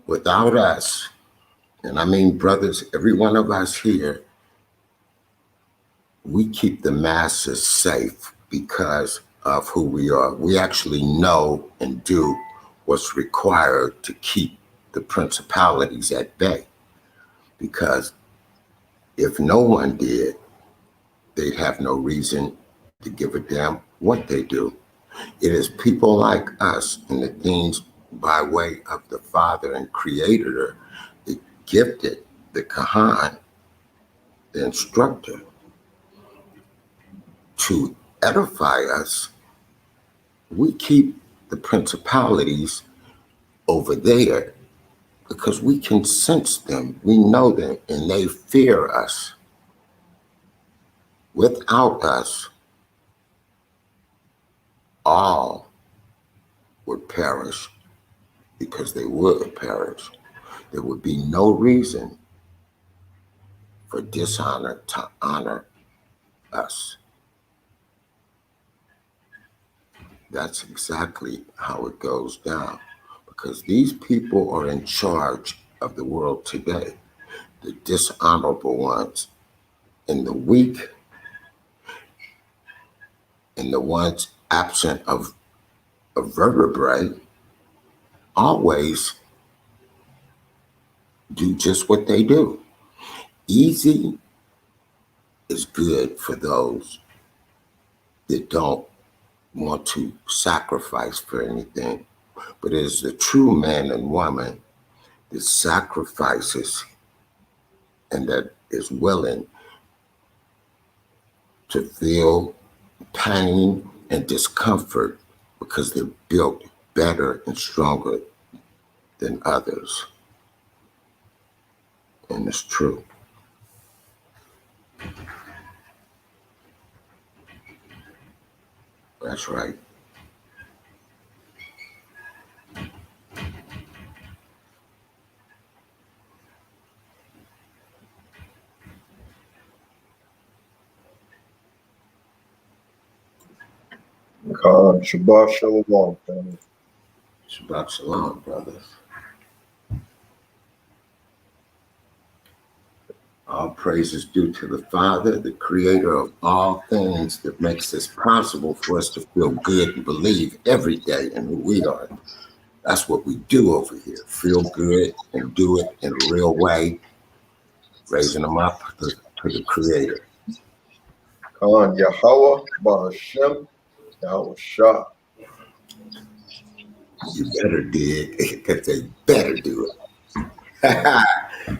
without us. And I mean, brothers, every one of us here, we keep the masses safe because of who we are. We actually know and do what's required to keep the principalities at bay. Because if no one did, they'd have no reason to give a damn what they do. It is people like us and the things by way of the Father and Creator, the gifted, the Kahan, the instructor, to edify us. We keep the principalities over there because we can sense them, we know them, and they fear us. Without us, all would perish because they would perish. There would be no reason for dishonor to honor us. That's exactly how it goes down, because these people are in charge of the world today, the dishonorable ones, and the weak, and the ones absent of a vertebrae always do just what they do. Easy is good for those that don't want to sacrifice for anything, but it is the true man and woman that sacrifices and that is willing to feel pain and discomfort because they're built better and stronger than others. And it's true. That's right. Khan, Shabbat Shalom, family. Shabbat shalom, brothers. All praises due to the Father, the creator of all things, that makes this possible for us to feel good and believe every day in who we are. That's what we do over here. Feel good and do it in a real way, raising them up to the creator. Khan, Yahweh, Bahashem, Yahweh Shah. You better dig, because they better do it.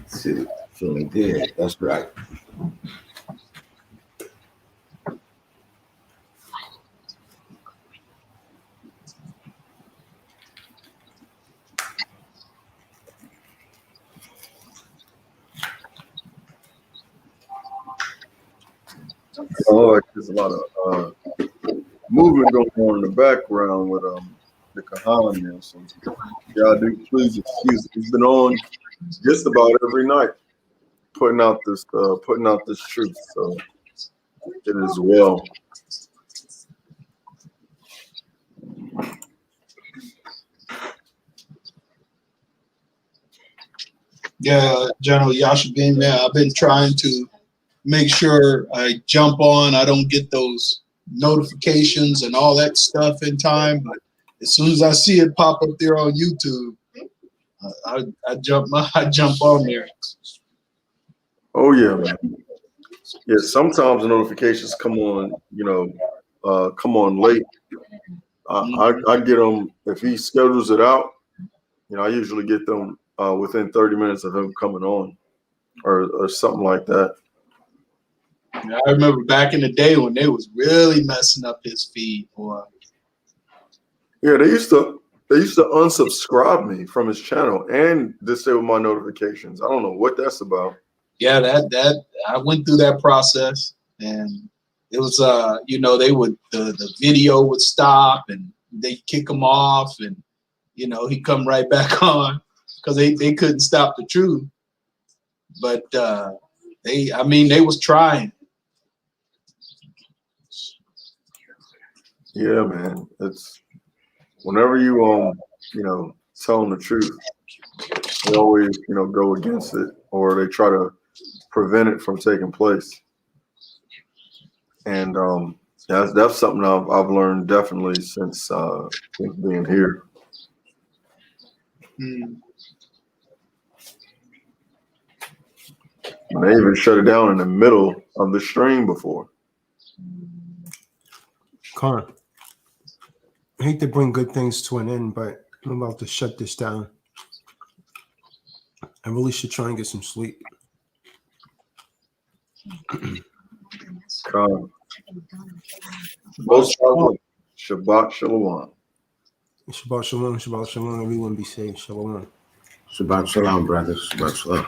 See, feeling good. That's right. Oh, there's a lot of movement going on in the background with the Kahan there. So y'all do please excuse it. He's been on just about every night putting out this truth. So it is well. Yeah, General Yashabin, man, I've been trying to make sure I jump on. I don't get those notifications and all that stuff in time, but as soon as I see it pop up there on YouTube, I jump on there. Oh yeah, man. Yeah, sometimes the notifications come on, come on late. I get them if he schedules it out. I usually get them within 30 minutes of him coming on, or something like that. I remember back in the day when they was really messing up his feed, boy. Yeah, they used to unsubscribe me from his channel and disable my notifications. I don't know what that's about. Yeah, that I went through that process, and it was they would the video would stop and they kick him off, and he come right back on because they couldn't stop the truth. But they was trying. Yeah, man. It's whenever you tell them the truth, they always go against it, or they try to prevent it from taking place. And that's something I've learned definitely since being here. And they even shut it down in the middle of the stream before. Con, I hate to bring good things to an end, but I'm about to shut this down. I really should try and get some sleep. Con. Most Shabbat Shalom. Shabbat shalom, Shabbat shalom. Everyone be safe. Shalom. Shabbat shalom, brothers. Shabbat shalom.